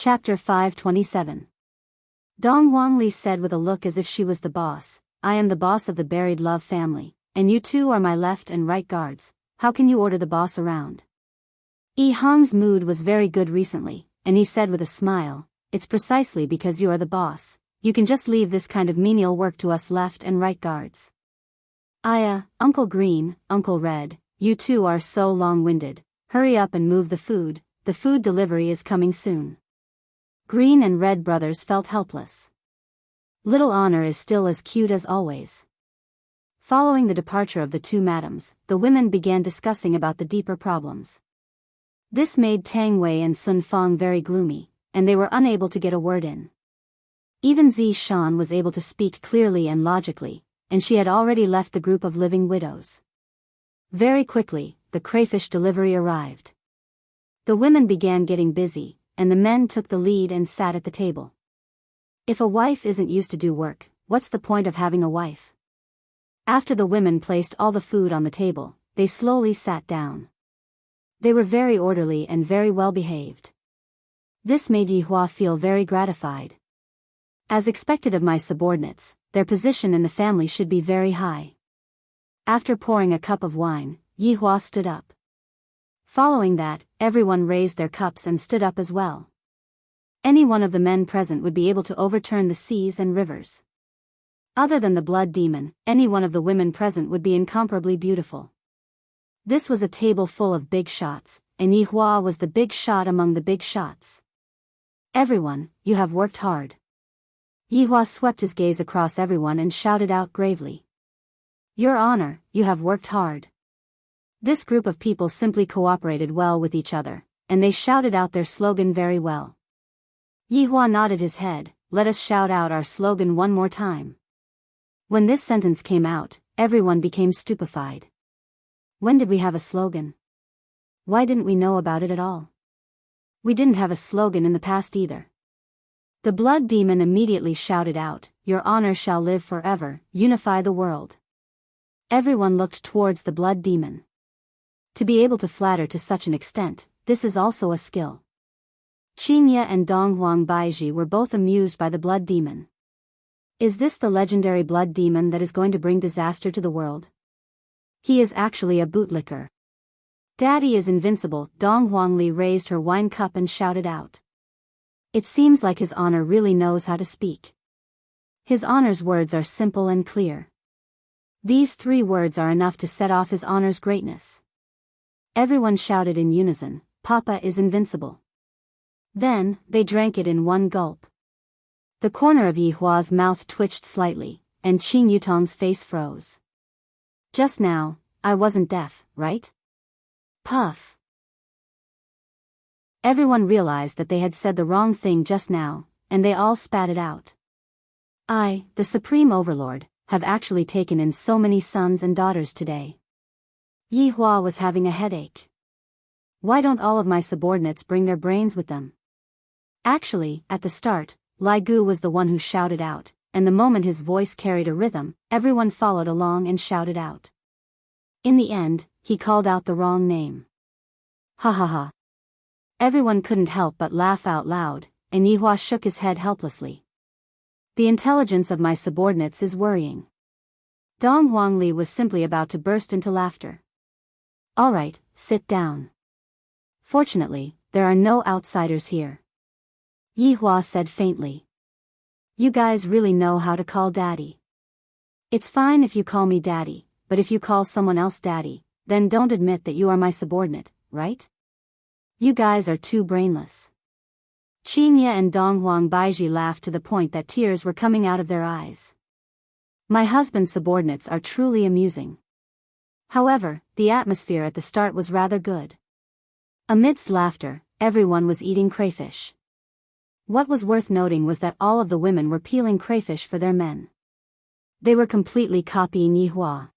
Chapter 527. Dong Wanli said with a look as if she was the boss, "I am the boss of the buried love family, and you two are my left and right guards. How can you order the boss around?" Yi Hong's mood was very good recently, and he said with a smile, "It's precisely because you are the boss. You can just leave this kind of menial work to us left and right guards." Uncle Green, Uncle Red, you two are so long-winded. Hurry up and move the food delivery is coming soon. Green and Red brothers felt helpless. Little Honor is still as cute as always. Following the departure of the two madams, the women began discussing about the deeper problems. This made Tang Wei and Sun Fong very gloomy, and they were unable to get a word in. Even Zi Shan was able to speak clearly and logically, and she had already left the group of living widows. Very quickly, the crayfish delivery arrived. The women began getting busy, and the men took the lead and sat at the table. If a wife isn't used to do work, what's the point of having a wife? After the women placed all the food on the table, they slowly sat down. They were very orderly and very well behaved. This made Yi Hua feel very gratified. As expected of my subordinates, their position in the family should be very high. After pouring a cup of wine, Yi Hua stood up. Following that, everyone raised their cups and stood up as well. Any one of the men present would be able to overturn the seas and rivers. Other than the blood demon, any one of the women present would be incomparably beautiful. This was a table full of big shots, and Yi Hua was the big shot among the big shots. "Everyone, you have worked hard." Yi Hua swept his gaze across everyone and shouted out gravely. "Your Honor, you have worked hard." This group of people simply cooperated well with each other, and they shouted out their slogan very well. Yi Hua nodded his head. "Let us shout out our slogan one more time." When this sentence came out, everyone became stupefied. When did we have a slogan? Why didn't we know about it at all? We didn't have a slogan in the past either. The blood demon immediately shouted out, "Your Honor shall live forever, unify the world." Everyone looked towards the blood demon. To be able to flatter to such an extent, this is also a skill. Qingye and Dong Huang Baiji were both amused by the blood demon. Is this the legendary blood demon that is going to bring disaster to the world? He is actually a bootlicker. Daddy is invincible. Dong Huangli raised her wine cup and shouted out. It seems like His Honor really knows how to speak. His Honor's words are simple and clear. These 3 words are enough to set off His Honor's greatness. Everyone shouted in unison, "Papa is invincible." Then, they drank it in one gulp. The corner of Yi Hua's mouth twitched slightly, and Qing Yutong's face froze. "Just now, I wasn't deaf, right?" Puff. Everyone realized that they had said the wrong thing just now, and they all spat it out. "I, the Supreme Overlord, have actually taken in so many sons and daughters today." Yi Hua was having a headache. Why don't all of my subordinates bring their brains with them? Actually, at the start, Lai Gu was the one who shouted out, and the moment his voice carried a rhythm, everyone followed along and shouted out. In the end, he called out the wrong name. Ha ha ha. Everyone couldn't help but laugh out loud, and Yi Hua shook his head helplessly. The intelligence of my subordinates is worrying. Dong Huangli was simply about to burst into laughter. "All right, sit down. Fortunately, there are no outsiders here." Yi Hua said faintly. "You guys really know how to call Daddy. It's fine if you call me Daddy, but if you call someone else Daddy, then don't admit that you are my subordinate, right? You guys are too brainless." Qingye and Dong Huang Baiji laughed to the point that tears were coming out of their eyes. My husband's subordinates are truly amusing. However, the atmosphere at the start was rather good. Amidst laughter, everyone was eating crayfish. What was worth noting was that all of the women were peeling crayfish for their men. They were completely copying Yi Hua.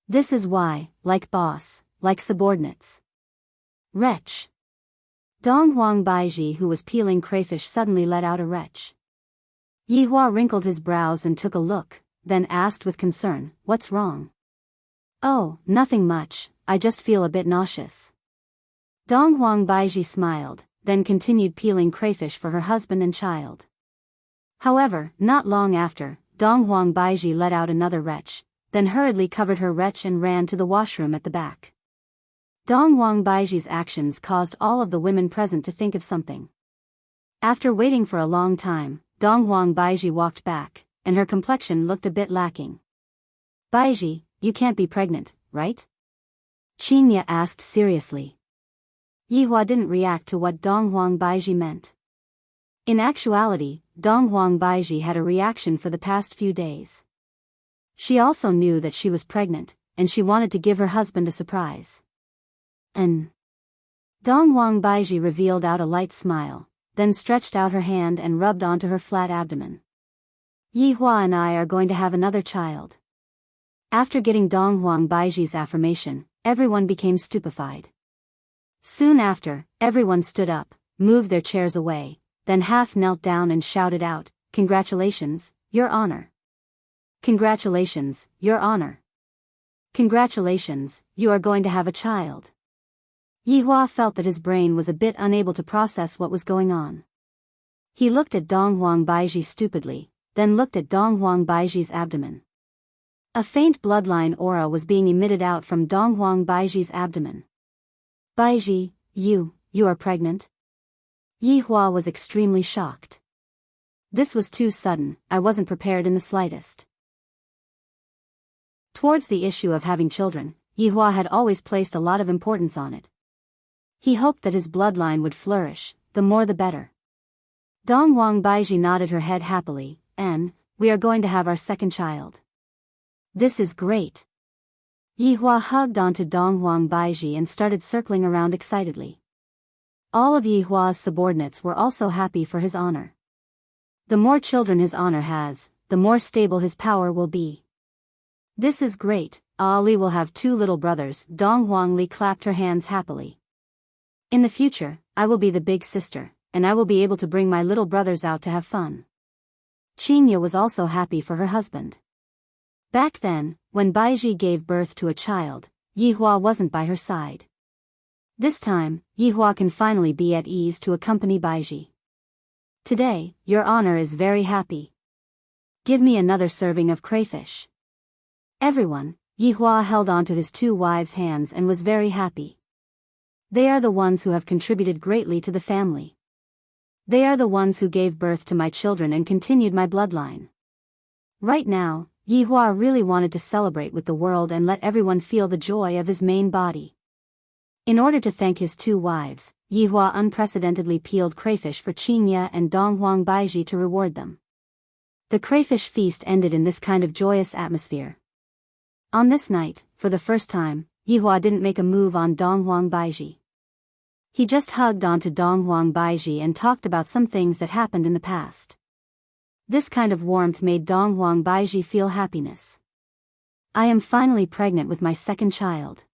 This is why, like boss, like subordinates. Retch. Dong Huang Baiji, who was peeling crayfish, suddenly let out a retch. Yi Hua wrinkled his brows and took a look, then asked with concern, "What's wrong?" "Oh, nothing much, I just feel a bit nauseous." Dong Huang Baiji smiled, then continued peeling crayfish for her husband and child. However, not long after, Dong Huang Baiji let out another retch, then hurriedly covered her retch and ran to the washroom at the back. Dong Huang Baiji's actions caused all of the women present to think of something. After waiting for a long time, Dong Huang Baiji walked back, and her complexion looked a bit lacking. "Baiji, you can't be pregnant, right?" Qinya asked seriously. Yihua didn't react to what Dong Huang Baiji meant. In actuality, Dong Huang Baiji had a reaction for the past few days. She also knew that she was pregnant, and she wanted to give her husband a surprise. Dong Huang Baiji revealed out a light smile, then stretched out her hand and rubbed onto her flat abdomen. "Yihua and I are going to have another child." After getting Dong Huang Baiji's affirmation, everyone became stupefied. Soon after, everyone stood up, moved their chairs away, then half knelt down and shouted out, "Congratulations, Your Honor! Congratulations, Your Honor! Congratulations, you are going to have a child." Yihua felt that his brain was a bit unable to process what was going on. He looked at Dong Huang Baiji stupidly, then looked at Dong Huang Baiji's abdomen. A faint bloodline aura was being emitted out from Dong Huang Baiji's abdomen. "Baiji, you are pregnant?" Yihua was extremely shocked. This was too sudden, I wasn't prepared in the slightest. Towards the issue of having children, Yihua had always placed a lot of importance on it. He hoped that his bloodline would flourish, the more the better. Dong Huang Baiji nodded her head happily, and, "We are going to have our second child." "This is great." Yihua hugged onto Dong Huang Baiji and started circling around excitedly. All of Yihua's subordinates were also happy for his honor. The more children his honor has, the more stable his power will be. "This is great, Ali will have 2 little brothers." Dong Huangli clapped her hands happily. "In the future, I will be the big sister, and I will be able to bring my little brothers out to have fun." Qinya was also happy for her husband. Back then, when Baiji gave birth to a child, Yihua wasn't by her side. This time, Yihua can finally be at ease to accompany Baiji. "Today, Your Honor is very happy. Give me another serving of crayfish." Everyone, Yihua held onto his 2 wives' hands and was very happy. They are the ones who have contributed greatly to the family. They are the ones who gave birth to my children and continued my bloodline. Right now, Yihua really wanted to celebrate with the world and let everyone feel the joy of his main body. In order to thank his 2 wives, Yihua unprecedentedly peeled crayfish for Qinya and Dong Huang Baiji to reward them. The crayfish feast ended in this kind of joyous atmosphere. On this night, for the first time, Yihua didn't make a move on Dong Huang Baiji. He just hugged onto Dong Huang Baiji and talked about some things that happened in the past. This kind of warmth made Dong Huang Baiji feel happiness. "I am finally pregnant with my second child."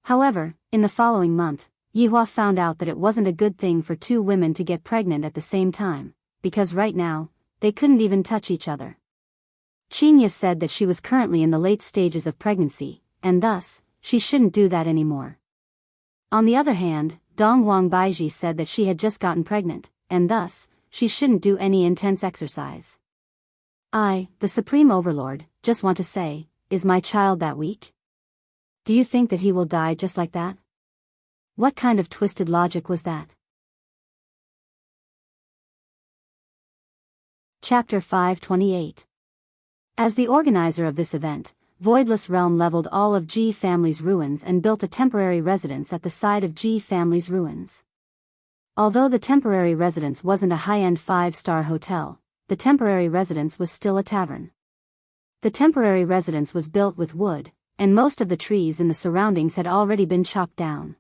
However, in the following month, Yihua found out that it wasn't a good thing for 2 women to get pregnant at the same time, because right now, they couldn't even touch each other. Qinya said that she was currently in the late stages of pregnancy, and thus, she shouldn't do that anymore. On the other hand, Dong Huang Baiji said that she had just gotten pregnant, and thus, she shouldn't do any intense exercise. "I, the Supreme Overlord, just want to say, is my child that weak? Do you think that he will die just like that? What kind of twisted logic was that?" Chapter 528. As the organizer of this event, Voidless Realm leveled all of Ji family's ruins and built a temporary residence at the side of Ji family's ruins. Although the temporary residence wasn't a high-end 5-star hotel, the temporary residence was still a tavern. The temporary residence was built with wood, and most of the trees in the surroundings had already been chopped down.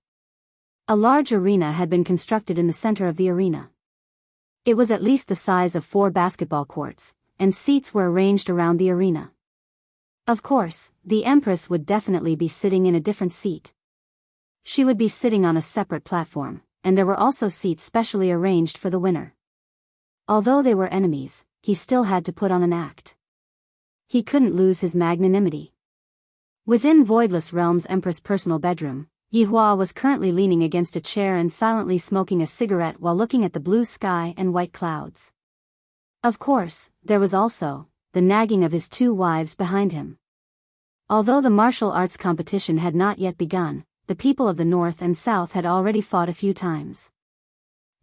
A large arena had been constructed in the center of the arena. It was at least the size of 4 basketball courts, and seats were arranged around the arena. Of course, the Empress would definitely be sitting in a different seat. She would be sitting on a separate platform, and there were also seats specially arranged for the winner. Although they were enemies, he still had to put on an act. He couldn't lose his magnanimity. Within Voidless Realm's Empress' personal bedroom, Yihua was currently leaning against a chair and silently smoking a cigarette while looking at the blue sky and white clouds. Of course, there was also the nagging of his two wives behind him. Although the martial arts competition had not yet begun, the people of the north and south had already fought a few times.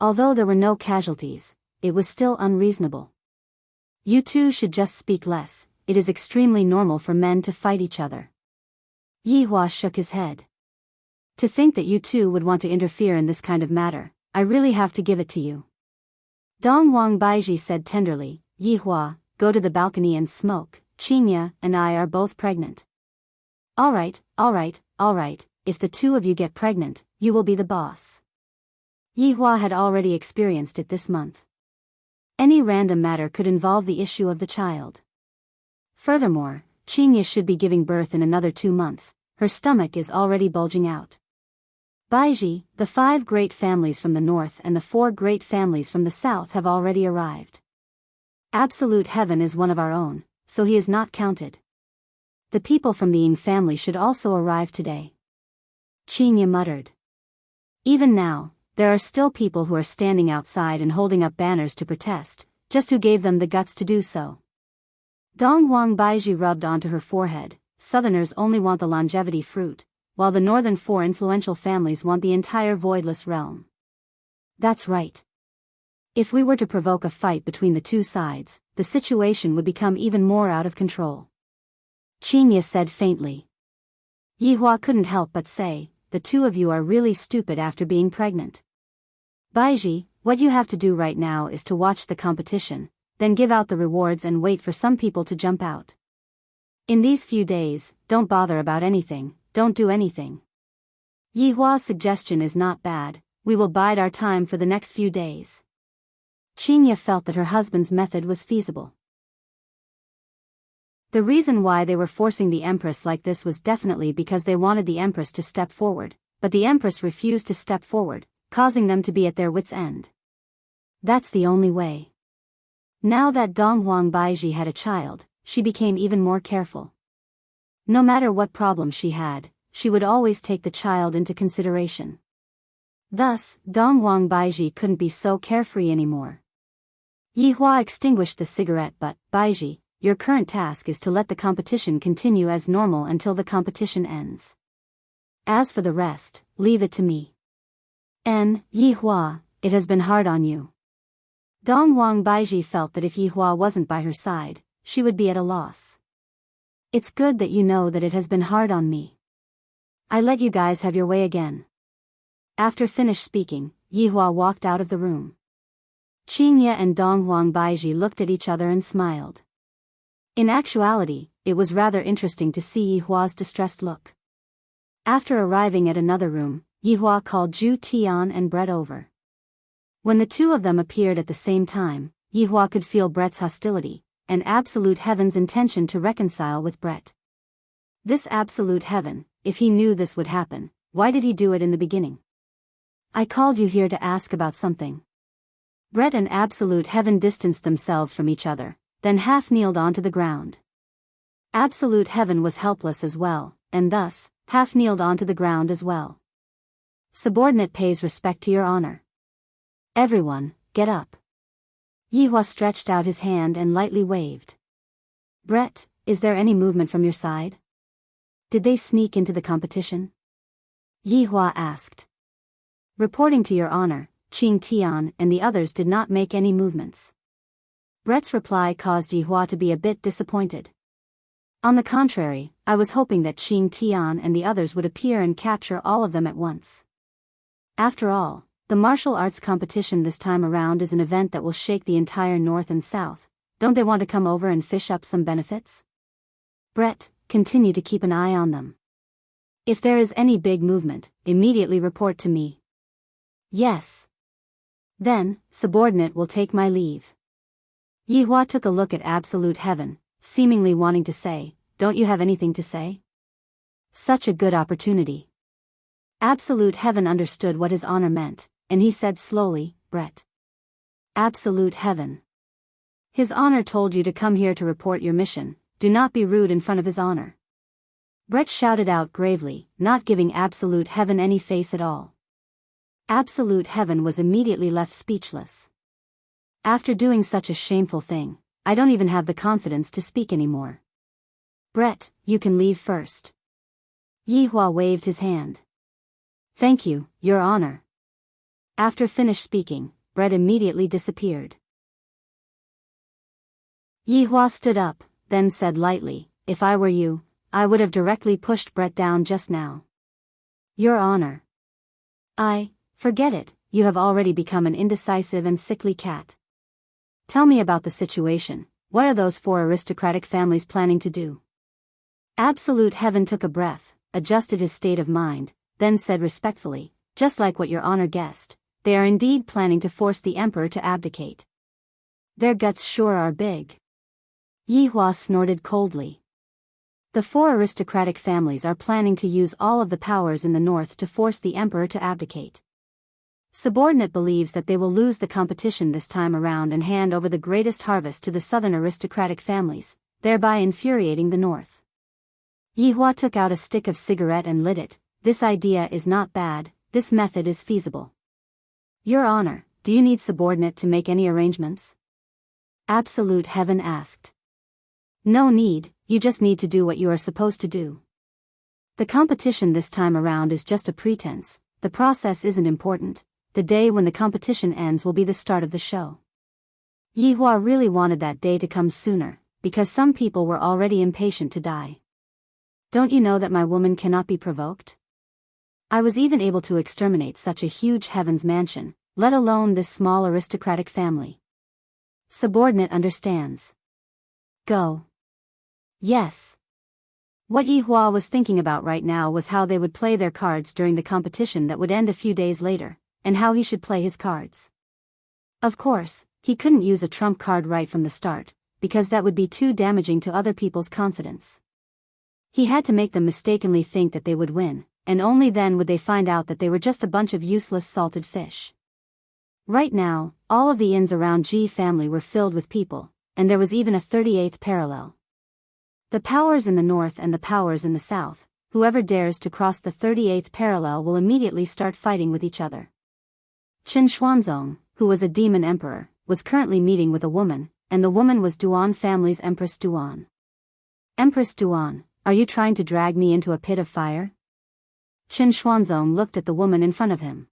Although there were no casualties, it was still unreasonable. You two should just speak less. It is extremely normal for men to fight each other. Yihua shook his head. To think that you two would want to interfere in this kind of matter, I really have to give it to you. Dongwang Baiji said tenderly, Yihua, go to the balcony and smoke, Qingya and I are both pregnant. Alright, if the two of you get pregnant, you will be the boss. Yihua had already experienced it this month. Any random matter could involve the issue of the child. Furthermore, Qingya should be giving birth in another 2 months, her stomach is already bulging out. Baiji, the 5 great families from the north and the 4 great families from the south have already arrived. Absolute Heaven is one of our own, so he is not counted. The people from the Ying family should also arrive today. Qingya muttered. Even now, there are still people who are standing outside and holding up banners to protest, just who gave them the guts to do so. Dongwang Baiji rubbed onto her forehead. Southerners only want the longevity fruit, while the northern 4 influential families want the entire voidless realm. That's right. If we were to provoke a fight between the two sides, the situation would become even more out of control. Qingya said faintly. Yihua couldn't help but say, the two of you are really stupid after being pregnant. Baiji, what you have to do right now is to watch the competition, then give out the rewards and wait for some people to jump out. In these few days, don't bother about anything, don't do anything. Yihua's suggestion is not bad, we will bide our time for the next few days. Qingya felt that her husband's method was feasible. The reason why they were forcing the Empress like this was definitely because they wanted the Empress to step forward, but the Empress refused to step forward, causing them to be at their wits' end. That's the only way. Now that Donghuang Baiji had a child, she became even more careful. No matter what problem she had, she would always take the child into consideration. Thus, Donghuang Baiji couldn't be so carefree anymore. Yihua extinguished the cigarette but, Baiji, your current task is to let the competition continue as normal until the competition ends. As for the rest, leave it to me. Yihua, it has been hard on you. Donghuang Baiji felt that if Yihua wasn't by her side, she would be at a loss. It's good that you know that it has been hard on me. I let you guys have your way again. After finished speaking, Yihua walked out of the room. Qingya and Donghuang Baiji looked at each other and smiled. In actuality, it was rather interesting to see Yihua's distressed look. After arriving at another room, Yihua called Zhu Tian and Brett over. When the two of them appeared at the same time, Yihua could feel Brett's hostility, and Absolute Heaven's intention to reconcile with Brett. This Absolute Heaven, if he knew this would happen, why did he do it in the beginning? I called you here to ask about something. Brett and Absolute Heaven distanced themselves from each other, then half-kneeled onto the ground. Absolute Heaven was helpless as well, and thus, half-kneeled onto the ground as well. Subordinate pays respect to your honor. Everyone, get up. Yihua stretched out his hand and lightly waved. Brett, is there any movement from your side? Did they sneak into the competition? Yihua asked. Reporting to your honor, Qing Tian and the others did not make any movements. Brett's reply caused Yihua to be a bit disappointed. On the contrary, I was hoping that Qing Tian and the others would appear and capture all of them at once. After all, the martial arts competition this time around is an event that will shake the entire North and South. Don't they want to come over and fish up some benefits? Brett, continue to keep an eye on them. If there is any big movement, immediately report to me. Yes. Then, subordinate will take my leave. Yihua took a look at Absolute Heaven, seemingly wanting to say, don't you have anything to say? Such a good opportunity. Absolute Heaven understood what his honor meant, and he said slowly, Brett. Absolute Heaven. His honor told you to come here to report your mission, do not be rude in front of his honor. Brett shouted out gravely, not giving Absolute Heaven any face at all. Absolute Heaven was immediately left speechless. After doing such a shameful thing, I don't even have the confidence to speak anymore. Brett, you can leave first. Yihua waved his hand. Thank you, Your Honor. After finished speaking, Brett immediately disappeared. Yihua stood up, then said lightly, if I were you, I would have directly pushed Brett down just now. Your Honor. Forget it, you have already become an indecisive and sickly cat. Tell me about the situation, what are those 4 aristocratic families planning to do? Absolute Heaven took a breath, adjusted his state of mind, then said respectfully, just like what Your Honor guessed, they are indeed planning to force the Emperor to abdicate. Their guts sure are big. Yihua snorted coldly. The 4 aristocratic families are planning to use all of the powers in the north to force the Emperor to abdicate. Subordinate believes that they will lose the competition this time around and hand over the greatest harvest to the southern aristocratic families, thereby infuriating the north. Yihua took out a stick of cigarette and lit it. This idea is not bad, this method is feasible. Your Honor, do you need Subordinate to make any arrangements? Absolute Heaven asked. No need, you just need to do what you are supposed to do. The competition this time around is just a pretense, the process isn't important. The day when the competition ends will be the start of the show. Yihua really wanted that day to come sooner, because some people were already impatient to die. Don't you know that my woman cannot be provoked? I was even able to exterminate such a huge heaven's mansion, let alone this small aristocratic family. Subordinate understands. Go. Yes. What Yihua was thinking about right now was how they would play their cards during the competition that would end a few days later, and how he should play his cards. Of course, he couldn't use a trump card right from the start, because that would be too damaging to other people's confidence. He had to make them mistakenly think that they would win, and only then would they find out that they were just a bunch of useless salted fish. Right now, all of the inns around G family were filled with people, and there was even a 38th parallel. The powers in the north and the powers in the south, whoever dares to cross the 38th parallel will immediately start fighting with each other. Qin Xuanzong, who was a demon emperor, was currently meeting with a woman, and the woman was Duan family's Empress Duan. Empress Duan, are you trying to drag me into a pit of fire? Qin Xuanzong looked at the woman in front of him.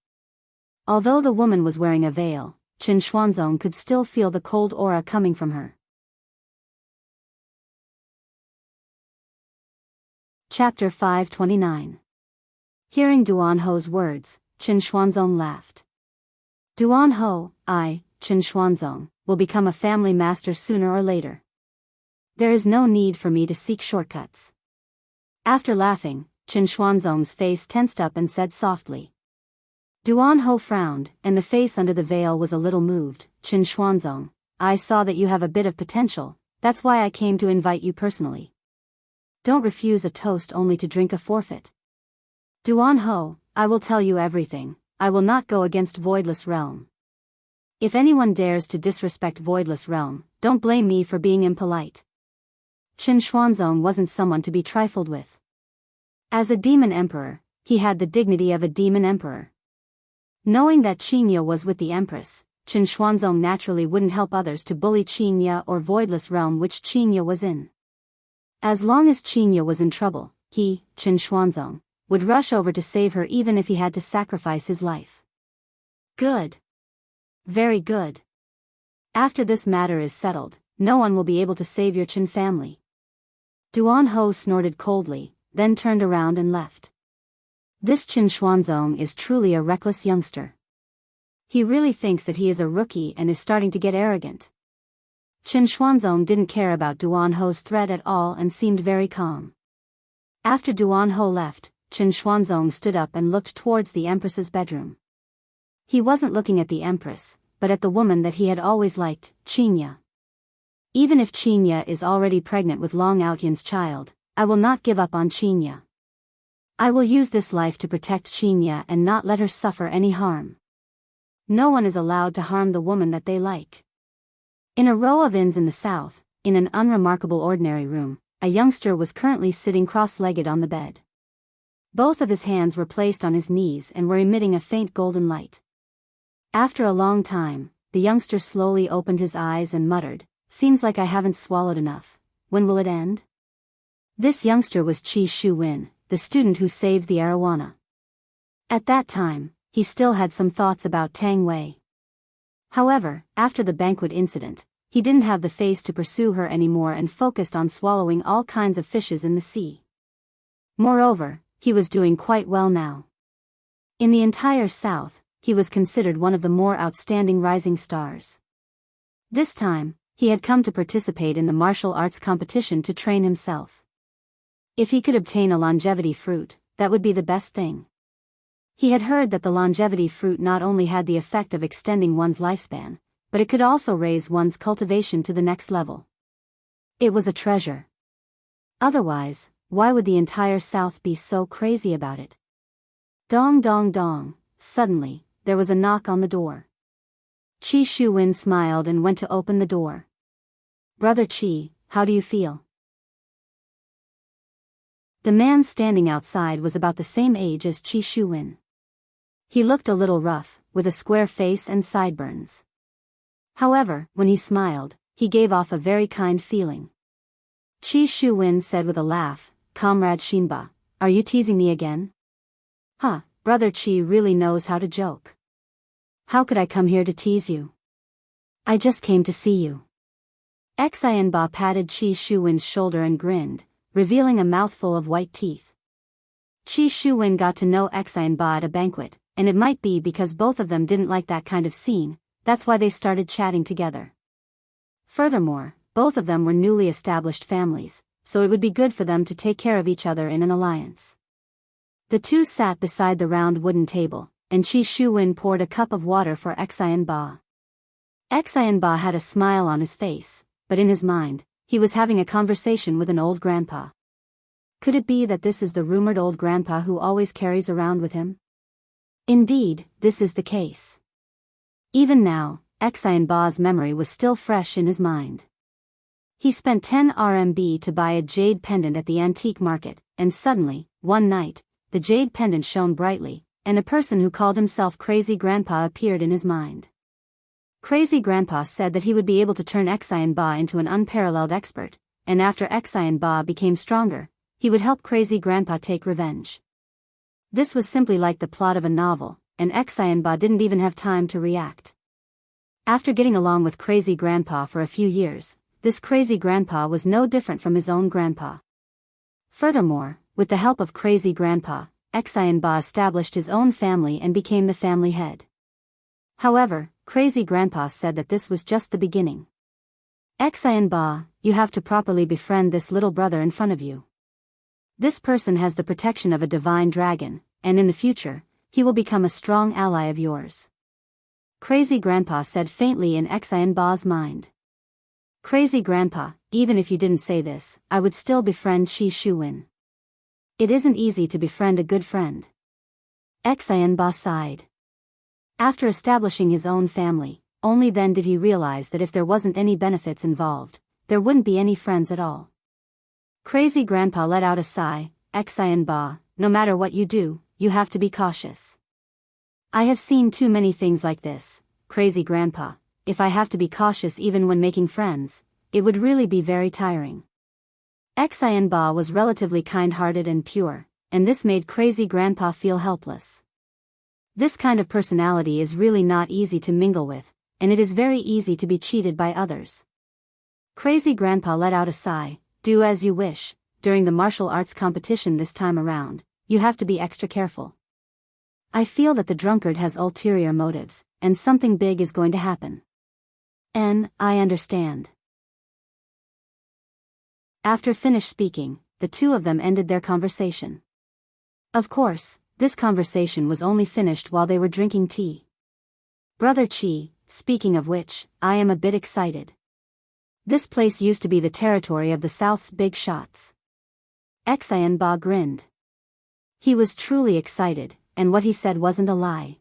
Although the woman was wearing a veil, Qin Xuanzong could still feel the cold aura coming from her. Chapter 529. Hearing Duan Ho's words, Qin Xuanzong laughed. Duan Ho, Qin Xuanzong, will become a family master sooner or later. There is no need for me to seek shortcuts. After laughing, Qin Xuanzong's face tensed up and said softly. Duan Ho frowned, and the face under the veil was a little moved. Qin Xuanzong, I saw that you have a bit of potential, that's why I came to invite you personally. Don't refuse a toast only to drink a forfeit. Duan Ho, I will tell you everything. I will not go against Voidless Realm. If anyone dares to disrespect Voidless Realm, don't blame me for being impolite. Qin Xuanzong wasn't someone to be trifled with. As a demon emperor, he had the dignity of a demon emperor. Knowing that Qinya was with the Empress, Qin Xuanzong naturally wouldn't help others to bully Qinya or Voidless Realm which Qinya was in. As long as Qinya was in trouble, he, Qin Xuanzong, would rush over to save her even if he had to sacrifice his life. Good. Very good. After this matter is settled, no one will be able to save your Qin family. Duan Ho snorted coldly, then turned around and left. This Qin Xuanzong is truly a reckless youngster. He really thinks that he is a rookie and is starting to get arrogant. Qin Xuanzong didn't care about Duan Ho's threat at all and seemed very calm. After Duan Ho left, Qin Xuanzong stood up and looked towards the Empress's bedroom. He wasn't looking at the Empress, but at the woman that he had always liked, Qinya. Even if Qinya is already pregnant with Long Outyan's child, I will not give up on Qinya. I will use this life to protect Qinya and not let her suffer any harm. No one is allowed to harm the woman that they like. In a row of inns in the south, in an unremarkable ordinary room, a youngster was currently sitting cross-legged on the bed. Both of his hands were placed on his knees and were emitting a faint golden light. After a long time, the youngster slowly opened his eyes and muttered, "Seems like I haven't swallowed enough. When will it end?" This youngster was Chi Shu-win, the student who saved the arowana. At that time, he still had some thoughts about Tang Wei. However, after the banquet incident, he didn't have the face to pursue her anymore and focused on swallowing all kinds of fishes in the sea. Moreover, he was doing quite well now. In the entire South, he was considered one of the more outstanding rising stars. This time, he had come to participate in the martial arts competition to train himself. If he could obtain a longevity fruit, that would be the best thing. He had heard that the longevity fruit not only had the effect of extending one's lifespan, but it could also raise one's cultivation to the next level. It was a treasure. Otherwise, why would the entire South be so crazy about it? Dong dong dong, suddenly, there was a knock on the door. Chi Shu-win smiled and went to open the door. "Brother Chi, how do you feel?" The man standing outside was about the same age as Chi Shu-win. He looked a little rough, with a square face and sideburns. However, when he smiled, he gave off a very kind feeling. Chi Shu-win said with a laugh, "Comrade Shinba, are you teasing me again?" "Huh, Brother Chi really knows how to joke. How could I come here to tease you? I just came to see you." Xianba patted Chi Shu-win's shoulder and grinned, revealing a mouthful of white teeth. Chi Shu-win got to know Xianba at a banquet, and it might be because both of them didn't like that kind of scene, that's why they started chatting together. Furthermore, both of them were newly established families, so it would be good for them to take care of each other in an alliance. The two sat beside the round wooden table, and Chi Shu-win poured a cup of water for Xianba. Xianba had a smile on his face, but in his mind, he was having a conversation with an old grandpa. Could it be that this is the rumored old grandpa who always carries around with him? Indeed, this is the case. Even now, Xianba's memory was still fresh in his mind. He spent 10 RMB to buy a jade pendant at the antique market, and suddenly, one night, the jade pendant shone brightly, and a person who called himself Crazy Grandpa appeared in his mind. Crazy Grandpa said that he would be able to turn Xianba into an unparalleled expert, and after Xianba became stronger, he would help Crazy Grandpa take revenge. This was simply like the plot of a novel, and Xianba didn't even have time to react. After getting along with Crazy Grandpa for a few years, this Crazy Grandpa was no different from his own grandpa. Furthermore, with the help of Crazy Grandpa, Xianba established his own family and became the family head. However, Crazy Grandpa said that this was just the beginning. "Xianba, you have to properly befriend this little brother in front of you. This person has the protection of a divine dragon, and in the future, he will become a strong ally of yours." Crazy Grandpa said faintly in Xianba's mind. "Crazy Grandpa, even if you didn't say this, I would still befriend Chi Shu-win. It isn't easy to befriend a good friend." Xianba sighed. After establishing his own family, only then did he realize that if there wasn't any benefits involved, there wouldn't be any friends at all. Crazy Grandpa let out a sigh. "Xianba, no matter what you do, you have to be cautious. I have seen too many things like this, Crazy Grandpa. If I have to be cautious even when making friends, it would really be very tiring." Xianba was relatively kind-hearted and pure, and this made Crazy Grandpa feel helpless. This kind of personality is really not easy to mingle with, and it is very easy to be cheated by others. Crazy Grandpa let out a sigh. "Do as you wish. During the martial arts competition this time around, you have to be extra careful. I feel that the drunkard has ulterior motives, and something big is going to happen." I understand." After finished speaking, the two of them ended their conversation. Of course, this conversation was only finished while they were drinking tea. "Brother Chi, speaking of which, I am a bit excited. This place used to be the territory of the South's big shots." Xianba grinned. He was truly excited, and what he said wasn't a lie.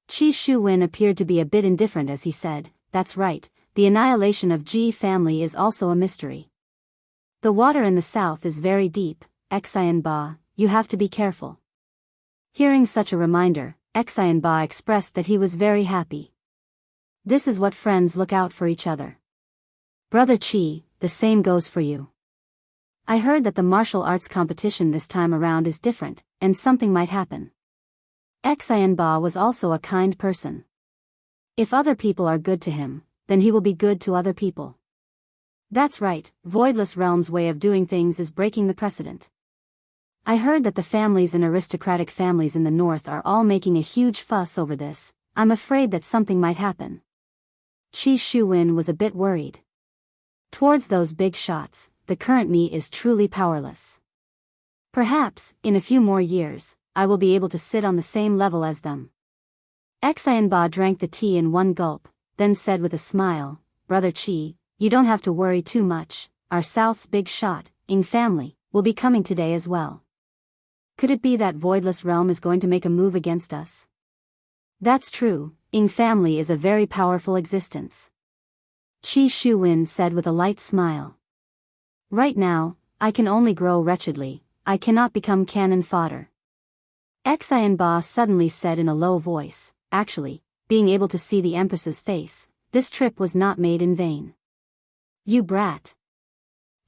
Chi Shu-win appeared to be a bit indifferent as he said, "That's right, the annihilation of Ji family is also a mystery. The water in the south is very deep, Xian Ba, you have to be careful. Hearing such a reminder, Xian Ba expressed that he was very happy. This is what friends look out for each other. Brother Chi, the same goes for you. I heard that the martial arts competition this time around is different, and something might happen. Xian Ba was also a kind person. If other people are good to him, then he will be good to other people. That's right, Voidless Realm's way of doing things is breaking the precedent. I heard that the families and aristocratic families in the north are all making a huge fuss over this. I'm afraid that something might happen. Qi Shuwen was a bit worried. Towards those big shots, the current me is truly powerless. Perhaps, in a few more years, I will be able to sit on the same level as them. Xian Ba drank the tea in one gulp, then said with a smile, Brother Qi, you don't have to worry too much, our South's big shot, Ying family, will be coming today as well. Could it be that Voidless Realm is going to make a move against us? That's true, Ying family is a very powerful existence. Qi Shuwen said with a light smile. Right now, I can only grow wretchedly, I cannot become cannon fodder. Xian Ba suddenly said in a low voice, actually, being able to see the Empress's face, this trip was not made in vain. You brat.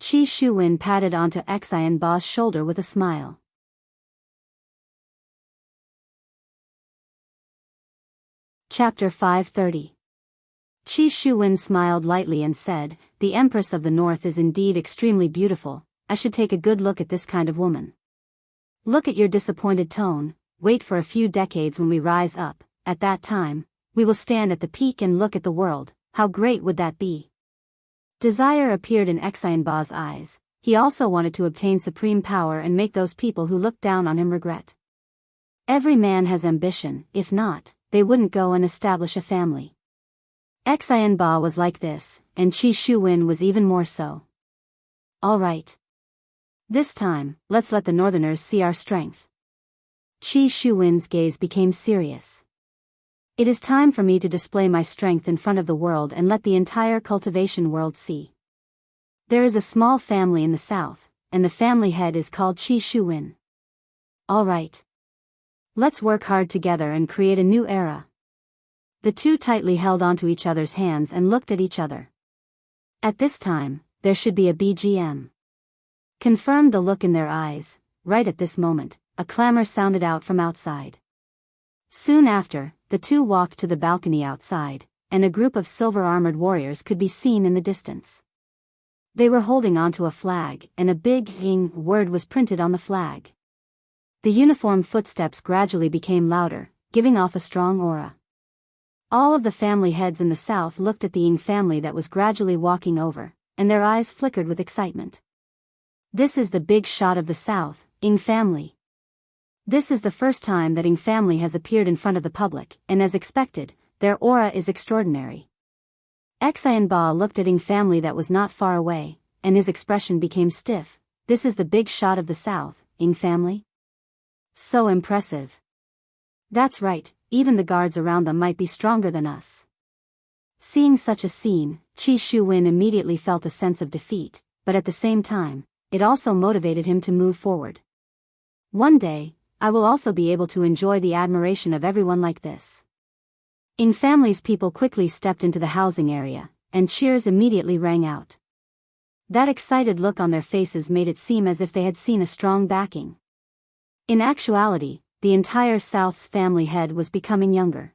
Qi Shuwen patted onto Xian Ba's shoulder with a smile. Chapter 530. Qi Shuwen smiled lightly and said, the Empress of the North is indeed extremely beautiful, I should take a good look at this kind of woman. Look at your disappointed tone, wait for a few decades when we rise up, at that time, we will stand at the peak and look at the world, how great would that be? Desire appeared in Xian Ba's eyes, he also wanted to obtain supreme power and make those people who looked down on him regret. Every man has ambition, if not, they wouldn't go and establish a family. Xian Ba was like this, and Qi Shuwen was even more so. All right. This time, let's let the Northerners see our strength. Qi Shuwen's gaze became serious. It is time for me to display my strength in front of the world and let the entire cultivation world see. There is a small family in the south, and the family head is called Qi Shuwen. All right. Let's work hard together and create a new era. The two tightly held onto each other's hands and looked at each other. At this time, there should be a BGM. Confirmed the look in their eyes, right at this moment, a clamor sounded out from outside. Soon after, the two walked to the balcony outside, and a group of silver-armored warriors could be seen in the distance. They were holding onto a flag, and a big Ying word was printed on the flag. The uniform footsteps gradually became louder, giving off a strong aura. All of the family heads in the south looked at the Ying family that was gradually walking over, and their eyes flickered with excitement. This is the big shot of the south, Ying family. This is the first time that Ying family has appeared in front of the public, and as expected, their aura is extraordinary. Xian Ba looked at Ying family that was not far away, and his expression became stiff. This is the big shot of the south, Ying family? So impressive. That's right, even the guards around them might be stronger than us. Seeing such a scene, Qi Shuwen immediately felt a sense of defeat, but at the same time, it also motivated him to move forward. One day, I will also be able to enjoy the admiration of everyone like this. Ying family's people quickly stepped into the housing area, and cheers immediately rang out. That excited look on their faces made it seem as if they had seen a strong backing. In actuality, the entire South's family head was becoming younger.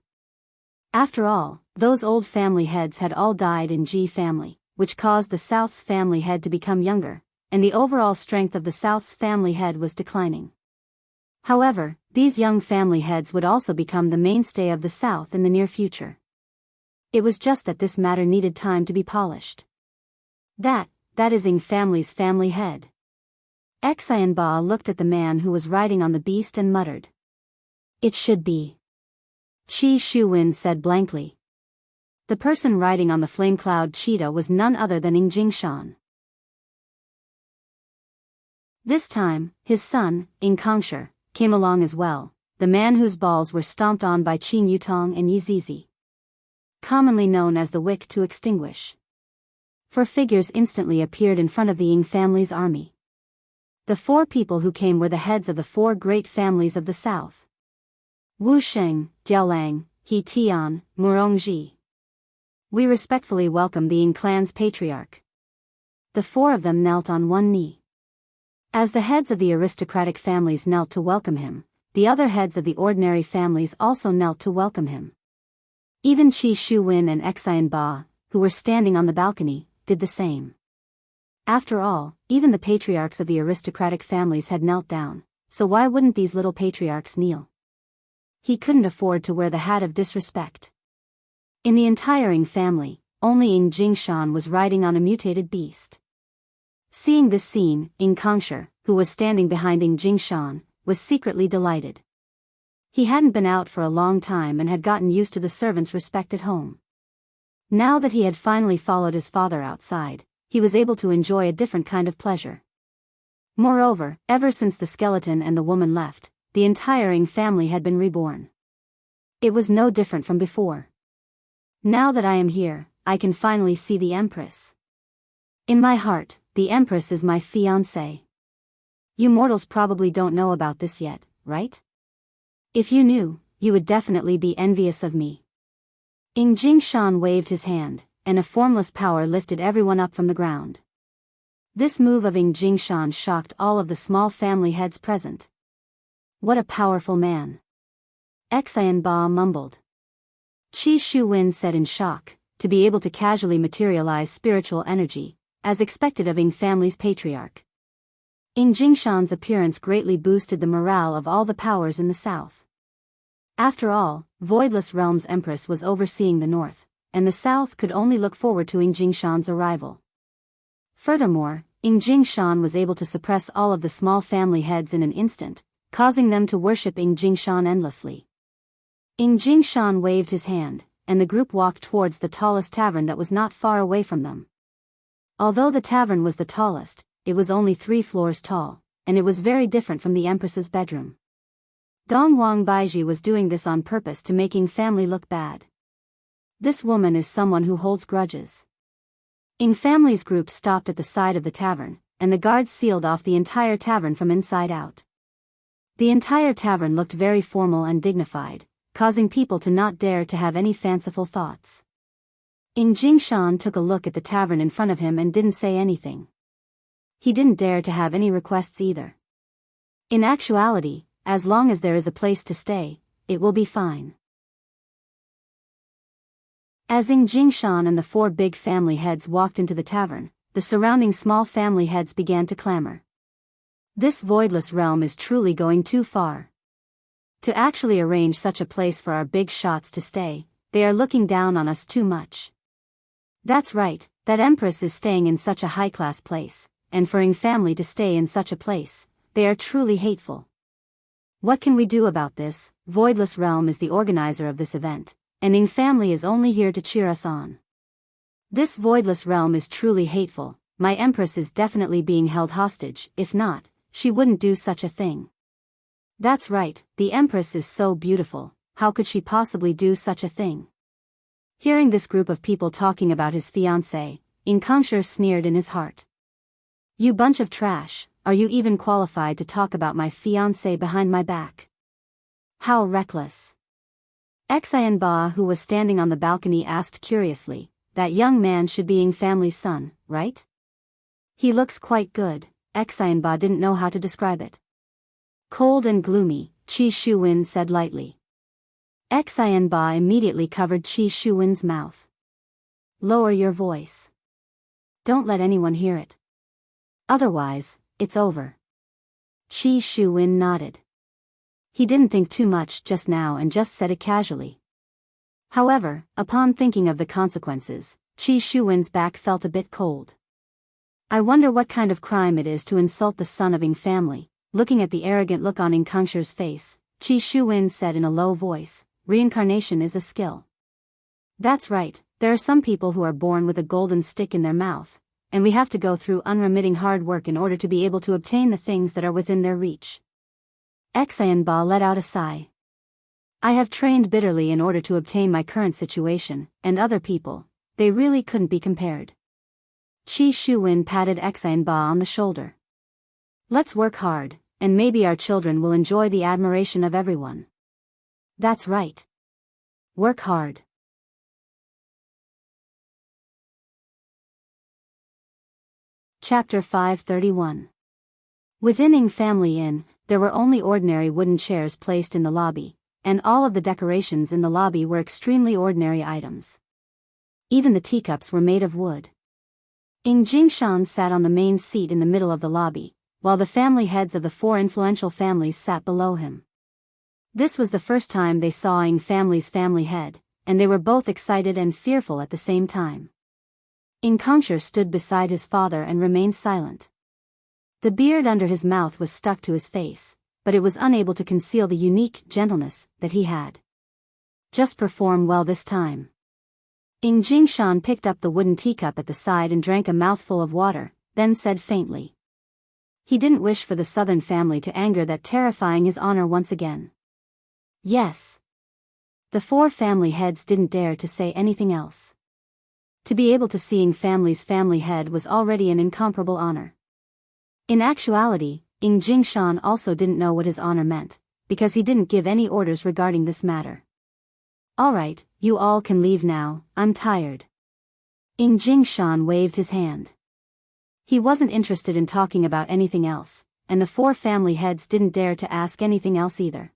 After all, those old family heads had all died in Ji family, which caused the South's family head to become younger, and the overall strength of the South's family head was declining. However, these young family heads would also become the mainstay of the South in the near future. It was just that this matter needed time to be polished. That is Ying family's family head. Xian Ba looked at the man who was riding on the beast and muttered. It should be. Qi Shuwen said blankly. The person riding on the flame cloud cheetah was none other than Ying Jingshan. This time, his son, Ying Kongsher, came along as well, the man whose balls were stomped on by Qin Yutong and Yi Zizi. Commonly known as the wick to extinguish. 4 figures instantly appeared in front of the Ying family's army. The 4 people who came were the heads of the 4 great families of the south. Wu Sheng, Diaolang, He Tian, Murongji. We respectfully welcome the Ying clan's patriarch. The 4 of them knelt on one knee. As the heads of the aristocratic families knelt to welcome him, the other heads of the ordinary families also knelt to welcome him. Even Qi Shuwen and Xian Ba, who were standing on the balcony, did the same. After all, even the patriarchs of the aristocratic families had knelt down, so why wouldn't these little patriarchs kneel? He couldn't afford to wear the hat of disrespect. In the entire Ying family, only Ying Jingshan was riding on a mutated beast. Seeing this scene, Ying Kongsher, who was standing behind Ying Jingshan, was secretly delighted. He hadn't been out for a long time and had gotten used to the servants' respect at home. Now that he had finally followed his father outside, he was able to enjoy a different kind of pleasure. Moreover, ever since the skeleton and the woman left, the entire Ying family had been reborn. It was no different from before. Now that I am here, I can finally see the Empress. In my heart, the Empress is my fiancée. You mortals probably don't know about this yet, right? If you knew, you would definitely be envious of me. Ying Jingshan waved his hand, and a formless power lifted everyone up from the ground. This move of Ying Jingshan shocked all of the small family heads present. What a powerful man. Xian Ba mumbled. Qi Shuwen said in shock, to be able to casually materialize spiritual energy, as expected of Ying family's patriarch. Ying Jingshan's appearance greatly boosted the morale of all the powers in the south. After all, Voidless Realm's Empress was overseeing the north, and the south could only look forward to Ying Jingshan's arrival. Furthermore, Ying Jingshan was able to suppress all of the small family heads in an instant, causing them to worship Ying Jingshan endlessly. Ying Jingshan waved his hand, and the group walked towards the tallest tavern that was not far away from them. Although the tavern was the tallest, it was only 3 floors tall, and it was very different from the Empress's bedroom. Dongwang Baiji was doing this on purpose to make Ying family look bad. This woman is someone who holds grudges. Ying family's group stopped at the side of the tavern, and the guards sealed off the entire tavern from inside out. The entire tavern looked very formal and dignified, causing people to not dare to have any fanciful thoughts. Ying Jingshan took a look at the tavern in front of him and didn't say anything. He didn't dare to have any requests either. In actuality, as long as there is a place to stay, it will be fine. As Ying Jingshan and the 4 big family heads walked into the tavern, the surrounding small family heads began to clamor. This voidless realm is truly going too far. To actually arrange such a place for our big shots to stay, they are looking down on us too much. That's right, that Empress is staying in such a high-class place, and for Ying family to stay in such a place, they are truly hateful. What can we do about this? Voidless Realm is the organizer of this event, and Ying family is only here to cheer us on. This Voidless Realm is truly hateful. My Empress is definitely being held hostage. If not, she wouldn't do such a thing. That's right, the Empress is so beautiful, how could she possibly do such a thing? Hearing this group of people talking about his fiancée, Ying Kongsher sneered in his heart. You bunch of trash, are you even qualified to talk about my fiancé behind my back? How reckless. Xian Ba, who was standing on the balcony, asked curiously, that young man should be Ying family's son, right? He looks quite good. Xian Ba didn't know how to describe it. Cold and gloomy, Qi Shuwen said lightly. Xian Ba immediately covered Qi Shuwen's mouth. Lower your voice. Don't let anyone hear it. Otherwise, it's over. Qi Shuwen nodded. He didn't think too much just now and just said it casually. However, upon thinking of the consequences, Qi Shuwen's back felt a bit cold. I wonder what kind of crime it is to insult the son of Ying family. Looking at the arrogant look on Ying Kongsher's face, Qi Shuwen said in a low voice, reincarnation is a skill. That's right, there are some people who are born with a golden stick in their mouth, and we have to go through unremitting hard work in order to be able to obtain the things that are within their reach. Xian Ba let out a sigh. I have trained bitterly in order to obtain my current situation, and other people, they really couldn't be compared. Qi Shuwen patted Xan Ba on the shoulder. Let's work hard, and maybe our children will enjoy the admiration of everyone. That's right. Work hard. Chapter 531. Within Ing Family Inn, there were only ordinary wooden chairs placed in the lobby, and all of the decorations in the lobby were extremely ordinary items. Even the teacups were made of wood. Ing Jingshan sat on the main seat in the middle of the lobby, while the family heads of the 4 influential families sat below him. This was the first time they saw Ing family's family head, and they were both excited and fearful at the same time. Ing Kongsher stood beside his father and remained silent. The beard under his mouth was stuck to his face, but it was unable to conceal the unique gentleness that he had. Just perform well this time. Ing Jingshan picked up the wooden teacup at the side and drank a mouthful of water, then said faintly. He didn't wish for the southern family to anger that terrifying his honor once again. Yes. The 4 family heads didn't dare to say anything else. To be able to see Ing family's family head was already an incomparable honor. In actuality, Ing Jingshan also didn't know what his honor meant, because he didn't give any orders regarding this matter. Alright, you all can leave now, I'm tired. Ing Jingshan waved his hand. He wasn't interested in talking about anything else, and the 4 family heads didn't dare to ask anything else either.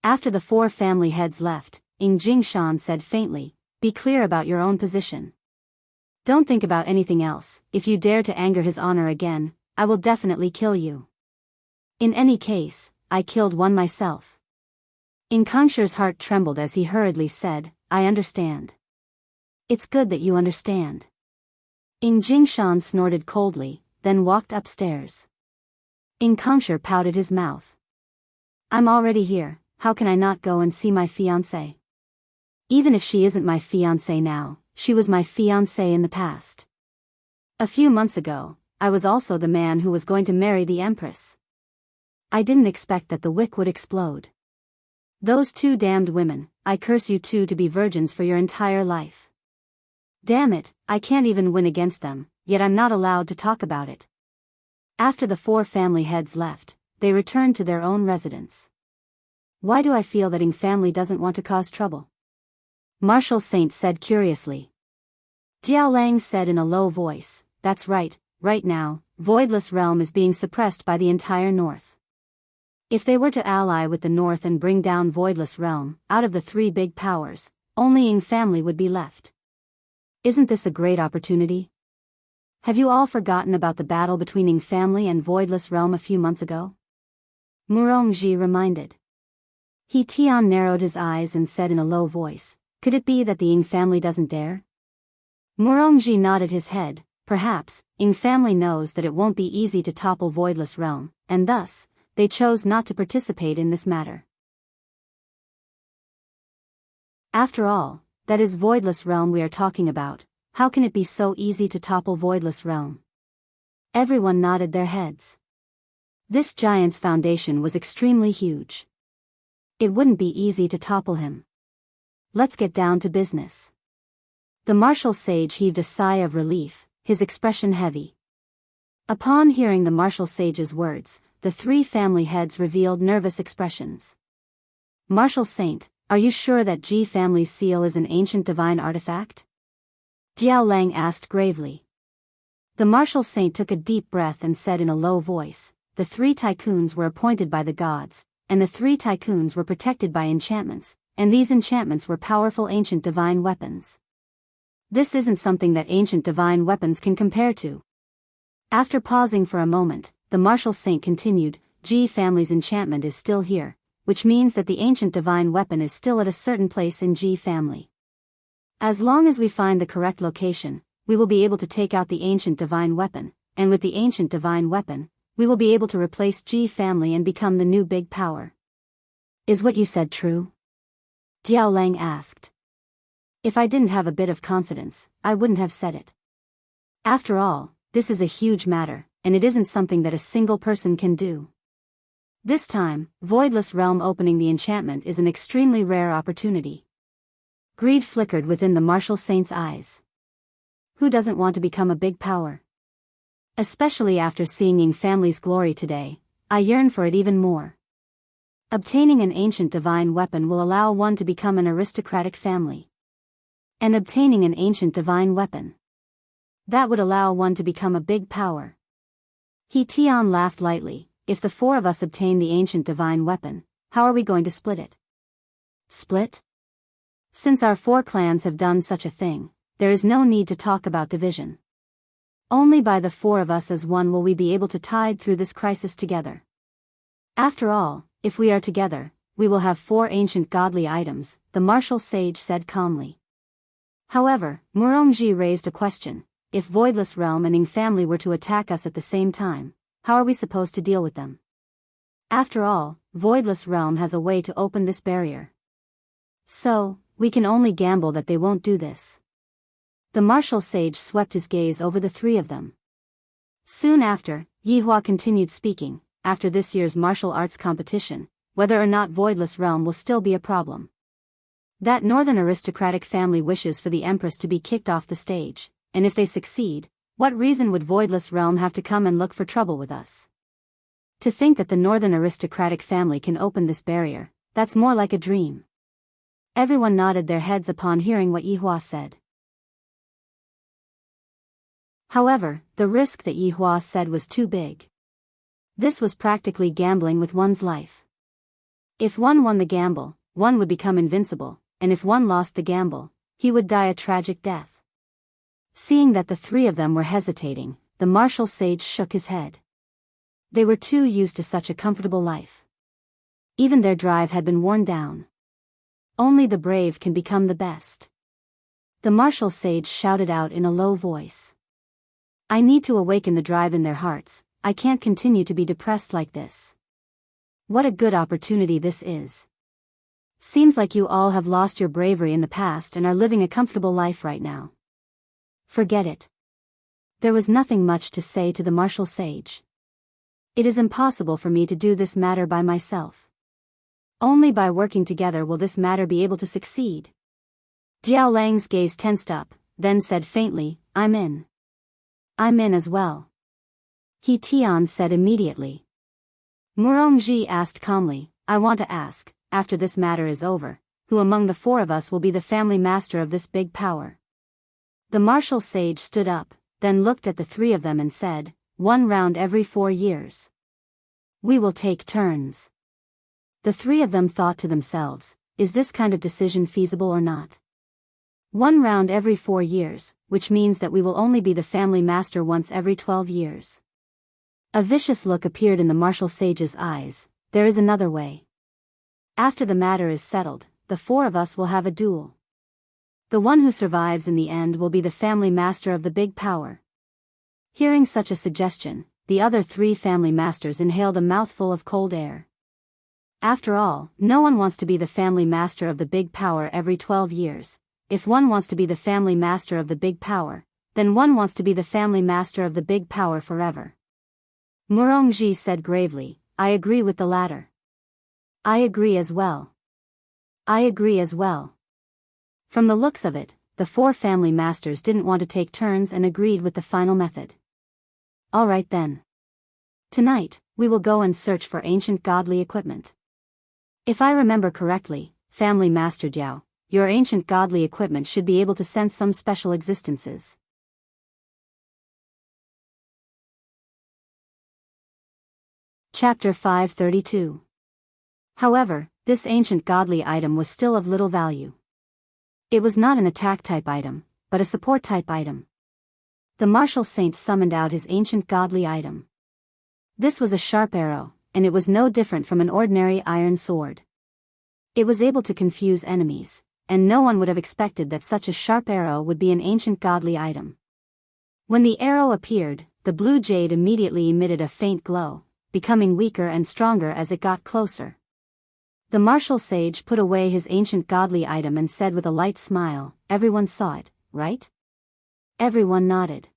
After the 4 family heads left, Ing Jingshan said faintly, be clear about your own position. Don't think about anything else. If you dare to anger his honor again, I will definitely kill you. In any case, I killed one myself. Ing Kongsher's heart trembled as he hurriedly said, I understand. It's good that you understand. Ing Jingshan snorted coldly, then walked upstairs. Ing Kongsher pouted his mouth. I'm already here, how can I not go and see my fiancée? Even if she isn't my fiancée now, she was my fiancé in the past. A few months ago, I was also the man who was going to marry the Empress. I didn't expect that the wick would explode. Those 2 damned women, I curse you 2 to be virgins for your entire life. Damn it, I can't even win against them, yet I'm not allowed to talk about it. After the 4 family heads left, they returned to their own residence. Why do I feel that Ing family doesn't want to cause trouble? Marshal Saint said curiously. Jiao Lang said in a low voice, that's right now, Voidless Realm is being suppressed by the entire North. If they were to ally with the North and bring down Voidless Realm, out of the 3 big powers, only Ing family would be left. Isn't this a great opportunity? Have you all forgotten about the battle between Ing family and Voidless Realm a few months ago? Murongji reminded. He Tian narrowed his eyes and said in a low voice, could it be that the Ing family doesn't dare? Murongji nodded his head, perhaps, Ing family knows that it won't be easy to topple Voidless Realm, and thus, they chose not to participate in this matter. After all, that is Voidless Realm we are talking about, how can it be so easy to topple Voidless Realm? Everyone nodded their heads. This giant's foundation was extremely huge. It wouldn't be easy to topple him. Let's get down to business. The martial sage heaved a sigh of relief, his expression heavy. Upon hearing the martial sage's words, the 3 family heads revealed nervous expressions. Martial Saint, are you sure that Ji family's seal is an ancient divine artifact? Jiao Lang asked gravely. The martial saint took a deep breath and said in a low voice, the 3 tycoons were appointed by the gods, and the 3 tycoons were protected by enchantments, and these enchantments were powerful ancient divine weapons. This isn't something that ancient divine weapons can compare to. After pausing for a moment, the martial saint continued, Ji family's enchantment is still here, which means that the ancient divine weapon is still at a certain place in Ji family. As long as we find the correct location, we will be able to take out the ancient divine weapon, and with the ancient divine weapon, we will be able to replace Ji family and become the new big power. Is what you said true? Jiao Lang asked. If I didn't have a bit of confidence, I wouldn't have said it. After all, this is a huge matter, and it isn't something that a single person can do. This time, Voidless Realm opening the enchantment is an extremely rare opportunity. Greed flickered within the martial saint's eyes. Who doesn't want to become a big power? Especially after seeing Ying family's glory today, I yearn for it even more. Obtaining an ancient divine weapon will allow one to become an aristocratic family. And obtaining an ancient divine weapon, that would allow one to become a big power. He Tian laughed lightly. If the four of us obtain the ancient divine weapon, how are we going to split it? Split? Since our four clans have done such a thing, there is no need to talk about division. Only by the four of us as one will we be able to tide through this crisis together. After all, if we are together, we will have 4 ancient godly items, the martial sage said calmly. However, Murongji raised a question. If Voidless Realm and Ying family were to attack us at the same time, how are we supposed to deal with them? After all, Voidless Realm has a way to open this barrier. So, we can only gamble that they won't do this. The martial sage swept his gaze over the 3 of them. Soon after, Yihua continued speaking. After this year's martial arts competition, whether or not Voidless Realm will still be a problem. That northern aristocratic family wishes for the Empress to be kicked off the stage, and if they succeed, what reason would Voidless Realm have to come and look for trouble with us? To think that the northern aristocratic family can open this barrier, that's more like a dream. Everyone nodded their heads upon hearing what Yihua said. However, the risk that Yihua said was too big. This was practically gambling with one's life. If one won the gamble, one would become invincible, and if one lost the gamble, he would die a tragic death. Seeing that the 3 of them were hesitating, the martial sage shook his head. They were too used to such a comfortable life. Even their drive had been worn down. Only the brave can become the best. The martial sage shouted out in a low voice. I need to awaken the drive in their hearts. I can't continue to be depressed like this. What a good opportunity this is. Seems like you all have lost your bravery in the past and are living a comfortable life right now. Forget it. There was nothing much to say to the martial sage. It is impossible for me to do this matter by myself. Only by working together will this matter be able to succeed. Jiao Lang's gaze tensed up, then said faintly, I'm in. I'm in as well. He Tian said immediately. Murongji asked calmly, I want to ask, after this matter is over, who among the 4 of us will be the family master of this big power? The martial sage stood up, then looked at the 3 of them and said, 1 round every 4 years. We will take turns. The 3 of them thought to themselves, is this kind of decision feasible or not? 1 round every 4 years, which means that we will only be the family master once every 12 years. A vicious look appeared in the martial sage's eyes. There is another way. After the matter is settled, the 4 of us will have a duel. The one who survives in the end will be the family master of the big power. Hearing such a suggestion, the other 3 family masters inhaled a mouthful of cold air. After all, no one wants to be the family master of the big power every 12 years. If one wants to be the family master of the big power, then one wants to be the family master of the big power forever. Murongji said gravely, I agree with the latter. I agree as well. I agree as well. From the looks of it, the 4 family masters didn't want to take turns and agreed with the final method. All right then. Tonight, we will go and search for ancient godly equipment. If I remember correctly, Family Master Jiao, your ancient godly equipment should be able to sense some special existences. Chapter 532. However, this ancient godly item was still of little value. It was not an attack-type item, but a support-type item. The martial saint summoned out his ancient godly item. This was a sharp arrow, and it was no different from an ordinary iron sword. It was able to confuse enemies, and no one would have expected that such a sharp arrow would be an ancient godly item. When the arrow appeared, the blue jade immediately emitted a faint glow, becoming weaker and stronger as it got closer. The martial sage put away his ancient godly item and said with a light smile, everyone saw it, right? Everyone nodded.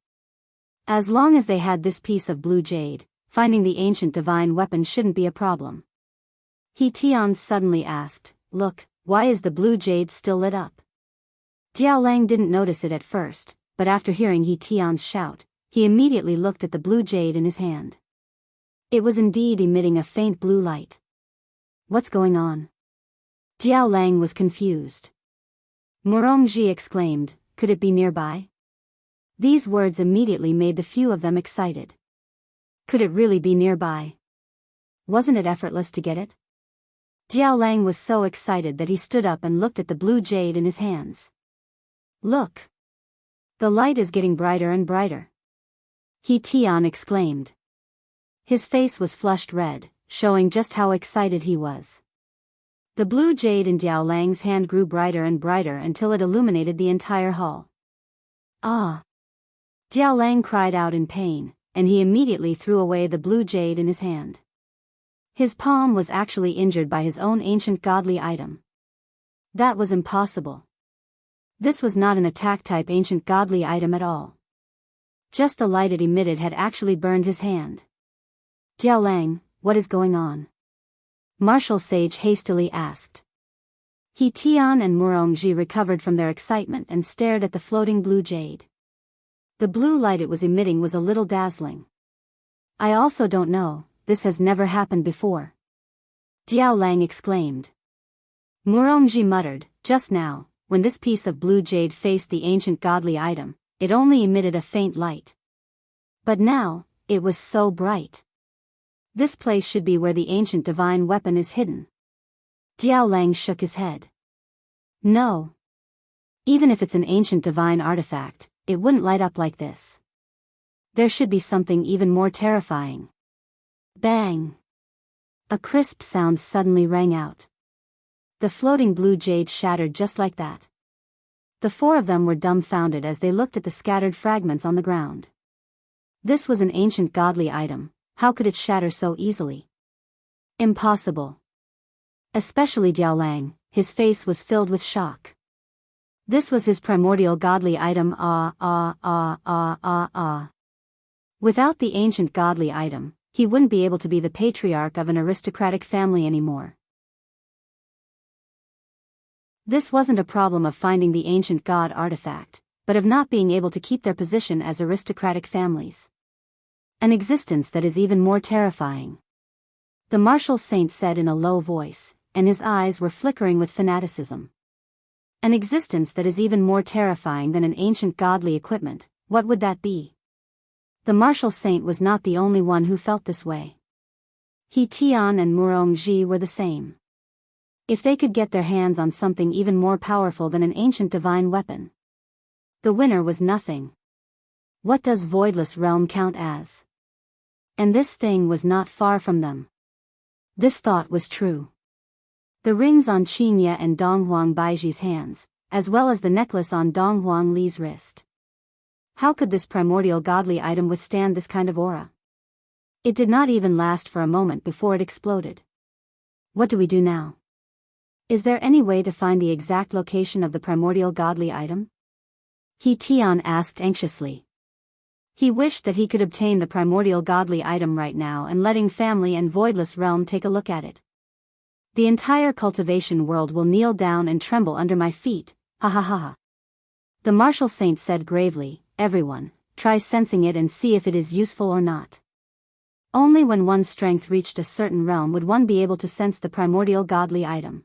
As long as they had this piece of blue jade, finding the ancient divine weapon shouldn't be a problem. He Tian suddenly asked, look, why is the blue jade still lit up? Jiao Lang didn't notice it at first, but after hearing He Tian's shout, he immediately looked at the blue jade in his hand. It was indeed emitting a faint blue light. What's going on? Diao Lang was confused. Murongji exclaimed, could it be nearby? These words immediately made the few of them excited. Could it really be nearby? Wasn't it effortless to get it? Diao Lang was so excited that he stood up and looked at the blue jade in his hands. Look! The light is getting brighter and brighter. He Tian exclaimed. His face was flushed red, showing just how excited he was. The blue jade in Diao Lang's hand grew brighter and brighter until it illuminated the entire hall. Ah! Diao Lang cried out in pain, and he immediately threw away the blue jade in his hand. His palm was actually injured by his own ancient godly item. That was impossible. This was not an attack-type ancient godly item at all. Just the light it emitted had actually burned his hand. Diao Lang, what is going on? Martial Sage hastily asked. He Tian and Murongji recovered from their excitement and stared at the floating blue jade. The blue light it was emitting was a little dazzling. I also don't know, this has never happened before. Diao Lang exclaimed. Murongji muttered, just now, when this piece of blue jade faced the ancient godly item, it only emitted a faint light. But now, it was so bright. This place should be where the ancient divine weapon is hidden. Diao Lang shook his head. No. Even if it's an ancient divine artifact, it wouldn't light up like this. There should be something even more terrifying. Bang! A crisp sound suddenly rang out. The floating blue jade shattered just like that. The four of them were dumbfounded as they looked at the scattered fragments on the ground. This was an ancient godly item. How could it shatter so easily? Impossible. Especially Diao Lang, his face was filled with shock. This was his primordial godly item. Without the ancient godly item, he wouldn't be able to be the patriarch of an aristocratic family anymore. This wasn't a problem of finding the ancient god artifact, but of not being able to keep their position as aristocratic families. An existence that is even more terrifying. The martial saint said in a low voice, and his eyes were flickering with fanaticism. An existence that is even more terrifying than an ancient godly equipment, what would that be? The martial saint was not the only one who felt this way. He Tian and Murongji were the same. If they could get their hands on something even more powerful than an ancient divine weapon, the winner was nothing. What does voidless realm count as? And this thing was not far from them. This thought was true. The rings on Qingye and Donghuang Baiji's hands, as well as the necklace on Donghuang Li's wrist. How could this primordial godly item withstand this kind of aura? It did not even last for a moment before it exploded. What do we do now? Is there any way to find the exact location of the primordial godly item? He Tian asked anxiously. He wished that he could obtain the primordial godly item right now and letting family and voidless realm take a look at it. The entire cultivation world will kneel down and tremble under my feet, ha ha ha ha. The martial saint said gravely, everyone, try sensing it and see if it is useful or not. Only when one's strength reached a certain realm would one be able to sense the primordial godly item.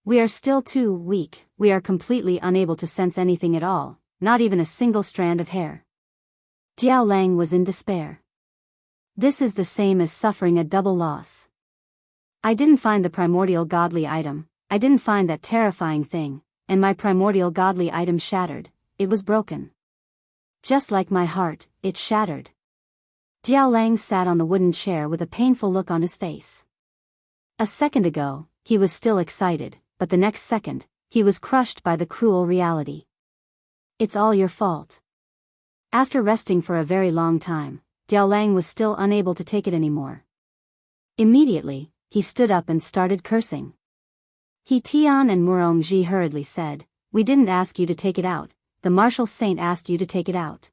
We are still too weak, we are completely unable to sense anything at all, not even a single strand of hair. Diao Lang was in despair. This is the same as suffering a double loss. I didn't find the primordial godly item, I didn't find that terrifying thing, and my primordial godly item shattered, it was broken. Just like my heart, it shattered. Diao Lang sat on the wooden chair with a painful look on his face. A second ago, he was still excited, but the next second, he was crushed by the cruel reality. It's all your fault. After resting for a very long time, Diao Lang was still unable to take it anymore. Immediately, he stood up and started cursing. He Tian and Murongji hurriedly said, we didn't ask you to take it out, the martial saint asked you to take it out.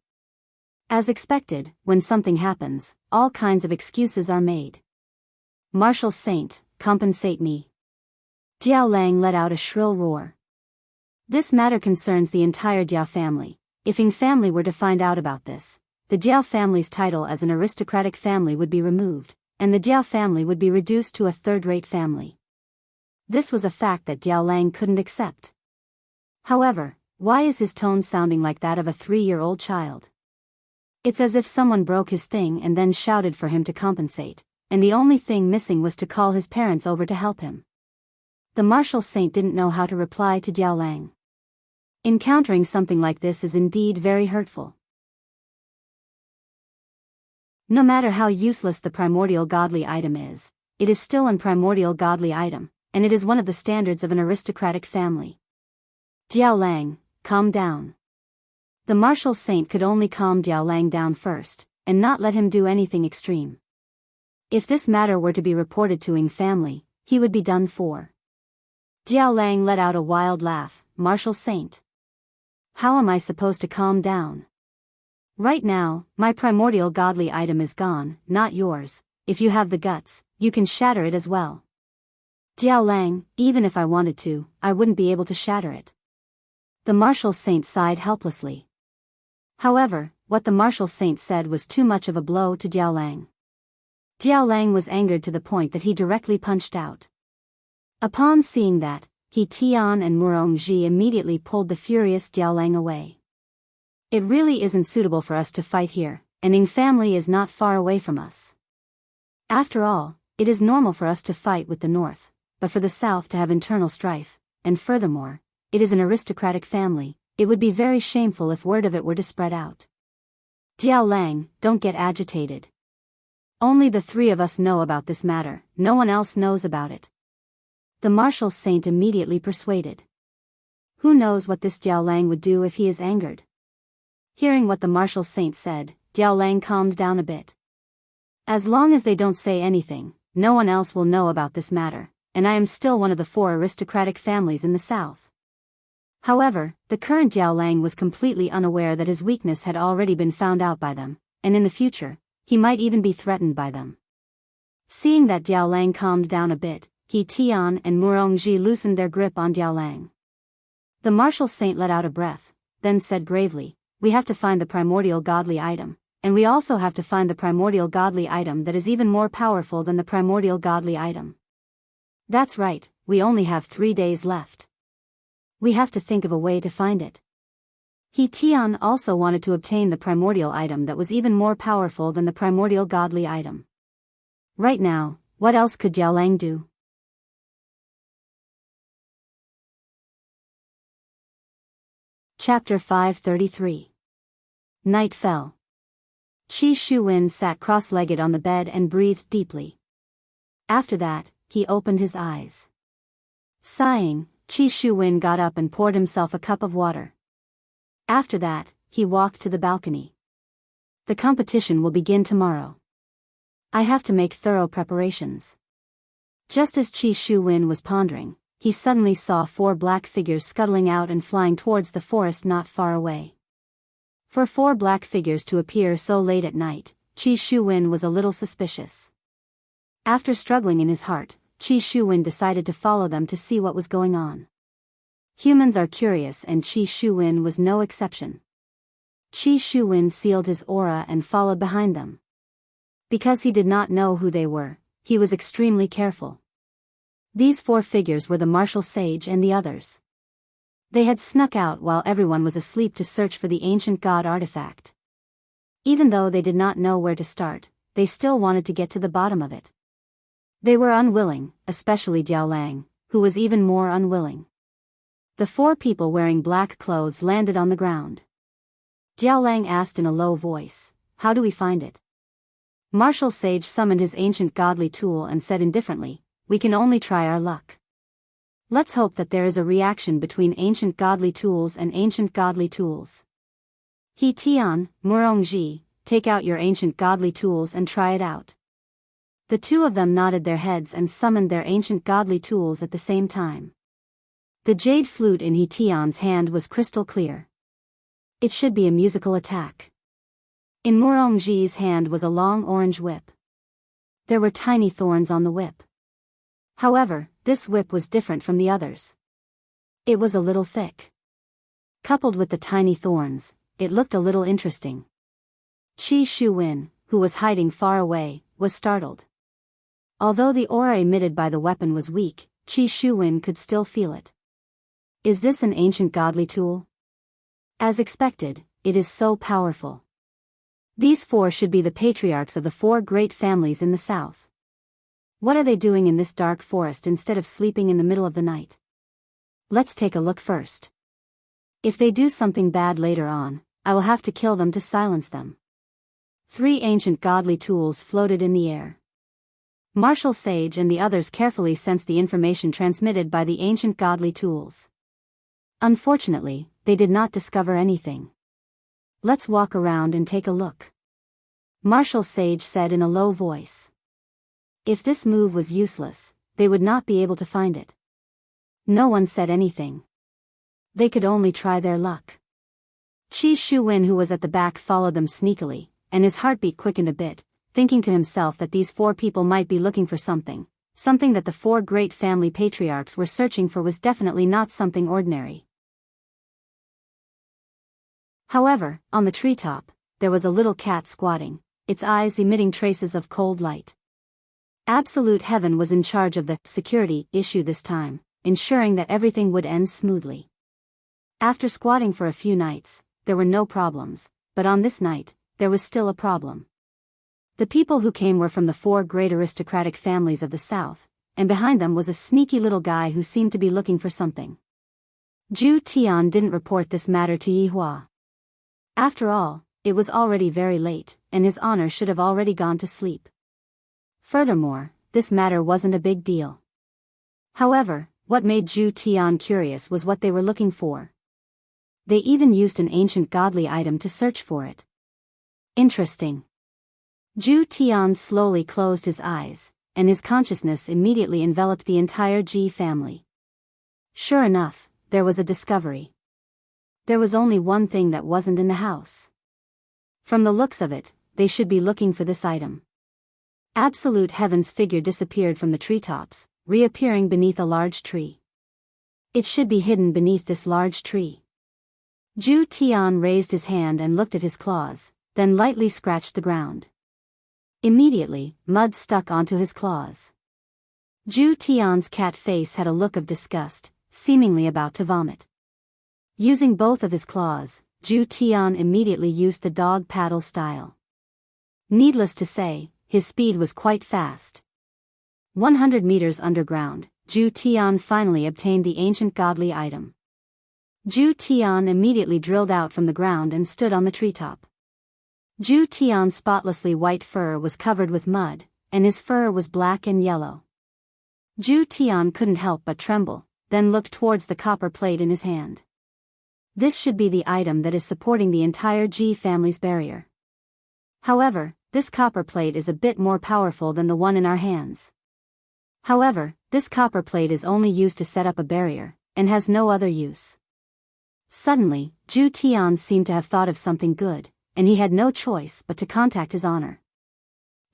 As expected, when something happens, all kinds of excuses are made. Martial saint, compensate me. Diao Lang let out a shrill roar. This matter concerns the entire Diao family, If Ying family were to find out about this, the Jiao family's title as an aristocratic family would be removed, and the Jiao family would be reduced to a third-rate family. This was a fact that Jiao Lang couldn't accept. However, why is his tone sounding like that of a 3-year-old child? It's as if someone broke his thing and then shouted for him to compensate, and the only thing missing was to call his parents over to help him. The martial saint didn't know how to reply to Jiao Lang. Encountering something like this is indeed very hurtful. No matter how useless the primordial godly item is, it is still an primordial godly item, and it is one of the standards of an aristocratic family. Jiao Lang, calm down. The martial saint could only calm Jiao Lang down first, and not let him do anything extreme. If this matter were to be reported to Ying family, he would be done for. Jiao Lang let out a wild laugh. Martial saint. How am I supposed to calm down? Right now, my primordial godly item is gone, not yours. If you have the guts, you can shatter it as well. Jiao Lang, even if I wanted to, I wouldn't be able to shatter it. The martial saint sighed helplessly. However, what the martial saint said was too much of a blow to Jiao Lang. Jiao Lang was angered to the point that he directly punched out. Upon seeing that, He Tian and Murongji immediately pulled the furious Jiao Lang away. It really isn't suitable for us to fight here, and Ying family is not far away from us. After all, it is normal for us to fight with the north, but for the south to have internal strife, and furthermore, it is an aristocratic family. It would be very shameful if word of it were to spread out. Jiao Lang, don't get agitated. Only the 3 of us know about this matter, no one else knows about it. The martial saint immediately persuaded. Who knows what this Jiao Lang would do if he is angered? Hearing what the martial saint said, Jiao Lang calmed down a bit. As long as they don't say anything, no one else will know about this matter, and I am still one of the 4 aristocratic families in the south. However, the current Jiao Lang was completely unaware that his weakness had already been found out by them, and in the future, he might even be threatened by them. Seeing that Jiao Lang calmed down a bit, He Tian and Murongji loosened their grip on Jiao Lang. The martial saint let out a breath, then said gravely, we have to find the primordial godly item, and we also have to find the primordial godly item that is even more powerful than the primordial godly item. That's right, we only have 3 days left. We have to think of a way to find it. He Tian also wanted to obtain the primordial item that was even more powerful than the primordial godly item. Right now, what else could Jiao Lang do? Chapter 533. Night fell. Qi Shuwen sat cross-legged on the bed and breathed deeply. After that, he opened his eyes. Sighing, Qi Shuwen got up and poured himself a cup of water. After that, he walked to the balcony. The competition will begin tomorrow. I have to make thorough preparations. Just as Qi Shuwen was pondering, he suddenly saw 4 black figures scuttling out and flying towards the forest not far away. For 4 black figures to appear so late at night, Qi Shuwen was a little suspicious. After struggling in his heart, Qi Shuwen decided to follow them to see what was going on. Humans are curious and Qi Shuwen was no exception. Qi Shuwen sealed his aura and followed behind them. Because he did not know who they were, he was extremely careful. These 4 figures were the martial sage and the others. They had snuck out while everyone was asleep to search for the ancient god artifact. Even though they did not know where to start, they still wanted to get to the bottom of it. They were unwilling, especially Jiao Lang, who was even more unwilling. The 4 people wearing black clothes landed on the ground. Jiao Lang asked in a low voice, how do we find it? Martial sage summoned his ancient godly tool and said indifferently, we can only try our luck. Let's hope that there is a reaction between ancient godly tools and ancient godly tools. He Tian, Murongji, take out your ancient godly tools and try it out. The 2 of them nodded their heads and summoned their ancient godly tools at the same time. The jade flute in He Tian's hand was crystal clear. It should be a musical attack. In Murongji's hand was a long orange whip. There were tiny thorns on the whip. However, this whip was different from the others. It was a little thick. Coupled with the tiny thorns, it looked a little interesting. Qi Shuwen, who was hiding far away, was startled. Although the aura emitted by the weapon was weak, Qi Shuwen could still feel it. Is this an ancient godly tool? As expected, it is so powerful. These four should be the patriarchs of the four great families in the south. What are they doing in this dark forest instead of sleeping in the middle of the night? Let's take a look first. If they do something bad later on, I will have to kill them to silence them. 3 ancient godly tools floated in the air. Martial Sage and the others carefully sensed the information transmitted by the ancient godly tools. Unfortunately, they did not discover anything. Let's walk around and take a look. Martial Sage said in a low voice. If this move was useless, they would not be able to find it. No one said anything. They could only try their luck. Qi Shuwen, who was at the back, followed them sneakily, and his heartbeat quickened a bit, thinking to himself that these 4 people might be looking for something. Something that the 4 great family patriarchs were searching for was definitely not something ordinary. However, on the treetop, there was a little cat squatting, its eyes emitting traces of cold light. Absolute Heaven was in charge of the security issue this time, ensuring that everything would end smoothly. After squatting for a few nights, there were no problems, but on this night, there was still a problem. The people who came were from the 4 great aristocratic families of the south, and behind them was a sneaky little guy who seemed to be looking for something. Zhu Tian didn't report this matter to Yi Hua. After all, it was already very late, and his honor should have already gone to sleep. Furthermore, this matter wasn't a big deal. However, what made Zhu Tian curious was what they were looking for. They even used an ancient godly item to search for it. Interesting. Zhu Tian slowly closed his eyes, and his consciousness immediately enveloped the entire Ji family. Sure enough, there was a discovery. There was only one thing that wasn't in the house. From the looks of it, they should be looking for this item. Absolute Heaven's figure disappeared from the treetops, reappearing beneath a large tree. It should be hidden beneath this large tree. Zhu Tian raised his hand and looked at his claws, then lightly scratched the ground. Immediately, mud stuck onto his claws. Zhu Tian's cat face had a look of disgust, seemingly about to vomit. Using both of his claws, Zhu Tian immediately used the dog paddle style. Needless to say, his speed was quite fast. 100 meters underground, Zhu Tian finally obtained the ancient godly item. Zhu Tian immediately drilled out from the ground and stood on the treetop. Zhu Tian's spotlessly white fur was covered with mud, and his fur was black and yellow. Zhu Tian couldn't help but tremble, then looked towards the copper plate in his hand. This should be the item that is supporting the entire Ji family's barrier. However, this copper plate is a bit more powerful than the one in our hands. However, this copper plate is only used to set up a barrier, and has no other use. Suddenly, Zhu Tian seemed to have thought of something good, and he had no choice but to contact his honor.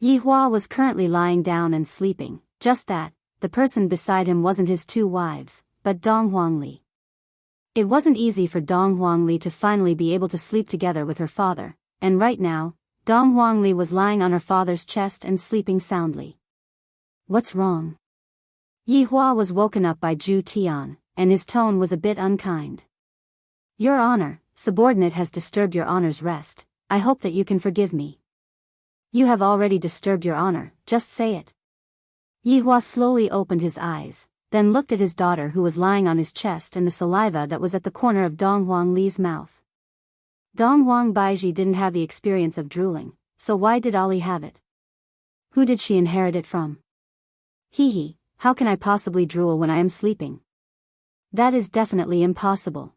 Yi Hua was currently lying down and sleeping, just that, the person beside him wasn't his 2 wives, but Dong Huangli. It wasn't easy for Dong Huangli to finally be able to sleep together with her father, and right now, Dong Huangli was lying on her father's chest and sleeping soundly. What's wrong? Yi Hua was woken up by Zhu Tian, and his tone was a bit unkind. Your honor, subordinate has disturbed your honor's rest. I hope that you can forgive me. You have already disturbed your honor, just say it. Yi Hua slowly opened his eyes, then looked at his daughter who was lying on his chest and the saliva that was at the corner of Dong Huangli's mouth. Dong Huang Baiji didn't have the experience of drooling, so why did Ali have it? Who did she inherit it from? Hee, how can I possibly drool when I am sleeping? That is definitely impossible.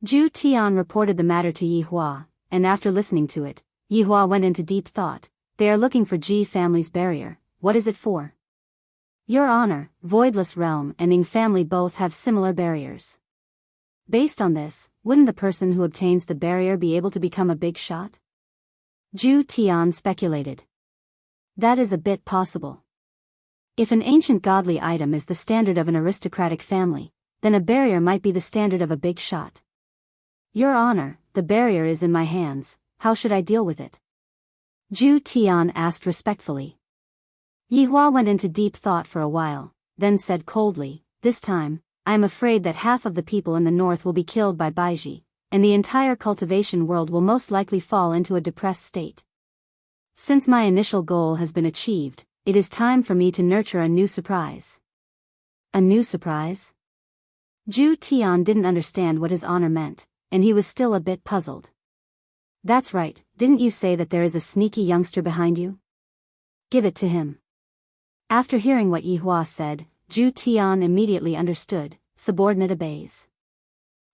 Zhu Tian reported the matter to Yi Hua, and after listening to it, Yi Hua went into deep thought. They are looking for Ji family's barrier. What is it for? Your honor, Voidless Realm and Ning family both have similar barriers. Based on this, wouldn't the person who obtains the barrier be able to become a big shot? Zhu Tian speculated. That is a bit possible. If an ancient godly item is the standard of an aristocratic family, then a barrier might be the standard of a big shot. Your Honor, the barrier is in my hands, how should I deal with it? Zhu Tian asked respectfully. Yi Hua went into deep thought for a while, then said coldly, this time, I am afraid that half of the people in the north will be killed by Baiji, and the entire cultivation world will most likely fall into a depressed state. Since my initial goal has been achieved, it is time for me to nurture a new surprise. A new surprise? Zhu Tian didn't understand what His Honor meant, and he was still a bit puzzled. That's right, didn't you say that there is a sneaky youngster behind you? Give it to him. After hearing what Yi Hua said, Zhu Tian immediately understood, subordinate obeys.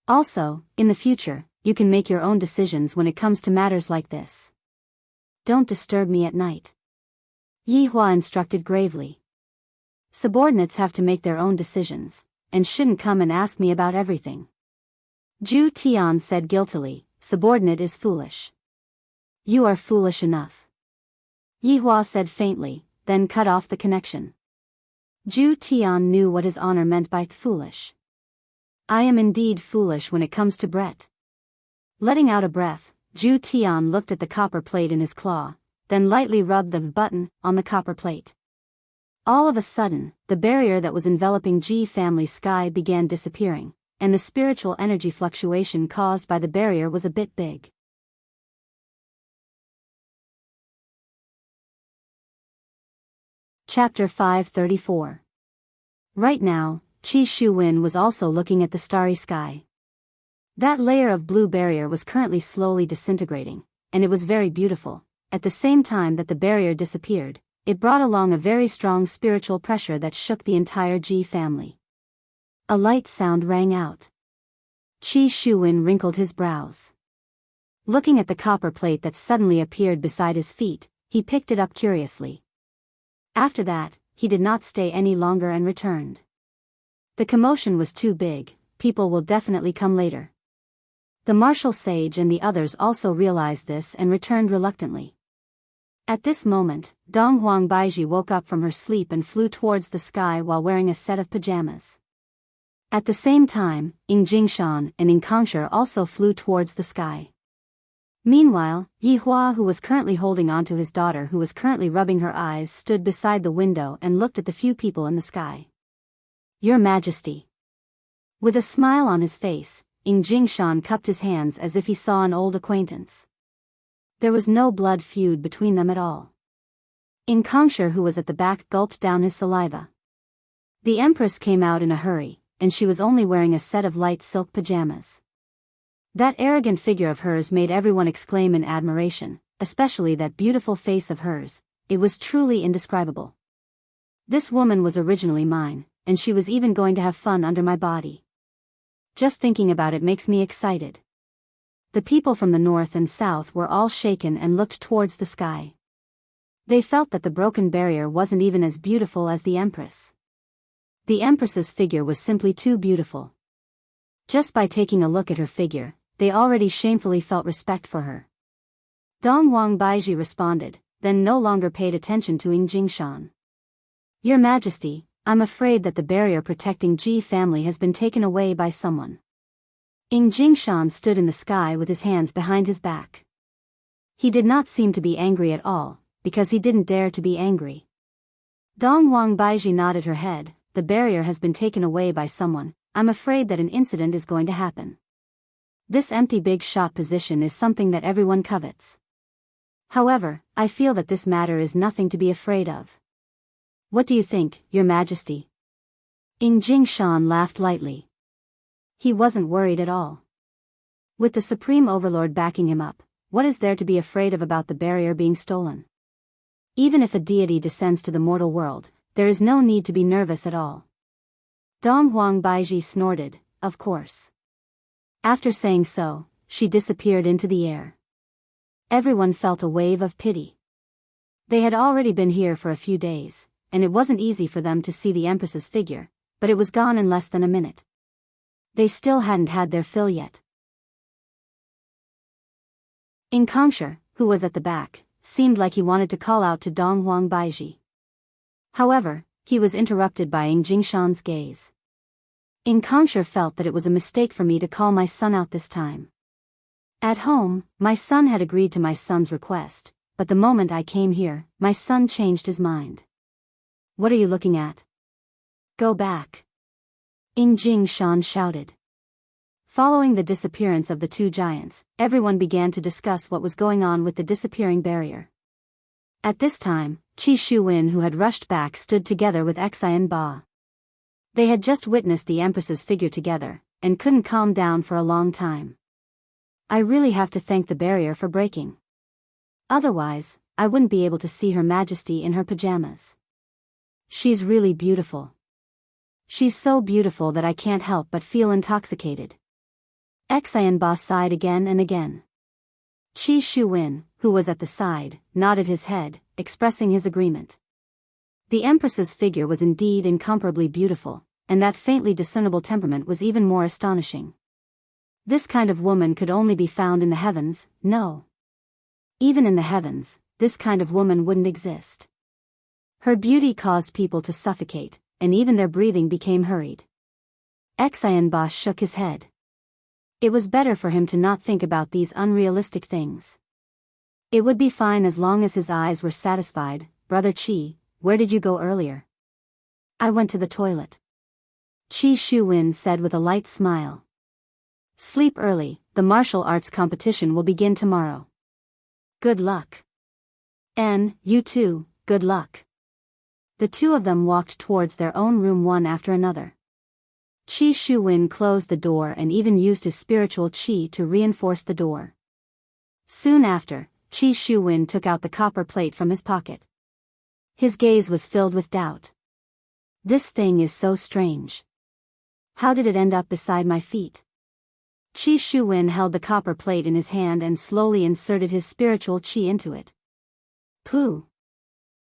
Also, in the future, you can make your own decisions when it comes to matters like this. Don't disturb me at night. Yi Hua instructed gravely. Subordinates have to make their own decisions, and shouldn't come and ask me about everything. Zhu Tian said guiltily, subordinate is foolish. You are foolish enough. Yi Hua said faintly, then cut off the connection. Zhu Tian knew what His Honor meant by foolish. I am indeed foolish when it comes to Brett. Letting out a breath, Zhu Tian looked at the copper plate in his claw, then lightly rubbed the button on the copper plate. All of a sudden, the barrier that was enveloping Ji family's sky began disappearing, and the spiritual energy fluctuation caused by the barrier was a bit big. Chapter 534. Right now, Qi Shuwen was also looking at the starry sky. That layer of blue barrier was currently slowly disintegrating, and it was very beautiful. At the same time that the barrier disappeared, it brought along a very strong spiritual pressure that shook the entire Ji family. A light sound rang out. Qi Shuwen wrinkled his brows. Looking at the copper plate that suddenly appeared beside his feet, he picked it up curiously. After that, he did not stay any longer and returned. The commotion was too big, people will definitely come later. The martial sage and the others also realized this and returned reluctantly. At this moment, Donghuang Baiji woke up from her sleep and flew towards the sky while wearing a set of pajamas. At the same time, Ying Jingshan and Ying Kangshi also flew towards the sky. Meanwhile, Yi Hua, who was currently holding on to his daughter who was currently rubbing her eyes, stood beside the window and looked at the few people in the sky. Your Majesty. With a smile on his face, Ying Jingshan cupped his hands as if he saw an old acquaintance. There was no blood feud between them at all. Ying Kangshi, who was at the back, gulped down his saliva. The Empress came out in a hurry, and she was only wearing a set of light silk pajamas. That arrogant figure of hers made everyone exclaim in admiration, especially that beautiful face of hers. It was truly indescribable. This woman was originally mine, and she was even going to have fun under my body. Just thinking about it makes me excited. The people from the north and south were all shaken and looked towards the sky. They felt that the broken barrier wasn't even as beautiful as the Empress. The Empress's figure was simply too beautiful. Just by taking a look at her figure, they already shamefully felt respect for her. Donghuang Baiji responded, then no longer paid attention to Ying Jingshan. Your Majesty, I'm afraid that the barrier protecting Ji family has been taken away by someone. Ying Jingshan stood in the sky with his hands behind his back. He did not seem to be angry at all, because he didn't dare to be angry. Donghuang Baiji nodded her head. The barrier has been taken away by someone. I'm afraid that an incident is going to happen. This empty big shot position is something that everyone covets. However, I feel that this matter is nothing to be afraid of. What do you think, Your Majesty? Ying Jingshan laughed lightly. He wasn't worried at all. With the Supreme Overlord backing him up, what is there to be afraid of about the barrier being stolen? Even if a deity descends to the mortal world, there is no need to be nervous at all. Donghuang Baiji snorted, of course. After saying so, she disappeared into the air. Everyone felt a wave of pity. They had already been here for a few days, and it wasn't easy for them to see the Empress's figure, but it was gone in less than a minute. They still hadn't had their fill yet. Ying Kangshi, who was at the back, seemed like he wanted to call out to Donghuang Baiji. However, he was interrupted by Ying Jingshan's gaze. Ying Kangshi felt that it was a mistake for me to call my son out this time. At home, my son had agreed to my son's request, but the moment I came here, my son changed his mind. What are you looking at? Go back. Ing Jing Shan shouted. Following the disappearance of the two giants, everyone began to discuss what was going on with the disappearing barrier. At this time, Qi Shuwen, who had rushed back, stood together with Xian Ba. They had just witnessed the Empress's figure together, and couldn't calm down for a long time. I really have to thank the barrier for breaking. Otherwise, I wouldn't be able to see Her Majesty in her pajamas. She's really beautiful. She's so beautiful that I can't help but feel intoxicated. Xian Ba sighed again and again. Qi Shuwen, who was at the side, nodded his head, expressing his agreement. The Empress's figure was indeed incomparably beautiful, and that faintly discernible temperament was even more astonishing. This kind of woman could only be found in the heavens. No. Even in the heavens, this kind of woman wouldn't exist. Her beauty caused people to suffocate, and even their breathing became hurried. Xian Ba shook his head. It was better for him to not think about these unrealistic things. It would be fine as long as his eyes were satisfied. Brother Qi, where did you go earlier? I went to the toilet. Qi Shuwen said with a light smile. Sleep early, the martial arts competition will begin tomorrow. Good luck. And, you too, good luck. The two of them walked towards their own room one after another. Qi Shuwen closed the door and even used his spiritual qi to reinforce the door. Soon after, Qi Shuwen took out the copper plate from his pocket. His gaze was filled with doubt. This thing is so strange. How did it end up beside my feet? Qi Shuwen held the copper plate in his hand and slowly inserted his spiritual qi into it. Pooh!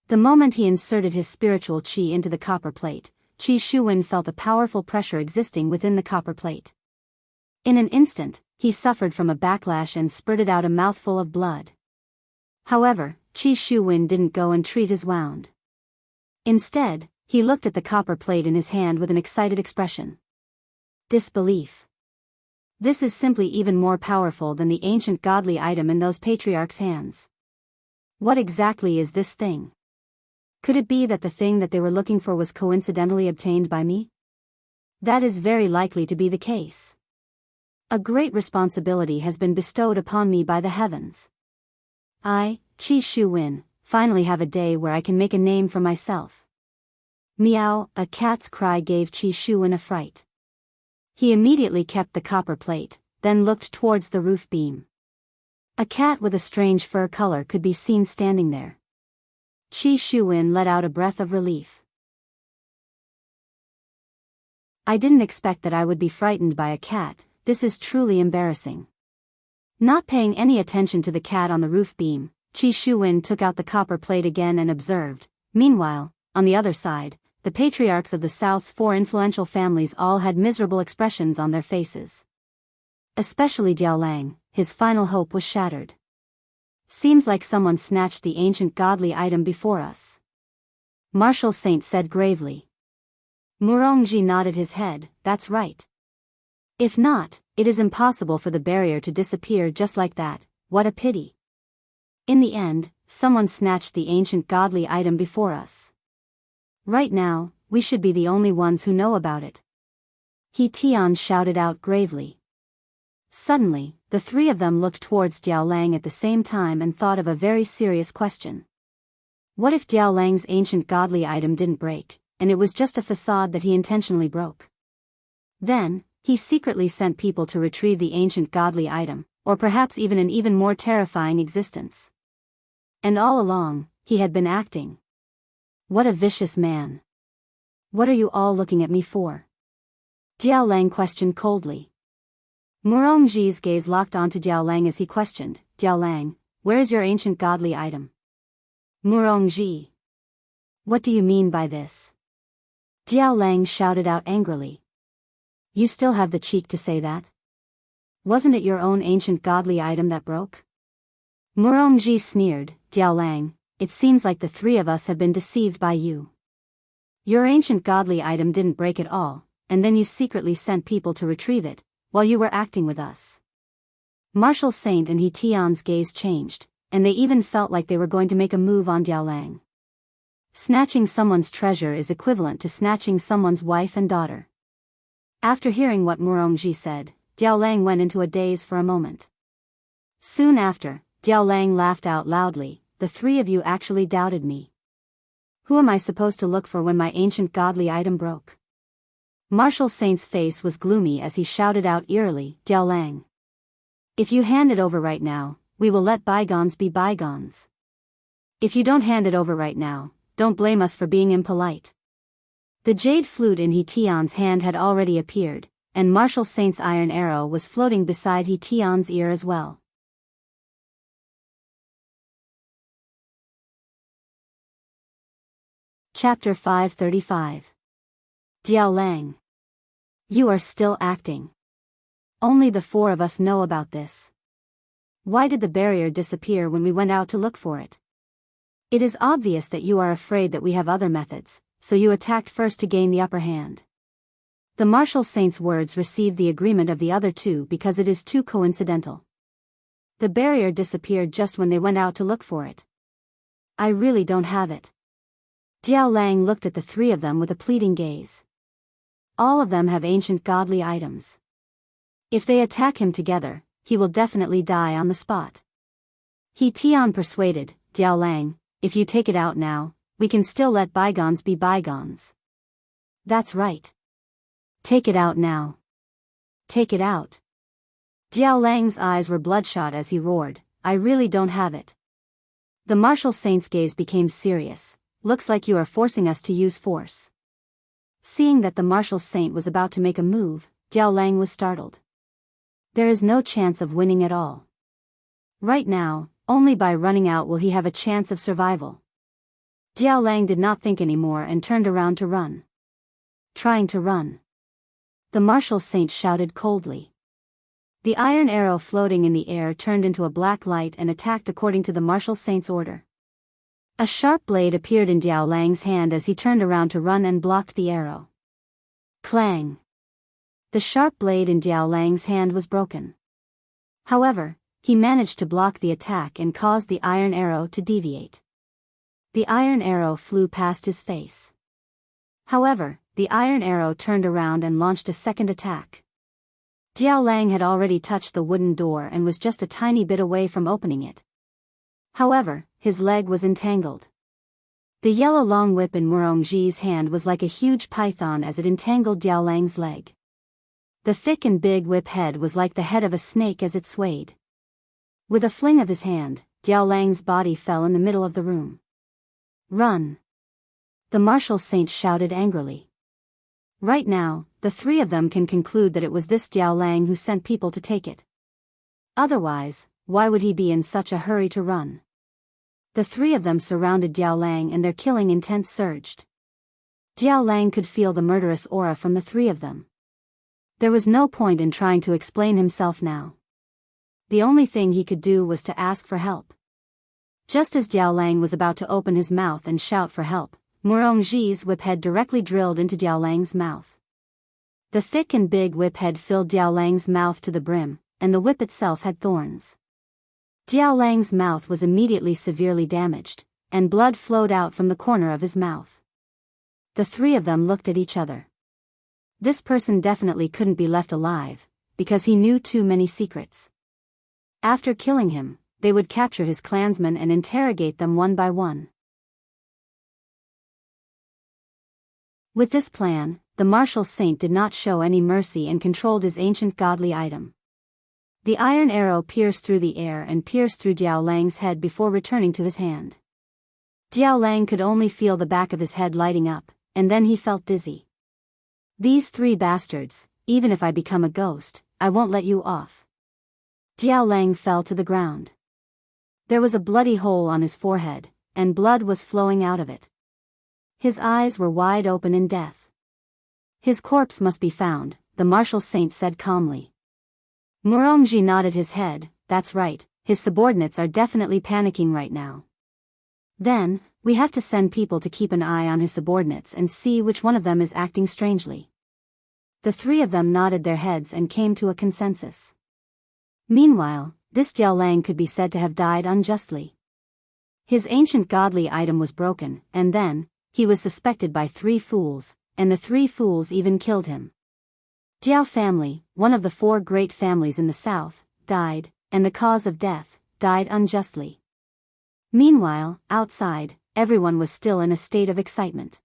The moment he inserted his spiritual qi into the copper plate, Qi Shuwen felt a powerful pressure existing within the copper plate. In an instant, he suffered from a backlash and spurted out a mouthful of blood. However, Qi Shuwen didn't go and treat his wound. Instead, he looked at the copper plate in his hand with an excited expression. Disbelief. This is simply even more powerful than the ancient godly item in those patriarchs' hands. What exactly is this thing? Could it be that the thing that they were looking for was coincidentally obtained by me? That is very likely to be the case. A great responsibility has been bestowed upon me by the heavens. I, Qi Shuwen, finally have a day where I can make a name for myself. Meow, a cat's cry gave Qi Shuwen a fright. He immediately kept the copper plate, then looked towards the roof beam. A cat with a strange fur color could be seen standing there. Qi Shuwen let out a breath of relief. I didn't expect that I would be frightened by a cat. This is truly embarrassing. Not paying any attention to the cat on the roof beam, Qi Shuwen took out the copper plate again and observed. Meanwhile, on the other side, the patriarchs of the South's 4 influential families all had miserable expressions on their faces. Especially Jiaolang, his final hope was shattered. Seems like someone snatched the ancient godly item before us. Martial Saint said gravely. Murongji nodded his head. That's right. If not, it is impossible for the barrier to disappear just like that. What a pity. In the end, someone snatched the ancient godly item before us. Right now, we should be the only ones who know about it. He Tian shouted out gravely. Suddenly, the three of them looked towards Jiaolang at the same time and thought of a very serious question. What if Jiaolang's ancient godly item didn't break, and it was just a facade that he intentionally broke? Then, he secretly sent people to retrieve the ancient godly item, or perhaps even an even more terrifying existence. And all along, he had been acting. What a vicious man. What are you all looking at me for? Jiaolang questioned coldly. Murongji's gaze locked onto Jiaolang as he questioned, Jiaolang, where is your ancient godly item? Murongji. What do you mean by this? Jiaolang shouted out angrily. You still have the cheek to say that? Wasn't it your own ancient godly item that broke? Murongji sneered, Jiaolang, it seems like the three of us have been deceived by you. Your ancient godly item didn't break at all, and then you secretly sent people to retrieve it, while you were acting with us. Marshal Saint and He Tian's gaze changed, and they even felt like they were going to make a move on Diaolang. Snatching someone's treasure is equivalent to snatching someone's wife and daughter. After hearing what Murongji said, Diaolang went into a daze for a moment. Soon after, Diaolang laughed out loudly. The three of you actually doubted me. Who am I supposed to look for when my ancient godly item broke? Marshal Saint's face was gloomy as he shouted out eerily, Diaolang. If you hand it over right now, we will let bygones be bygones. If you don't hand it over right now, don't blame us for being impolite. The jade flute in He Tian's hand had already appeared, and Marshal Saint's iron arrow was floating beside He Tian's ear as well. Chapter 535. Diaolang. You are still acting. Only the four of us know about this. Why did the barrier disappear when we went out to look for it? It is obvious that you are afraid that we have other methods, so you attacked first to gain the upper hand. The Marshal Saint's words received the agreement of the other two because it is too coincidental. The barrier disappeared just when they went out to look for it. I really don't have it. Diaolang looked at the three of them with a pleading gaze. All of them have ancient godly items. If they attack him together, he will definitely die on the spot. He Tian persuaded, Diaolang, if you take it out now, we can still let bygones be bygones. That's right. Take it out now. Take it out. Diaolang's eyes were bloodshot as he roared, I really don't have it. The Marshal Saint's gaze became serious. Looks like you are forcing us to use force. Seeing that the Marshal Saint was about to make a move, Diaolang was startled. There is no chance of winning at all. Right now, only by running out will he have a chance of survival. Diaolang did not think anymore and turned around to run. Trying to run. The Marshal Saint shouted coldly. The iron arrow floating in the air turned into a black light and attacked according to the Marshal Saint's order. A sharp blade appeared in Diaolang's hand as he turned around to run and blocked the arrow. Clang! The sharp blade in Diaolang's hand was broken. However, he managed to block the attack and caused the iron arrow to deviate. The iron arrow flew past his face. However, the iron arrow turned around and launched a second attack. Diaolang had already touched the wooden door and was just a tiny bit away from opening it. However, his leg was entangled. The yellow long whip in Murongji's hand was like a huge python as it entangled Diaolang's leg. The thick and big whip head was like the head of a snake as it swayed. With a fling of his hand, Diaolang's body fell in the middle of the room. Run! The Marshal Saint shouted angrily. Right now, the three of them can conclude that it was this Diaolang who sent people to take it. Otherwise, why would he be in such a hurry to run? The three of them surrounded Diaolang and their killing intent surged. Diaolang could feel the murderous aura from the three of them. There was no point in trying to explain himself now. The only thing he could do was to ask for help. Just as Diaolang was about to open his mouth and shout for help, Murongji's whip head directly drilled into Diaolang's mouth. The thick and big whip head filled Diaolang's mouth to the brim, and the whip itself had thorns. Diaolang's mouth was immediately severely damaged, and blood flowed out from the corner of his mouth. The three of them looked at each other. This person definitely couldn't be left alive, because he knew too many secrets. After killing him, they would capture his clansmen and interrogate them one by one. With this plan, the Marshal Saint did not show any mercy and controlled his ancient godly item. The iron arrow pierced through the air and pierced through Diaolang's head before returning to his hand. Diaolang could only feel the back of his head lighting up, and then he felt dizzy. These three bastards, even if I become a ghost, I won't let you off. Diaolang fell to the ground. There was a bloody hole on his forehead, and blood was flowing out of it. His eyes were wide open in death. His corpse must be found, the Marshal Saint said calmly. Murongji nodded his head, that's right, his subordinates are definitely panicking right now. Then, we have to send people to keep an eye on his subordinates and see which one of them is acting strangely. The three of them nodded their heads and came to a consensus. Meanwhile, this Jiao Lang could be said to have died unjustly. His ancient godly item was broken, and then, he was suspected by 3 fools, and the 3 fools even killed him. Jiao family, one of the 4 great families in the south, died, and the cause of death, died unjustly. Meanwhile, outside, everyone was still in a state of excitement.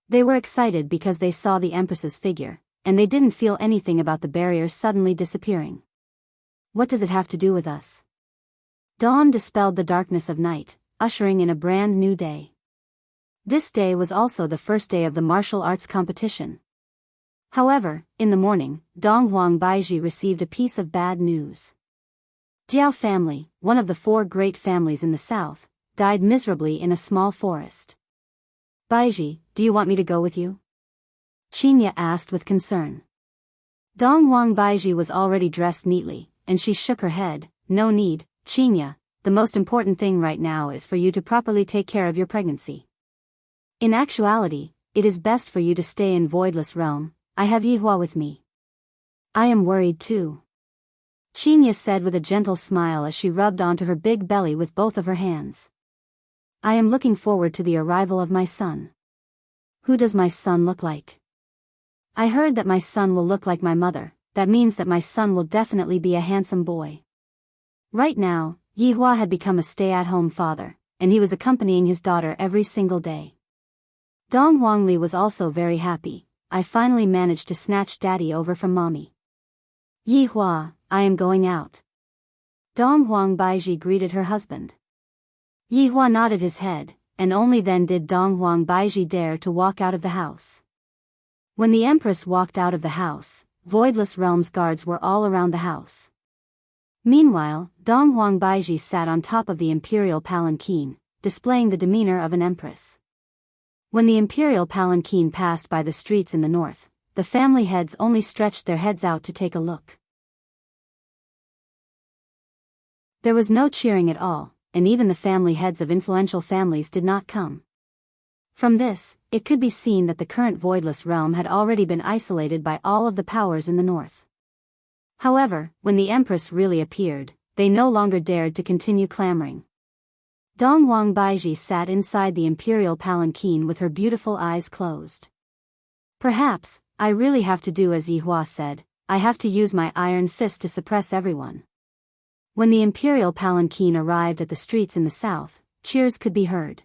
They were excited because they saw the Empress's figure, and they didn't feel anything about the barrier suddenly disappearing. What does it have to do with us? Dawn dispelled the darkness of night, ushering in a brand new day. This day was also the first day of the martial arts competition. However, in the morning, Dong Huang Baiji received a piece of bad news. Jiao family, one of the 4 great families in the south, died miserably in a small forest. Baiji, do you want me to go with you? Qinya asked with concern. Dong Huang Baiji was already dressed neatly, and she shook her head. No need, Qinya, the most important thing right now is for you to properly take care of your pregnancy. In actuality, it is best for you to stay in Voidless Realm. I have Yihua with me. I am worried too. Qinya said with a gentle smile as she rubbed onto her big belly with both of her hands. I am looking forward to the arrival of my son. Who does my son look like? I heard that my son will look like my mother. That means that my son will definitely be a handsome boy. Right now, Yihua had become a stay-at-home father, and he was accompanying his daughter every single day. Dong Huangli was also very happy. I finally managed to snatch daddy over from mommy. Yihua, I am going out. Dong Huang Baiji greeted her husband. Yihua nodded his head, and only then did Dong Huang Baiji dare to walk out of the house. When the Empress walked out of the house, Voidless Realm's guards were all around the house. Meanwhile, Dong Huang Baiji sat on top of the imperial palanquin, displaying the demeanor of an empress. When the imperial palanquin passed by the streets in the north, the family heads only stretched their heads out to take a look. There was no cheering at all, and even the family heads of influential families did not come. From this, it could be seen that the current Voidless Realm had already been isolated by all of the powers in the north. However, when the Empress really appeared, they no longer dared to continue clamoring. Dong Huang Baiji sat inside the imperial palanquin with her beautiful eyes closed. Perhaps, I really have to do as Yihua said, I have to use my iron fist to suppress everyone. When the imperial palanquin arrived at the streets in the south, cheers could be heard.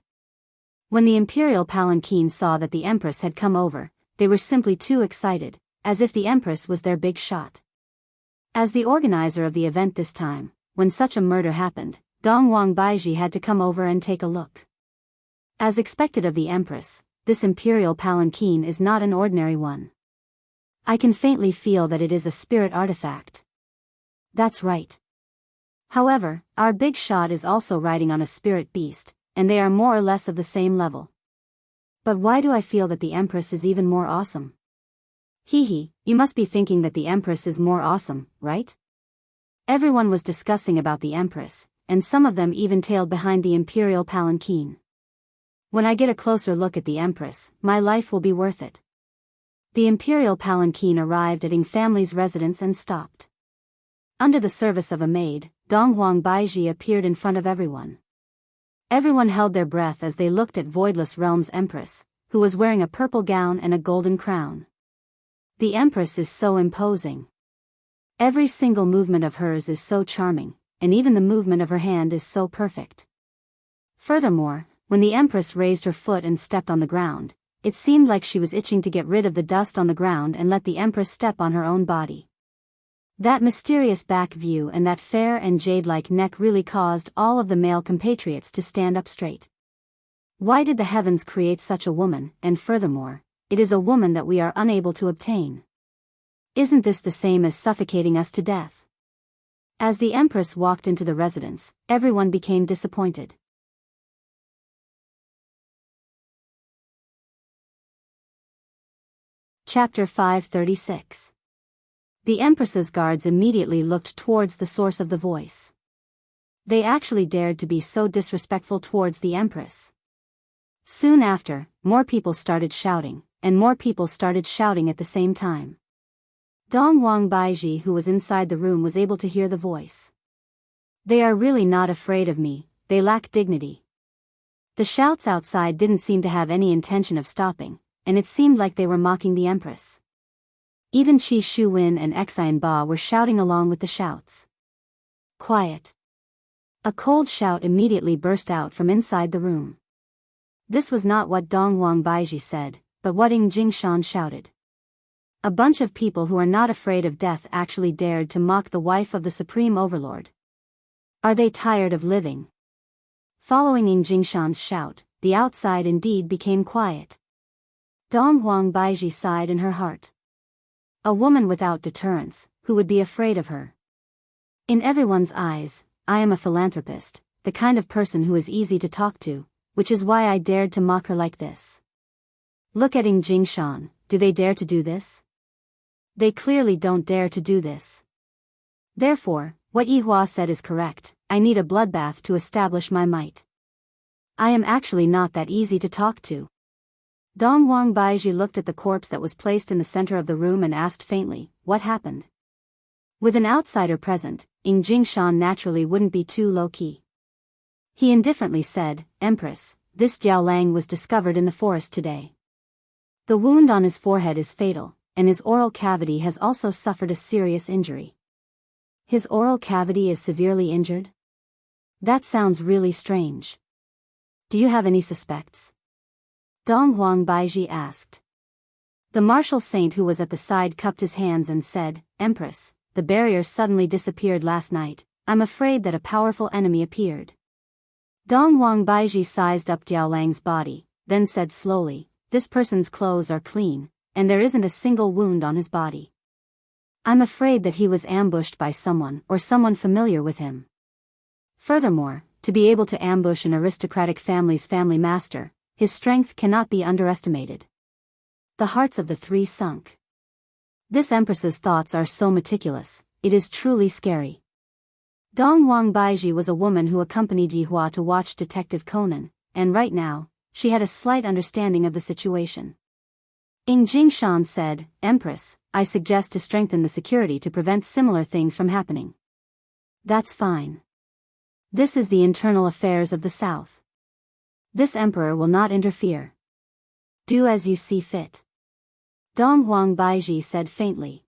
When the imperial palanquin saw that the Empress had come over, they were simply too excited, as if the Empress was their big shot. As the organizer of the event this time, when such a murder happened, Dong Huang Baiji had to come over and take a look. As expected of the Empress, this imperial palanquin is not an ordinary one. I can faintly feel that it is a spirit artifact. That's right. However, our big shot is also riding on a spirit beast, and they are more or less of the same level. But why do I feel that the Empress is even more awesome? Hee, you must be thinking that the Empress is more awesome, right? Everyone was discussing about the Empress, and some of them even tailed behind the imperial palanquin. When I get a closer look at the Empress, my life will be worth it. The imperial palanquin arrived at Ying family's residence and stopped. Under the service of a maid, Dong Huang Baiji appeared in front of everyone. Everyone held their breath as they looked at Voidless Realm's Empress, who was wearing a purple gown and a golden crown. The Empress is so imposing. Every single movement of hers is so charming, and even the movement of her hand is so perfect. Furthermore, when the Empress raised her foot and stepped on the ground, it seemed like she was itching to get rid of the dust on the ground and let the Empress step on her own body. That mysterious back view and that fair and jade-like neck really caused all of the male compatriots to stand up straight. Why did the heavens create such a woman, and furthermore, it is a woman that we are unable to obtain? Isn't this the same as suffocating us to death? As the Empress walked into the residence, everyone became disappointed. Chapter 536. The Empress's guards immediately looked towards the source of the voice. They actually dared to be so disrespectful towards the Empress. Soon after, more people started shouting, and more people started shouting at the same time. Dong Wang Baiji, who was inside the room, was able to hear the voice. They are really not afraid of me, they lack dignity. The shouts outside didn't seem to have any intention of stopping, and it seemed like they were mocking the Empress. Even Qi Shuwen and Xian Ba were shouting along with the shouts. Quiet. A cold shout immediately burst out from inside the room. This was not what Dong Wang Baiji said, but what Jingshan shouted. A bunch of people who are not afraid of death actually dared to mock the wife of the Supreme Overlord. Are they tired of living? Following Jingshan's shout, the outside indeed became quiet. Dong Wang Baiji sighed in her heart. A woman without deterrence, who would be afraid of her? In everyone's eyes, I am a philanthropist, the kind of person who is easy to talk to, which is why I dared to mock her like this. Look at Jingshan, do they dare to do this? They clearly don't dare to do this. Therefore, what Yihua said is correct, I need a bloodbath to establish my might. I am actually not that easy to talk to. Dong Wang Baiji looked at the corpse that was placed in the center of the room and asked faintly, what happened? With an outsider present, Jingshan naturally wouldn't be too low-key. He indifferently said, Empress, this Jiao Lang was discovered in the forest today. The wound on his forehead is fatal, and his oral cavity has also suffered a serious injury. His oral cavity is severely injured? That sounds really strange. Do you have any suspects? Dong Wang Baiji asked. The martial saint who was at the side cupped his hands and said, Empress, the barrier suddenly disappeared last night, I'm afraid that a powerful enemy appeared. Dong Wang Baiji sized up Jiao Lang's body, then said slowly, this person's clothes are clean, and there isn't a single wound on his body. I'm afraid that he was ambushed by someone or someone familiar with him. Furthermore, to be able to ambush an aristocratic family's family master, his strength cannot be underestimated. The hearts of the three sunk. This Empress's thoughts are so meticulous, it is truly scary. Dong Wang Baiji was a woman who accompanied Yihua to watch Detective Conan, and right now, she had a slight understanding of the situation. Jingshan said, Empress, I suggest to strengthen the security to prevent similar things from happening. That's fine. This is the internal affairs of the South. This emperor will not interfere. Do as you see fit. Dong Wang Baiji said faintly.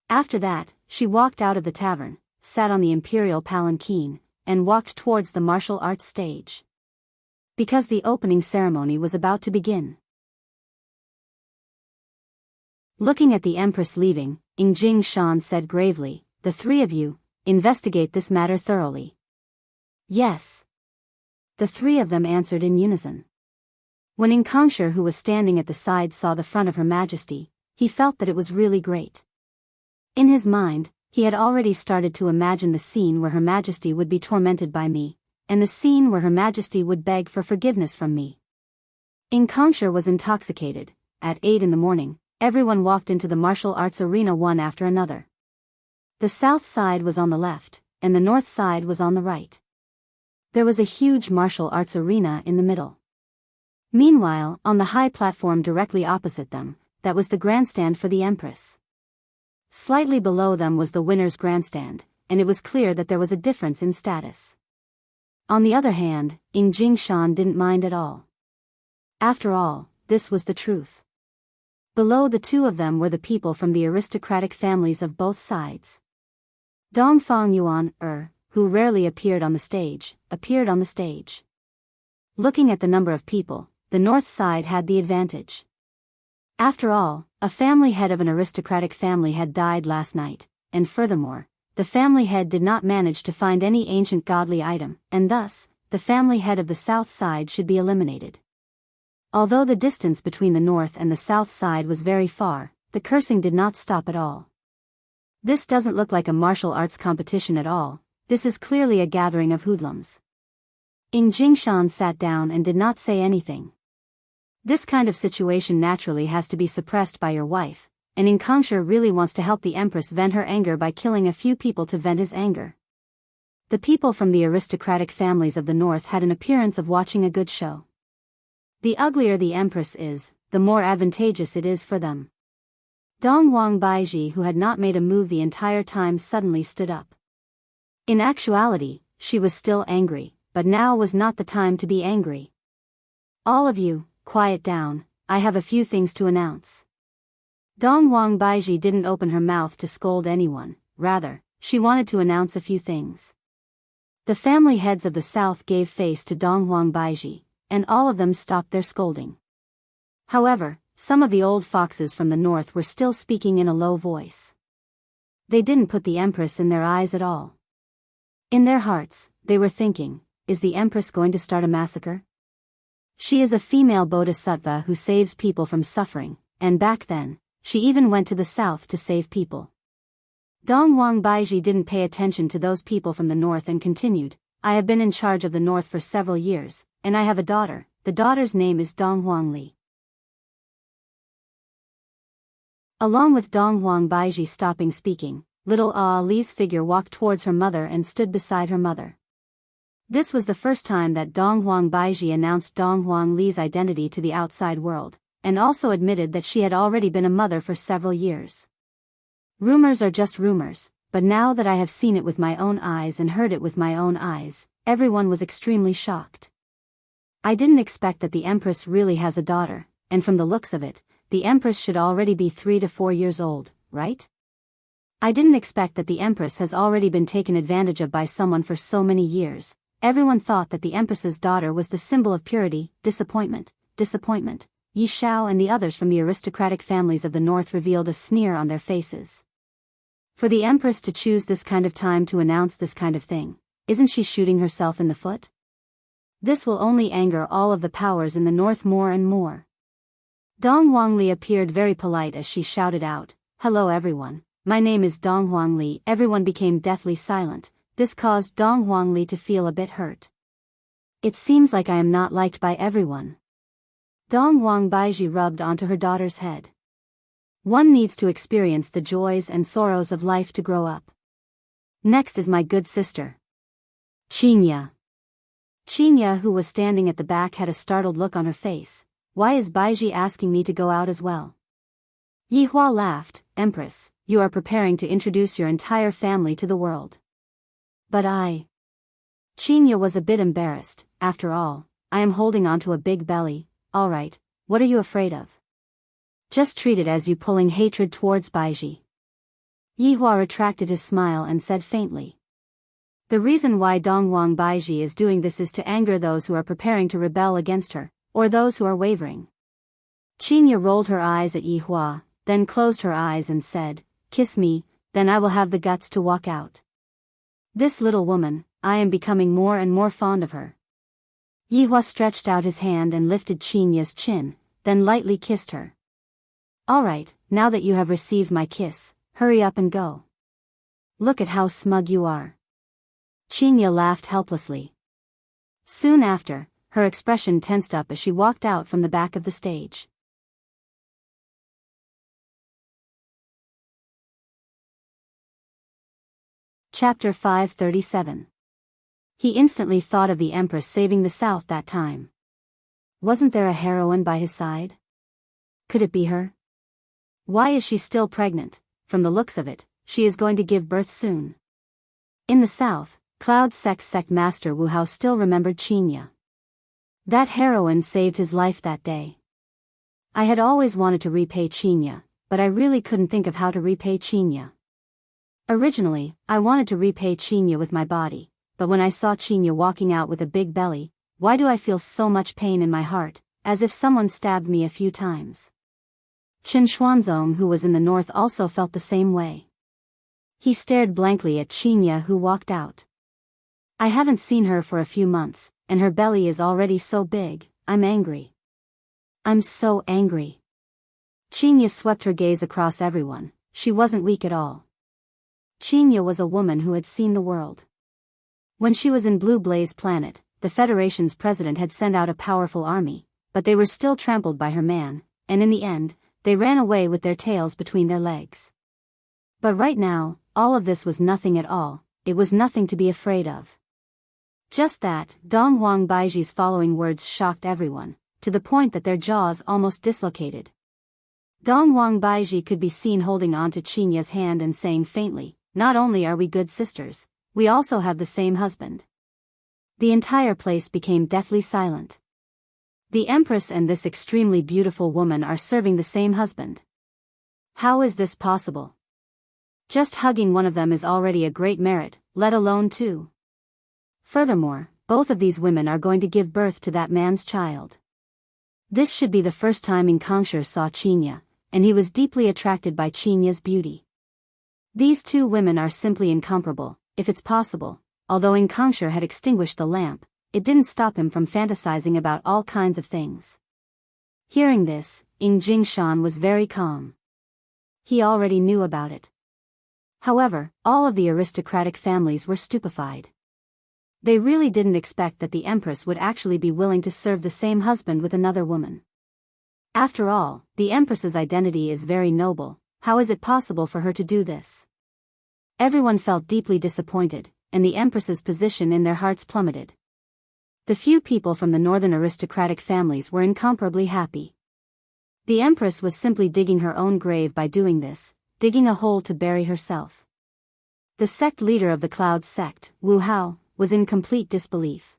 After that, she walked out of the tavern, sat on the imperial palanquin, and walked towards the martial arts stage. Because the opening ceremony was about to begin. Looking at the Empress leaving, Jingshan said gravely, the three of you, investigate this matter thoroughly. Yes. The three of them answered in unison. When Ingkongsher, who was standing at the side, saw the front of Her Majesty, he felt that it was really great. In his mind, he had already started to imagine the scene where Her Majesty would be tormented by me, and the scene where Her Majesty would beg for forgiveness from me. Ingkongsher was intoxicated. At 8 in the morning, everyone walked into the martial arts arena one after another. The south side was on the left, and the north side was on the right. There was a huge martial arts arena in the middle. Meanwhile, on the high platform directly opposite them, that was the grandstand for the Empress. Slightly below them was the winner's grandstand, and it was clear that there was a difference in status. On the other hand, Jingshan didn't mind at all. After all, this was the truth. Below the two of them were the people from the aristocratic families of both sides. Dongfang Yuan, who rarely appeared on the stage, appeared on the stage. Looking at the number of people, the north side had the advantage. After all, a family head of an aristocratic family had died last night, and furthermore, the family head did not manage to find any ancient godly item, and thus, the family head of the south side should be eliminated. Although the distance between the north and the south side was very far, the cursing did not stop at all. This doesn't look like a martial arts competition at all, this is clearly a gathering of hoodlums. Jingshan sat down and did not say anything. This kind of situation naturally has to be suppressed by your wife, and Ingkongsher really wants to help the Empress vent her anger by killing a few people to vent his anger. The people from the aristocratic families of the north had an appearance of watching a good show. The uglier the Empress is, the more advantageous it is for them. Dong Wang Baiji, who had not made a move the entire time, suddenly stood up. In actuality, she was still angry, but now was not the time to be angry. All of you, quiet down, I have a few things to announce. Dong Wang Baiji didn't open her mouth to scold anyone, rather, she wanted to announce a few things. The family heads of the South gave face to Dong Wang Baiji, and all of them stopped their scolding. However, some of the old foxes from the North were still speaking in a low voice. They didn't put the Empress in their eyes at all. In their hearts, they were thinking, is the Empress going to start a massacre? She is a female bodhisattva who saves people from suffering, and back then, she even went to the South to save people. Dong Wang Baiji didn't pay attention to those people from the North and continued, I have been in charge of the North for several years, and I have a daughter. The daughter's name is Dong Wang Li. Along with Dong Wang Baiji stopping speaking, little Li's figure walked towards her mother and stood beside her mother. This was the first time that Dong Wang Baiji announced Dong Wang Li's identity to the outside world, and also admitted that she had already been a mother for several years. Rumors are just rumors, but now that I have seen it with my own eyes and heard it with my own eyes, everyone was extremely shocked. I didn't expect that the Empress really has a daughter, and from the looks of it, the Empress should already be 3 to 4 years old, right? I didn't expect that the Empress has already been taken advantage of by someone for so many years. Everyone thought that the Empress's daughter was the symbol of purity. Disappointment. Yi Shao and the others from the aristocratic families of the North revealed a sneer on their faces. For the Empress to choose this kind of time to announce this kind of thing, isn't she shooting herself in the foot? This will only anger all of the powers in the North more and more. Dong Wang Li appeared very polite as she shouted out, hello everyone, my name is Dong Wang Li. Everyone became deathly silent. This caused Dong Wang Li to feel a bit hurt. It seems like I am not liked by everyone. Dong Wang Baiji rubbed onto her daughter's head. One needs to experience the joys and sorrows of life to grow up. Next is my good sister, Qinya. Qinya, who was standing at the back, had a startled look on her face. Why is Baiji asking me to go out as well? Yi Hua laughed. Empress, you are preparing to introduce your entire family to the world. But Qinya was a bit embarrassed. After all, I am holding onto a big belly. Alright, what are you afraid of? Just treat it as you pulling hatred towards Baiji. Yi Hua retracted his smile and said faintly. The reason why Dong Wang Baiji is doing this is to anger those who are preparing to rebel against her, or those who are wavering. Qinya rolled her eyes at Yi Hua, then closed her eyes and said, kiss me, then I will have the guts to walk out. This little woman, I am becoming more and more fond of her. Yi Hua stretched out his hand and lifted Qinya's chin, then lightly kissed her. Alright, now that you have received my kiss, hurry up and go. Look at how smug you are. Qinya laughed helplessly. Soon after, her expression tensed up as she walked out from the back of the stage. Chapter 537. He instantly thought of the Empress saving the South that time. Wasn't there a heroine by his side? Could it be her? Why is she still pregnant? From the looks of it, she is going to give birth soon. In the South, Cloud Sect Master Wu Hao still remembered Qinya. That heroine saved his life that day. I had always wanted to repay Qinya, but I really couldn't think of how to repay Qinya. Originally, I wanted to repay Qinya with my body, but when I saw Qinya walking out with a big belly, why do I feel so much pain in my heart, as if someone stabbed me a few times? Chen Xuanzong, who was in the North, also felt the same way. He stared blankly at Qinya, who walked out. I haven't seen her for a few months, and her belly is already so big. I'm angry. I'm so angry. Qinya swept her gaze across everyone. She wasn't weak at all. Qinya was a woman who had seen the world. When she was in Blue Blaze Planet, the Federation's president had sent out a powerful army, but they were still trampled by her man, and in the end, they ran away with their tails between their legs. But right now, all of this was nothing at all. It was nothing to be afraid of. Just that, Dong Wang Baiji's following words shocked everyone, to the point that their jaws almost dislocated. Dong Wang Baiji could be seen holding on to Qinya's hand and saying faintly, "Not only are we good sisters, we also have the same husband." The entire place became deathly silent. The Empress and this extremely beautiful woman are serving the same husband. How is this possible? Just hugging one of them is already a great merit, let alone two. Furthermore, both of these women are going to give birth to that man's child. This should be the first time Inkongsher saw Qinya, and he was deeply attracted by Qinya's beauty. These two women are simply incomparable, if it's possible. Although Inkongsher had extinguished the lamp, it didn't stop him from fantasizing about all kinds of things. Hearing this, Jingshan was very calm. He already knew about it. However, all of the aristocratic families were stupefied. They really didn't expect that the Empress would actually be willing to serve the same husband with another woman. After all, the Empress's identity is very noble. How is it possible for her to do this? Everyone felt deeply disappointed, and the Empress's position in their hearts plummeted. The few people from the northern aristocratic families were incomparably happy. The Empress was simply digging her own grave by doing this, digging a hole to bury herself. The sect leader of the Cloud sect, Wu Hao, was in complete disbelief.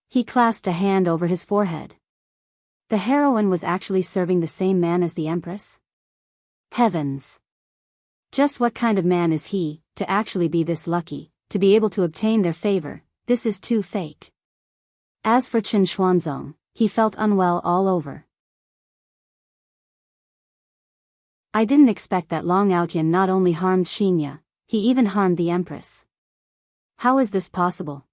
He clasped a hand over his forehead. The heroine was actually serving the same man as the Empress? Heavens! Just what kind of man is he, to actually be this lucky, to be able to obtain their favor? This is too fake. As for Chen Xuanzong, he felt unwell all over. I didn't expect that Long Outyan not only harmed Qinya, he even harmed the Empress. How is this possible?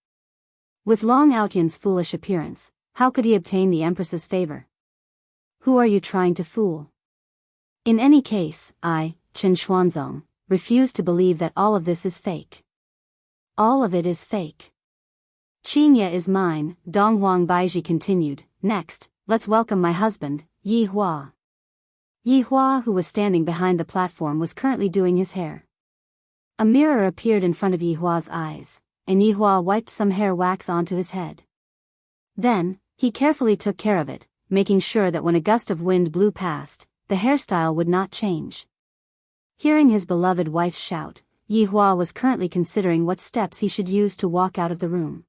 With Long Outyan's foolish appearance, how could he obtain the Empress's favor? Who are you trying to fool? In any case, I, Chen Xuanzong, refuse to believe that all of this is fake. All of it is fake. Qinya is mine, Dong Huang Baiji continued. Next, let's welcome my husband, Yi Hua. Yi Hua, who was standing behind the platform, was currently doing his hair. A mirror appeared in front of Yi Hua's eyes, and Yi Hua wiped some hair wax onto his head. Then, he carefully took care of it, making sure that when a gust of wind blew past, the hairstyle would not change. Hearing his beloved wife's shout, Yi Hua was currently considering what steps he should use to walk out of the room.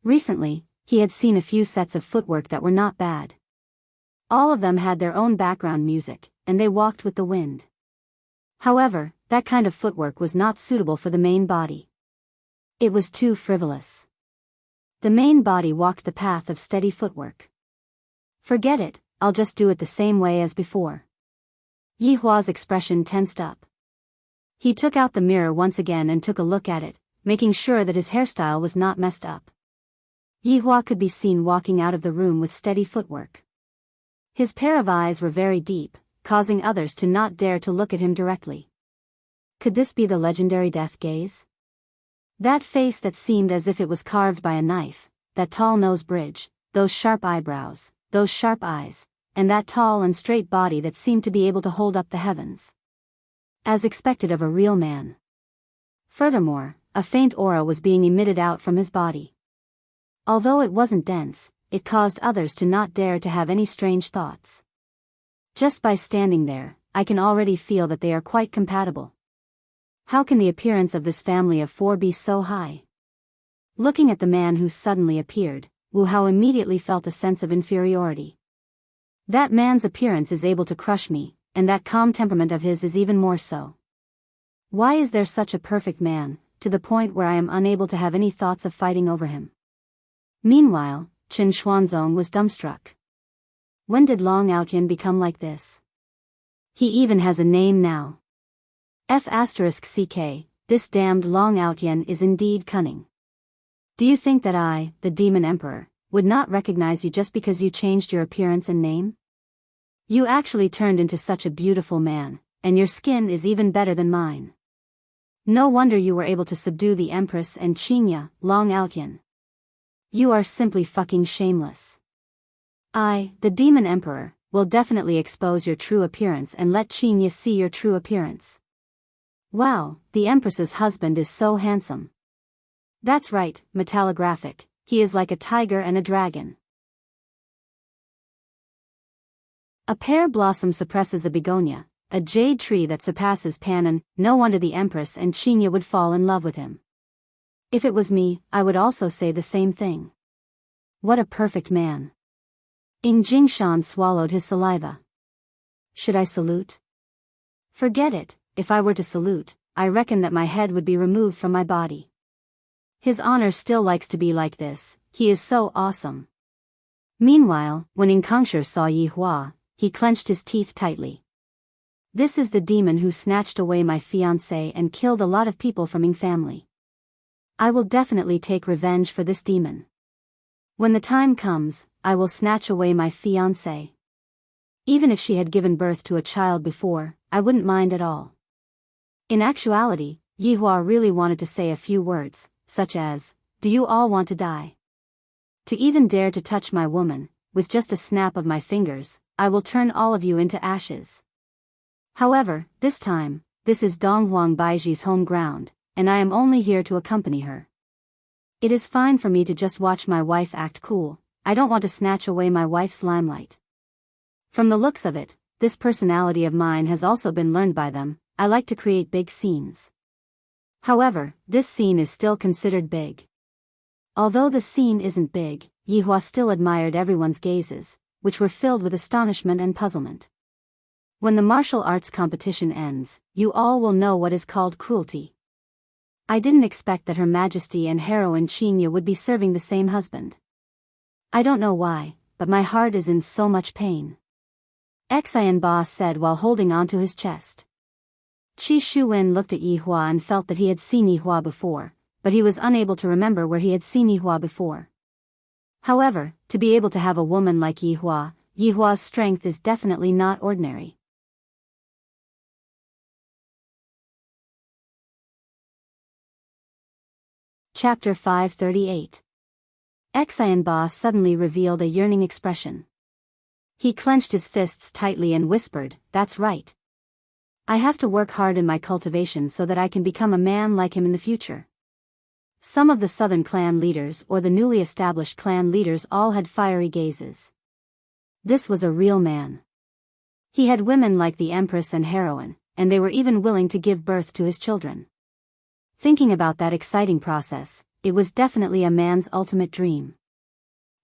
Recently, he had seen a few sets of footwork that were not bad. All of them had their own background music, and they walked with the wind. However, that kind of footwork was not suitable for the main body. It was too frivolous. The main body walked the path of steady footwork. Forget it, I'll just do it the same way as before. Yi Hua's expression tensed up. He took out the mirror once again and took a look at it, making sure that his hairstyle was not messed up. Yi Hua could be seen walking out of the room with steady footwork. His pair of eyes were very deep, causing others to not dare to look at him directly. Could this be the legendary death gaze? That face that seemed as if it was carved by a knife, that tall nose bridge, those sharp eyebrows, those sharp eyes, and that tall and straight body that seemed to be able to hold up the heavens. As expected of a real man. Furthermore, a faint aura was being emitted out from his body. Although it wasn't dense, it caused others to not dare to have any strange thoughts. Just by standing there, I can already feel that they are quite compatible. How can the appearance of this family of four be so high? Looking at the man who suddenly appeared, Wu Hao immediately felt a sense of inferiority. That man's appearance is able to crush me, and that calm temperament of his is even more so. Why is there such a perfect man, to the point where I am unable to have any thoughts of fighting over him? Meanwhile, Chen Xuanzong was dumbstruck. When did Long Outyan become like this? He even has a name now. F***ck, this damned Long Outyan is indeed cunning. Do you think that I, the Demon Emperor, would not recognize you just because you changed your appearance and name? You actually turned into such a beautiful man, and your skin is even better than mine. No wonder you were able to subdue the Empress and Qinya, Long Outyan. You are simply fucking shameless. I, the Demon Emperor, will definitely expose your true appearance and let Qinya see your true appearance. Wow, the Empress's husband is so handsome. That's right, metallographic, he is like a tiger and a dragon. A pear blossom suppresses a begonia, a jade tree that surpasses Pannon. No wonder the Empress and Chinya would fall in love with him. If it was me, I would also say the same thing. What a perfect man. Ing Jingshan swallowed his saliva. Should I salute? Forget it. If I were to salute, I reckon that my head would be removed from my body. His honor still likes to be like this, he is so awesome. Meanwhile, when Ing Kongshur saw Yi Hua, he clenched his teeth tightly. This is the demon who snatched away my fiancé and killed a lot of people from Ing family. I will definitely take revenge for this demon. When the time comes, I will snatch away my fiancé. Even if she had given birth to a child before, I wouldn't mind at all. In actuality, Yi Hua really wanted to say a few words, such as, "Do you all want to die? To even dare to touch my woman, with just a snap of my fingers, I will turn all of you into ashes." However, this time, this is Donghuang Baiji's home ground, and I am only here to accompany her. It is fine for me to just watch my wife act cool, I don't want to snatch away my wife's limelight. From the looks of it, this personality of mine has also been learned by them. I like to create big scenes. However, this scene is still considered big. Although the scene isn't big, Yi Hua still admired everyone's gazes, which were filled with astonishment and puzzlement. When the martial arts competition ends, you all will know what is called cruelty. I didn't expect that Her Majesty and heroine Chinya would be serving the same husband. I don't know why, but my heart is in so much pain. Xian Ba said while holding onto his chest. Qi Shuwen looked at Yi Hua and felt that he had seen Yi Hua before, but he was unable to remember where he had seen Yi Hua before. However, to be able to have a woman like Yi Hua's strength is definitely not ordinary. Chapter 538. Xian Ba suddenly revealed a yearning expression. He clenched his fists tightly and whispered, "That's right. I have to work hard in my cultivation so that I can become a man like him in the future." Some of the southern clan leaders or the newly established clan leaders all had fiery gazes. This was a real man. He had women like the Empress and heroine, and they were even willing to give birth to his children. Thinking about that exciting process, it was definitely a man's ultimate dream.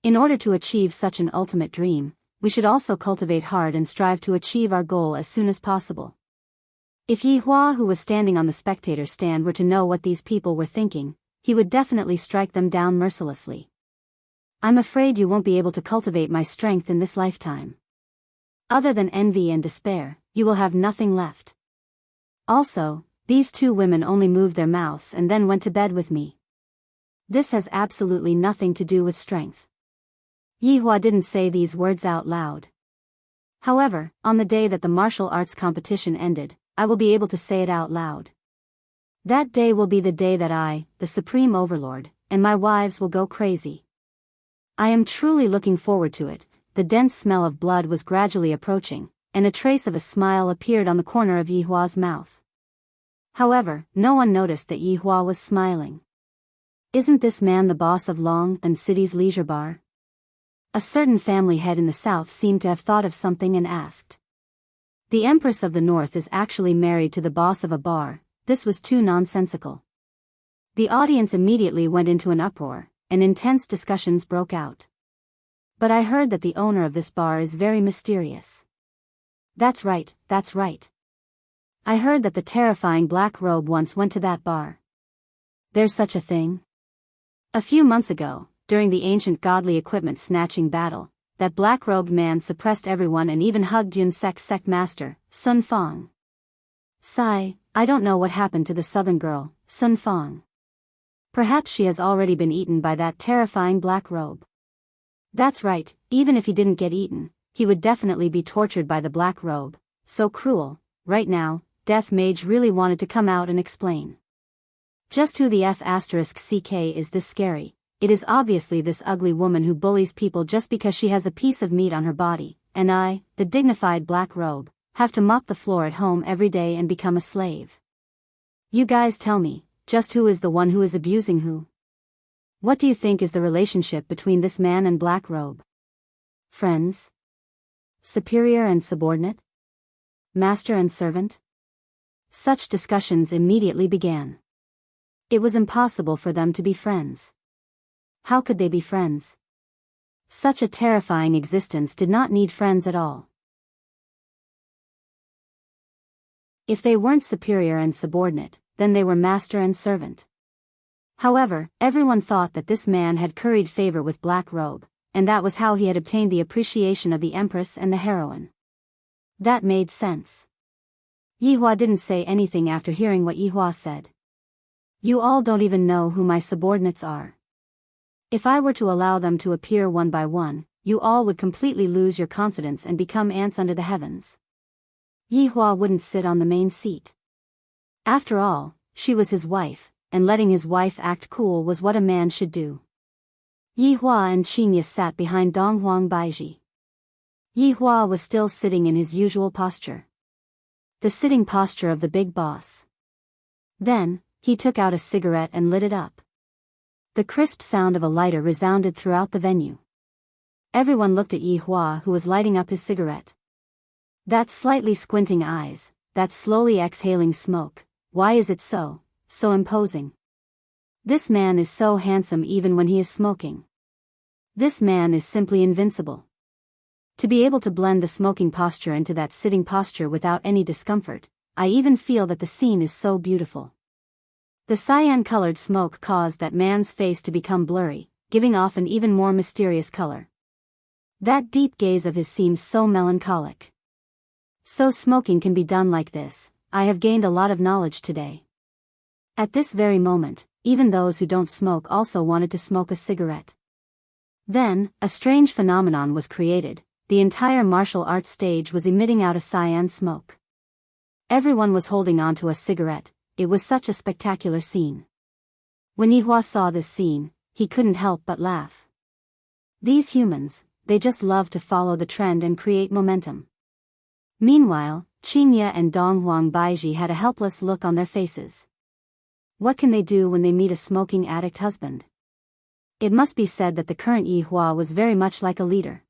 In order to achieve such an ultimate dream, we should also cultivate hard and strive to achieve our goal as soon as possible. If Yi Hua, who was standing on the spectator stand, were to know what these people were thinking, he would definitely strike them down mercilessly. I'm afraid you won't be able to cultivate my strength in this lifetime. Other than envy and despair, you will have nothing left. Also, these two women only moved their mouths and then went to bed with me. This has absolutely nothing to do with strength. Yi Hua didn't say these words out loud. However, on the day that the martial arts competition ended, I will be able to say it out loud. That day will be the day that I, the Supreme Overlord, and my wives will go crazy. I am truly looking forward to it. The dense smell of blood was gradually approaching, and a trace of a smile appeared on the corner of Yi Hua's mouth. However, no one noticed that Yi Hua was smiling. Isn't this man the boss of Long and City's leisure bar? A certain family head in the south seemed to have thought of something and asked. The Empress of the North is actually married to the boss of a bar. This was too nonsensical. The audience immediately went into an uproar, and intense discussions broke out. But I heard that the owner of this bar is very mysterious. That's right, that's right. I heard that the terrifying Black Robe once went to that bar. There's such a thing? A few months ago, during the ancient godly equipment snatching battle, that black-robed man suppressed everyone and even hugged Yun Sek's sect master, Sun Fong. Sigh, I don't know what happened to the southern girl, Sun Fong. Perhaps she has already been eaten by that terrifying Black Robe. That's right, even if he didn't get eaten, he would definitely be tortured by the Black Robe. So cruel. Right now, Death Mage really wanted to come out and explain. Just who the F***ck is this scary? It is obviously this ugly woman who bullies people just because she has a piece of meat on her body, and I, the dignified Black Robe, have to mop the floor at home every day and become a slave. You guys tell me, just who is the one who is abusing who? What do you think is the relationship between this man and Black Robe? Friends? Superior and subordinate? Master and servant? Such discussions immediately began. It was impossible for them to be friends. How could they be friends? Such a terrifying existence did not need friends at all. If they weren't superior and subordinate, then they were master and servant. However, everyone thought that this man had curried favor with Black Robe, and that was how he had obtained the appreciation of the Empress and the heroine. That made sense. Yihua didn't say anything after hearing what Yihua said. You all don't even know who my subordinates are. If I were to allow them to appear one by one, you all would completely lose your confidence and become ants under the heavens. Yihua wouldn't sit on the main seat. After all, she was his wife, and letting his wife act cool was what a man should do. Yihua and Qingye sat behind Donghuang Baiji. Yihua was still sitting in his usual posture. The sitting posture of the big boss. Then, he took out a cigarette and lit it up. The crisp sound of a lighter resounded throughout the venue. Everyone looked at Yihua, who was lighting up his cigarette. That slightly squinting eyes, that slowly exhaling smoke, why is it so imposing? This man is so handsome even when he is smoking. This man is simply invincible. To be able to blend the smoking posture into that sitting posture without any discomfort, I even feel that the scene is so beautiful. The cyan-colored smoke caused that man's face to become blurry, giving off an even more mysterious color. That deep gaze of his seems so melancholic. So smoking can be done like this. I have gained a lot of knowledge today. At this very moment, even those who don't smoke also wanted to smoke a cigarette. Then, a strange phenomenon was created. The entire martial arts stage was emitting out a cyan smoke. Everyone was holding on to a cigarette. It was such a spectacular scene. When Yihua saw this scene, he couldn't help but laugh. These humans, they just love to follow the trend and create momentum. Meanwhile, Qingye and Donghuang Baiji had a helpless look on their faces. What can they do when they meet a smoking addict husband? It must be said that the current Yihua was very much like a leader.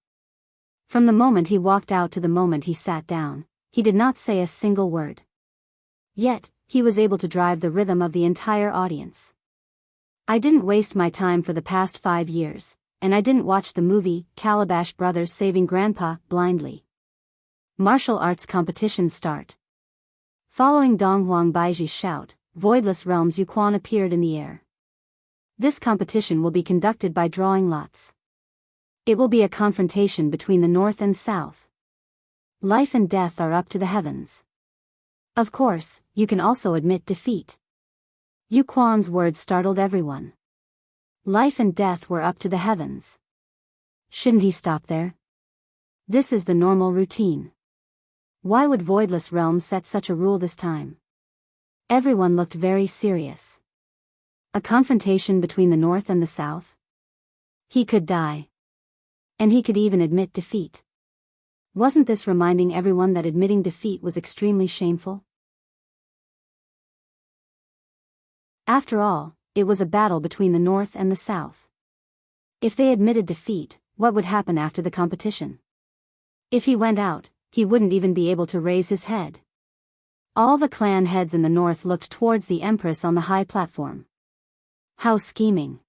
From the moment he walked out to the moment he sat down, he did not say a single word. Yet, he was able to drive the rhythm of the entire audience. I didn't waste my time for the past 5 years, and I didn't watch the movie, Calabash Brothers Saving Grandpa, blindly. Martial arts competitions start. Following Donghuang Baiji's shout, Voidless Realms Yuquan appeared in the air. This competition will be conducted by drawing lots. It will be a confrontation between the North and South. Life and death are up to the heavens. Of course, you can also admit defeat. Yuquan's words startled everyone. Life and death were up to the heavens. Shouldn't he stop there? This is the normal routine. Why would Voidless Realms set such a rule this time? Everyone looked very serious. A confrontation between the North and the South? He could die. And he could even admit defeat. Wasn't this reminding everyone that admitting defeat was extremely shameful? After all, it was a battle between the North and the South. If they admitted defeat, what would happen after the competition? If he went out, he wouldn't even be able to raise his head. All the clan heads in the North looked towards the Empress on the high platform. How scheming.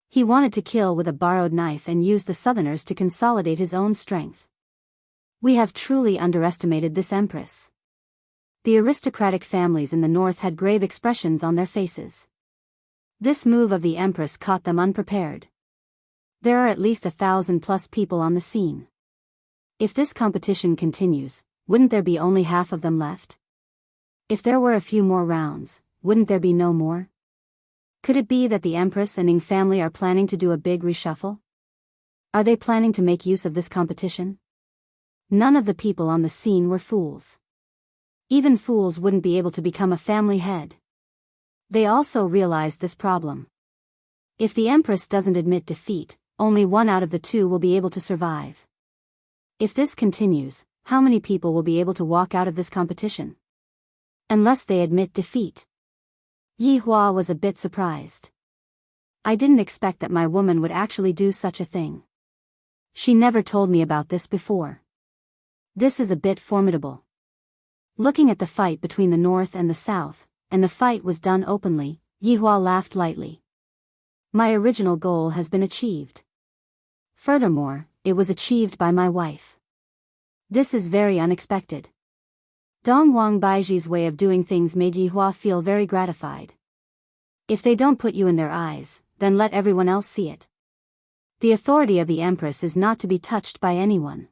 He wanted to kill with a borrowed knife and use the Southerners to consolidate his own strength. We have truly underestimated this Empress. The aristocratic families in the North had grave expressions on their faces. This move of the Empress caught them unprepared. There are at least 1,000+ people on the scene. If this competition continues, wouldn't there be only half of them left? If there were a few more rounds, wouldn't there be no more? Could it be that the Empress and Ing family are planning to do a big reshuffle? Are they planning to make use of this competition? None of the people on the scene were fools. Even fools wouldn't be able to become a family head. They also realized this problem. If the Empress doesn't admit defeat, only one out of the two will be able to survive. If this continues, how many people will be able to walk out of this competition? Unless they admit defeat. Yihua was a bit surprised. I didn't expect that my woman would actually do such a thing. She never told me about this before. This is a bit formidable. Looking at the fight between the North and the South, and the fight was done openly, Yihua laughed lightly. My original goal has been achieved. Furthermore, it was achieved by my wife. This is very unexpected. Dongwang Baiji's way of doing things made Yihua feel very gratified. If they don't put you in their eyes, then let everyone else see it. The authority of the Empress is not to be touched by anyone.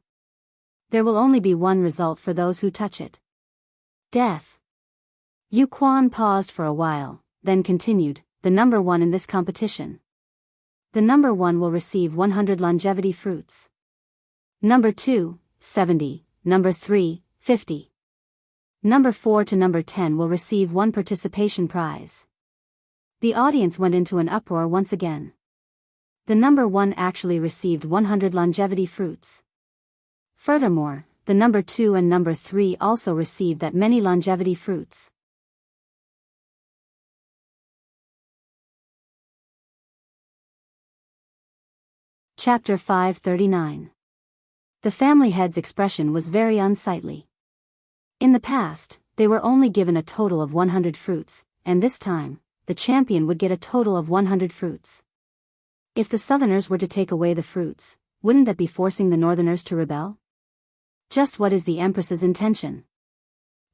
There will only be one result for those who touch it. Death. Yu Quan paused for a while, then continued, the number one in this competition. The number one will receive 100 longevity fruits. Number 2, 70, number 3, 50. Number 4 to number 10 will receive one participation prize. The audience went into an uproar once again. The number 1 actually received 100 longevity fruits. Furthermore, the number 2 and number 3 also received that many longevity fruits. Chapter 539. The family head's expression was very unsightly. In the past, they were only given a total of 100 fruits, and this time, the champion would get a total of 100 fruits. If the Southerners were to take away the fruits, wouldn't that be forcing the Northerners to rebel? Just what is the Empress's intention?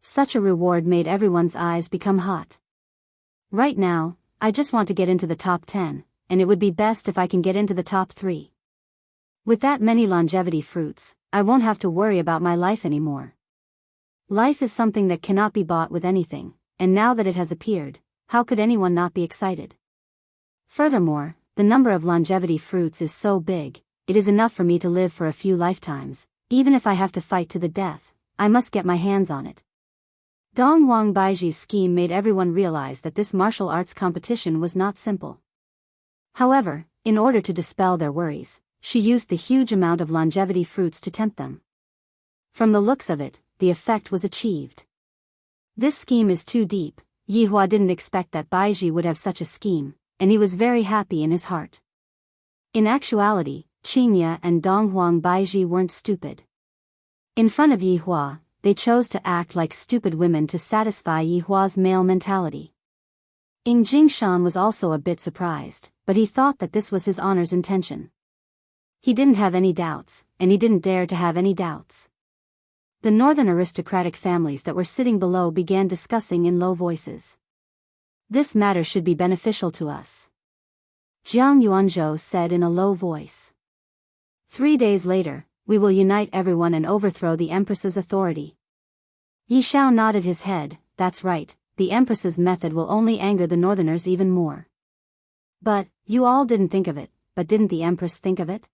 Such a reward made everyone's eyes become hot. Right now, I just want to get into the top 10, and it would be best if I can get into the top 3. With that many longevity fruits, I won't have to worry about my life anymore. Life is something that cannot be bought with anything, and now that it has appeared, how could anyone not be excited? Furthermore, the number of longevity fruits is so big, it is enough for me to live for a few lifetimes. Even if I have to fight to the death, I must get my hands on it. Dongwang Baiji's scheme made everyone realize that this martial arts competition was not simple. However, in order to dispel their worries, she used the huge amount of longevity fruits to tempt them. From the looks of it, the effect was achieved. This scheme is too deep. Yihua didn't expect that Baiji would have such a scheme, and he was very happy in his heart. In actuality, Qingya and Donghuang Baiji weren't stupid. In front of Yihua, they chose to act like stupid women to satisfy Yihua's male mentality. Ying Jingshan was also a bit surprised, but he thought that this was his honor's intention. He didn't have any doubts, and he didn't dare to have any doubts. The northern aristocratic families that were sitting below began discussing in low voices. This matter should be beneficial to us, Jiang Yuanzhou said in a low voice. 3 days later, we will unite everyone and overthrow the Empress's authority. Yi Shao nodded his head. That's right, the Empress's method will only anger the Northerners even more. But, you all didn't think of it, but didn't the Empress think of it?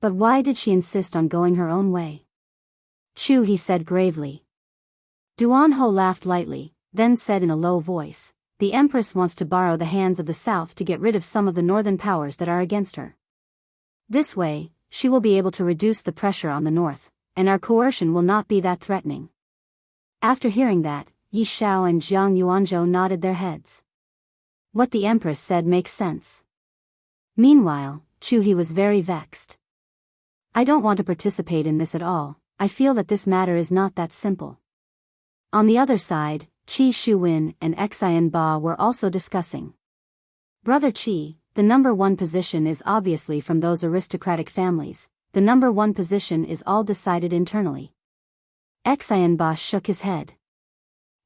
But why did she insist on going her own way? Chu, he said gravely. Duanho laughed lightly, then said in a low voice, the Empress wants to borrow the hands of the South to get rid of some of the northern powers that are against her. This way, she will be able to reduce the pressure on the North, and our coercion will not be that threatening. After hearing that, Yi Shao and Jiang Yuanzhou nodded their heads. What the Empress said makes sense. Meanwhile, Chu He was very vexed. I don't want to participate in this at all. I feel that this matter is not that simple. On the other side, Qi Shuwen and Xian Ba were also discussing. Brother Qi, the number 1 position is obviously from those aristocratic families. The number 1 position is all decided internally. Xian Ba shook his head.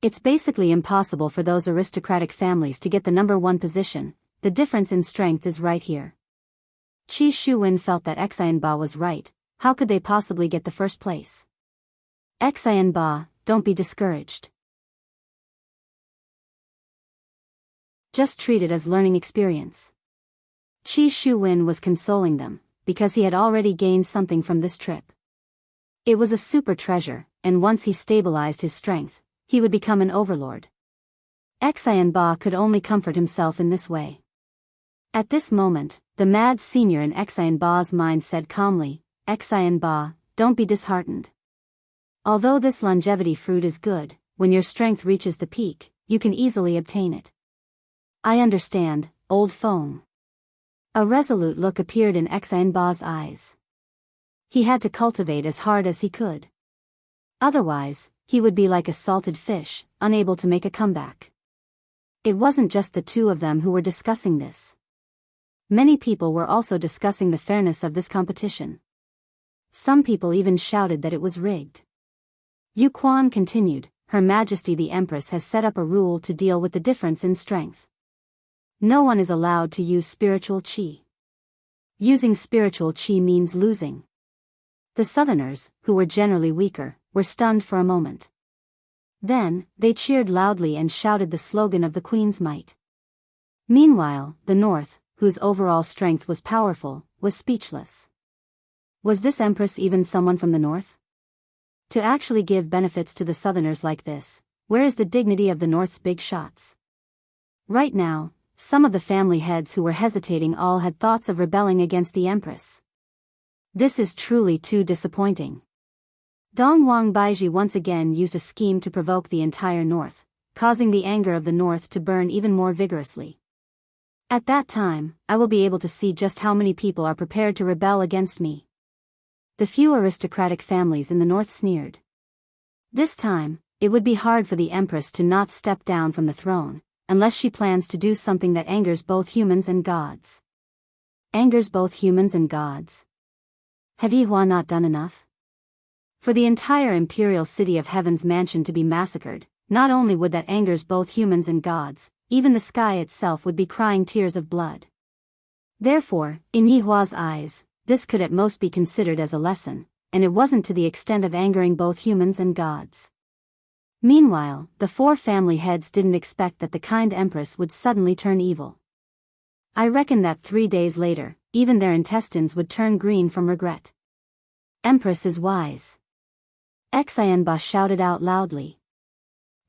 It's basically impossible for those aristocratic families to get the number 1 position. The difference in strength is right here. Qi Shuwen felt that Xian Ba was right. How could they possibly get the first place? Xian Ba, don't be discouraged. Just treat it as learning experience. Qi Shuwen was consoling them, because he had already gained something from this trip. It was a super treasure, and once he stabilized his strength, he would become an overlord. Xian Ba could only comfort himself in this way. At this moment, the mad senior in Xian Ba's mind said calmly, Xian Ba, don't be disheartened. Although this longevity fruit is good, when your strength reaches the peak, you can easily obtain it. I understand, old Feng. A resolute look appeared in Xian Ba's eyes. He had to cultivate as hard as he could. Otherwise, he would be like a salted fish, unable to make a comeback. It wasn't just the two of them who were discussing this. Many people were also discussing the fairness of this competition. Some people even shouted that it was rigged. Yu Quan continued, Her Majesty the Empress has set up a rule to deal with the difference in strength. No one is allowed to use spiritual qi. Using spiritual qi means losing. The Southerners, who were generally weaker, were stunned for a moment. Then, they cheered loudly and shouted the slogan of the Queen's might. Meanwhile, the North, whose overall strength was powerful, was speechless. Was this Empress even someone from the North? To actually give benefits to the Southerners like this, where is the dignity of the North's big shots? Right now, some of the family heads who were hesitating all had thoughts of rebelling against the Empress. This is truly too disappointing. Dong Wang Baiji once again used a scheme to provoke the entire North, causing the anger of the North to burn even more vigorously. At that time, I will be able to see just how many people are prepared to rebel against me. The few aristocratic families in the North sneered. This time, it would be hard for the Empress to not step down from the throne, unless she plans to do something that angers both humans and gods. Angers both humans and gods? Have Yihua not done enough? For the entire imperial city of Heaven's mansion to be massacred, not only would that angers both humans and gods, even the sky itself would be crying tears of blood. Therefore, in Yihua's eyes, this could at most be considered as a lesson, and it wasn't to the extent of angering both humans and gods. Meanwhile, the four family heads didn't expect that the kind Empress would suddenly turn evil. I reckon that 3 days later, even their intestines would turn green from regret. Empress is wise. Xianba shouted out loudly.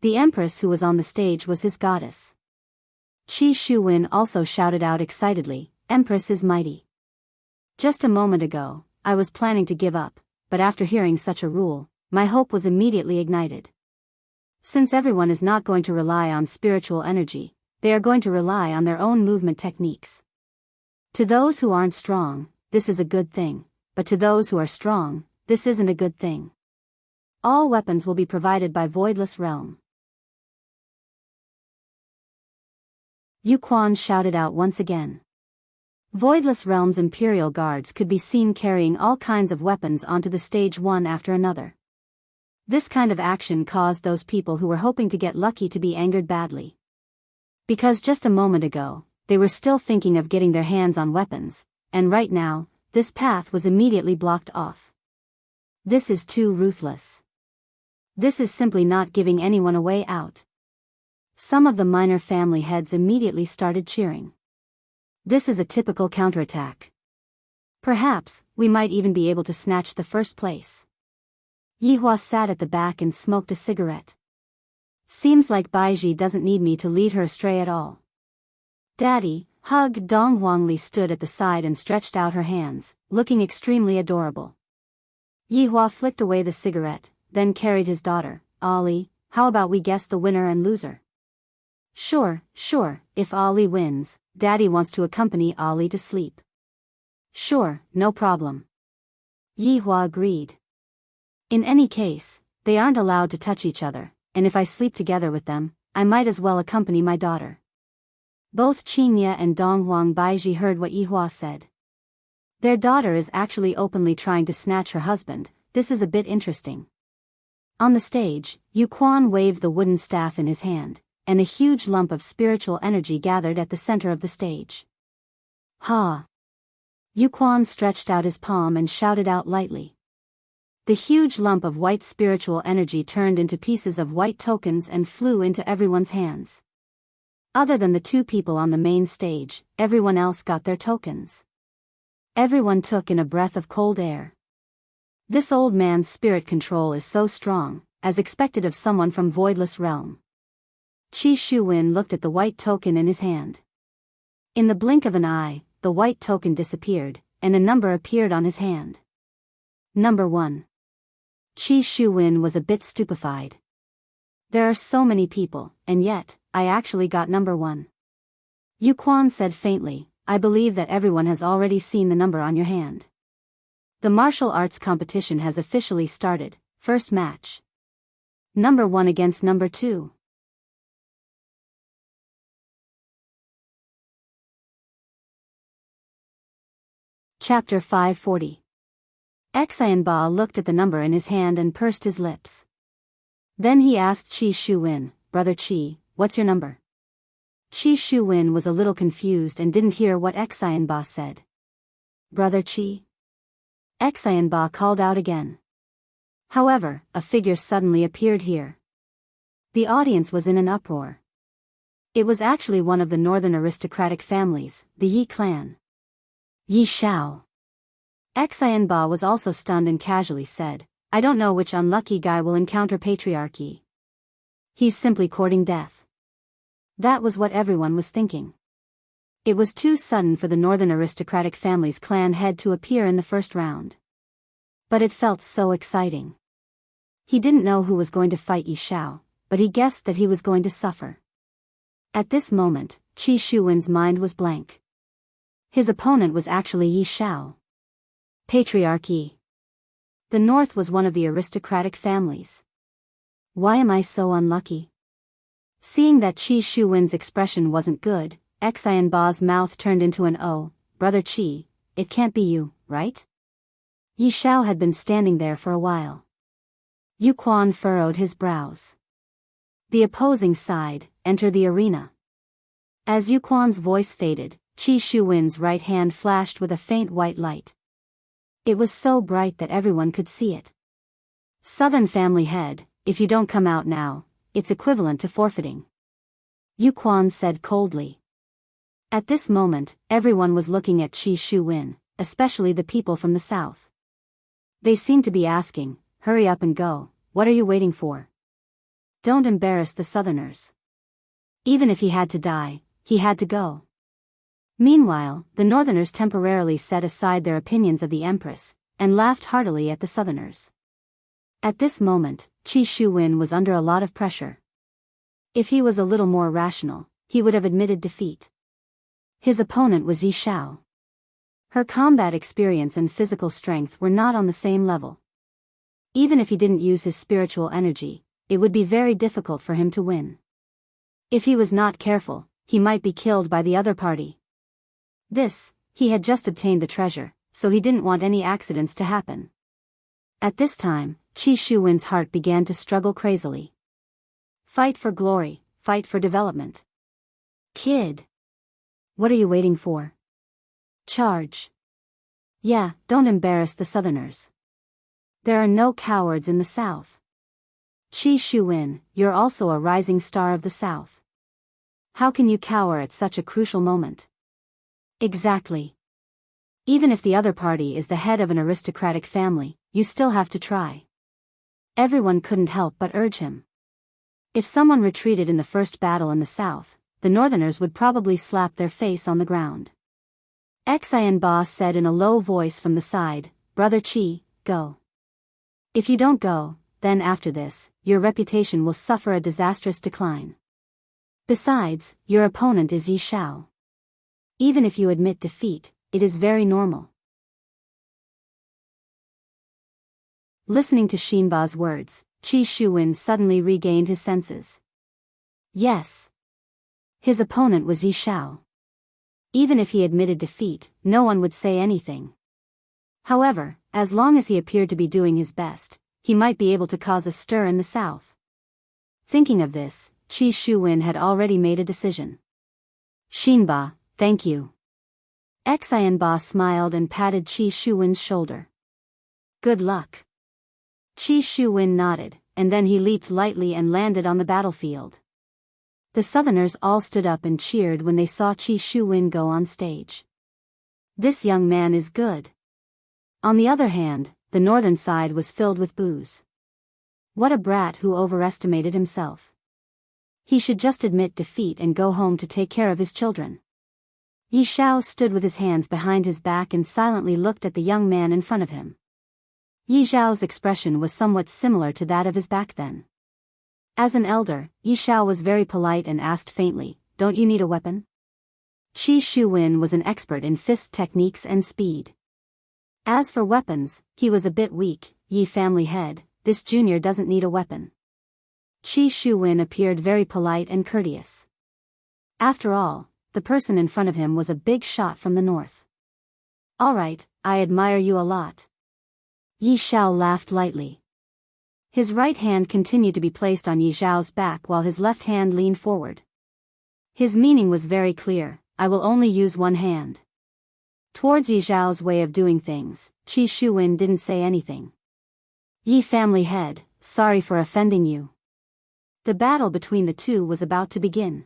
The Empress who was on the stage was his goddess. Qi Shuwen also shouted out excitedly, Empress is mighty. Just a moment ago, I was planning to give up, but after hearing such a rule, my hope was immediately ignited. Since everyone is not going to rely on spiritual energy, they are going to rely on their own movement techniques. To those who aren't strong, this is a good thing, but to those who are strong, this isn't a good thing. All weapons will be provided by Voidless Realm. Yu Quan shouted out once again. Voidless Realm's Imperial Guards could be seen carrying all kinds of weapons onto the stage one after another. This kind of action caused those people who were hoping to get lucky to be angered badly. Because just a moment ago, they were still thinking of getting their hands on weapons, and right now, this path was immediately blocked off. This is too ruthless. This is simply not giving anyone a way out. Some of the minor family heads immediately started cheering. This is a typical counterattack. Perhaps, we might even be able to snatch the first place. Yihua sat at the back and smoked a cigarette. Seems like Baiji doesn't need me to lead her astray at all. Daddy, hug. Dong Huangli stood at the side and stretched out her hands, looking extremely adorable. Yihua flicked away the cigarette, then carried his daughter, Ali. How about we guess the winner and loser? Sure, if Ali wins, Daddy wants to accompany Ali to sleep. Sure, no problem. Yihua agreed. In any case, they aren't allowed to touch each other, and if I sleep together with them, I might as well accompany my daughter. Both Qingye and Donghuang Baiji heard what Yihua said. Their daughter is actually openly trying to snatch her husband. This is a bit interesting. On the stage, Yu Quan waved the wooden staff in his hand, and a huge lump of spiritual energy gathered at the center of the stage. Ha! Yu Quan stretched out his palm and shouted out lightly. The huge lump of white spiritual energy turned into pieces of white tokens and flew into everyone's hands. Other than the two people on the main stage, everyone else got their tokens. Everyone took in a breath of cold air. This old man's spirit control is so strong, as expected of someone from Voidless Realm. Qi Shuwen looked at the white token in his hand. In the blink of an eye, the white token disappeared, and a number appeared on his hand. Number 1. Qi Shuwen was a bit stupefied. There are so many people, and yet, I actually got number 1. Yu Quan said faintly, I believe that everyone has already seen the number on your hand. The martial arts competition has officially started. First match. Number 1 against number 2. Chapter 540. Xianba looked at the number in his hand and pursed his lips. Then he asked Qi Shuwen, "Brother Qi, what's your number?" Qi Shuwen was a little confused and didn't hear what Xianba said. "Brother Qi?" Xianba called out again. However, a figure suddenly appeared here. The audience was in an uproar. It was actually one of the northern aristocratic families, the Yi clan. Yi Shao. Xianba was also stunned and casually said, "I don't know which unlucky guy will encounter patriarchy. He's simply courting death." That was what everyone was thinking. It was too sudden for the northern aristocratic family's clan head to appear in the first round. But it felt so exciting. He didn't know who was going to fight Yi Shao, but he guessed that he was going to suffer. At this moment, Qi Shuwen's mind was blank. His opponent was actually Yi Shao. Patriarchy. The North was one of the aristocratic families. Why am I so unlucky? Seeing that Qi Shuwen's expression wasn't good, Xianba's mouth turned into an O. "Brother Qi, it can't be you, right?" Yi Shao had been standing there for a while. Yu Quan furrowed his brows. The opposing side, enter the arena. As Yu Quan's voice faded, Qi Shuwen's right hand flashed with a faint white light. It was so bright that everyone could see it. "Southern family head, if you don't come out now, it's equivalent to forfeiting," Yu Quan said coldly. At this moment, everyone was looking at Qi Shuwen, especially the people from the south. They seemed to be asking, "Hurry up and go, what are you waiting for? Don't embarrass the Southerners." Even if he had to die, he had to go. Meanwhile, the Northerners temporarily set aside their opinions of the Empress, and laughed heartily at the Southerners. At this moment, Qi Shuwen was under a lot of pressure. If he was a little more rational, he would have admitted defeat. His opponent was Yi Shao. Her combat experience and physical strength were not on the same level. Even if he didn't use his spiritual energy, it would be very difficult for him to win. If he was not careful, he might be killed by the other party. He had just obtained the treasure, so he didn't want any accidents to happen. At this time, Qi Shuwen's heart began to struggle crazily. Fight for glory, fight for development. Kid. What are you waiting for? Charge. Yeah, don't embarrass the Southerners. There are no cowards in the South. Qi Shuwen, you're also a rising star of the South. How can you cower at such a crucial moment? Exactly. Even if the other party is the head of an aristocratic family, you still have to try. Everyone couldn't help but urge him. If someone retreated in the first battle in the South, the Northerners would probably slap their face on the ground. Xianba said in a low voice from the side, "Brother Qi, go. If you don't go, then after this, your reputation will suffer a disastrous decline. Besides, your opponent is Yi Shao. Even if you admit defeat, it is very normal." Listening to Xinba's words, Qi Shuwen suddenly regained his senses. Yes. His opponent was Yi Shao. Even if he admitted defeat, no one would say anything. However, as long as he appeared to be doing his best, he might be able to cause a stir in the South. Thinking of this, Qi Shuwen had already made a decision. "Xinba, thank you." Xianba smiled and patted Qi Shuwen's shoulder. "Good luck." Qi Shuwen nodded, and then he leaped lightly and landed on the battlefield. The Southerners all stood up and cheered when they saw Qi Shuwen go on stage. This young man is good. On the other hand, the northern side was filled with boos. What a brat who overestimated himself. He should just admit defeat and go home to take care of his children. Yi Shao stood with his hands behind his back and silently looked at the young man in front of him. Yi Shao's expression was somewhat similar to that of his back then. As an elder, Yi Shao was very polite and asked faintly, "Don't you need a weapon?" Qi Shuwen was an expert in fist techniques and speed. As for weapons, he was a bit weak. "Yi family head, this junior doesn't need a weapon. Qi Shuwen appeared very polite and courteous. After all, the person in front of him was a big shot from the north. All right, I admire you a lot. Yi Xiao laughed lightly. His right hand continued to be placed on Yi Xiao's back while his left hand leaned forward. His meaning was very clear, I will only use one hand. Towards Yi Xiao's way of doing things, Qi Shuwen didn't say anything. Yi family head, sorry for offending you. The battle between the two was about to begin.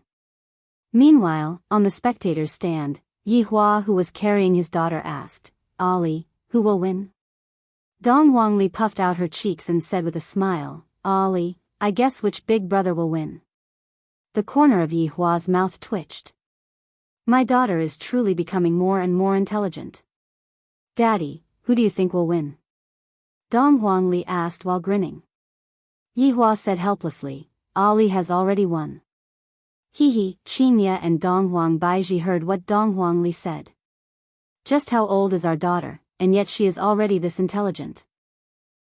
Meanwhile, on the spectators' stand, Yi Hua, who was carrying his daughter, asked, "Ollie, who will win?" Dong Wangli puffed out her cheeks and said with a smile, "Ollie, I guess which big brother will win." The corner of Yi Hua's mouth twitched. My daughter is truly becoming more and more intelligent. Daddy, who do you think will win? Dong Wangli asked while grinning. Yi Hua said helplessly, Ollie has already won. He, Qinya and Dong Huang Baiji heard what Dong Wangli said. Just how old is our daughter, and yet she is already this intelligent?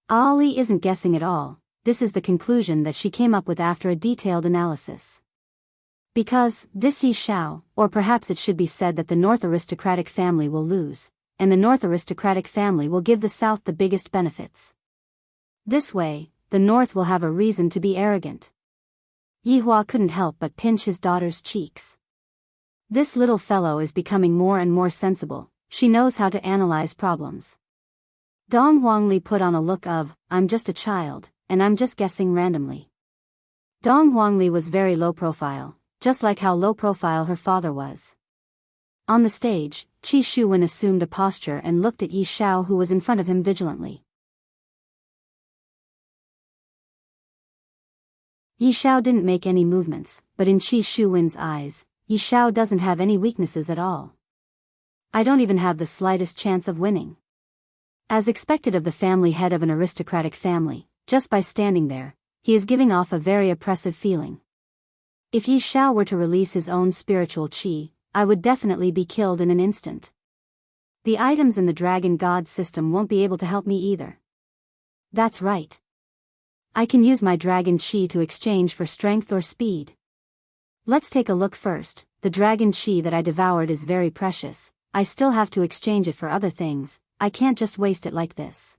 Ollie isn't guessing at all, this is the conclusion that she came up with after a detailed analysis. Because, this Yi Xiao, or perhaps it should be said that the North aristocratic family will lose, and the North aristocratic family will give the South the biggest benefits. This way, the North will have a reason to be arrogant. Yi Hua couldn't help but pinch his daughter's cheeks. This little fellow is becoming more and more sensible, she knows how to analyze problems. Dong Wangli put on a look of, I'm just a child, and I'm just guessing randomly. Dong Wangli was very low profile, just like how low profile her father was. On the stage, Qi Shuwen assumed a posture and looked at Yi Xiao, who was in front of him, vigilantly. Yi Xiao didn't make any movements, but in Qi Shuwen's eyes, Yi Xiao doesn't have any weaknesses at all. I don't even have the slightest chance of winning. As expected of the family head of an aristocratic family, just by standing there, he is giving off a very oppressive feeling. If Yi Xiao were to release his own spiritual qi, I would definitely be killed in an instant. The items in the Dragon God system won't be able to help me either. That's right. I can use my dragon qi to exchange for strength or speed. Let's take a look first. The dragon qi that I devoured is very precious, I still have to exchange it for other things, I can't just waste it like this.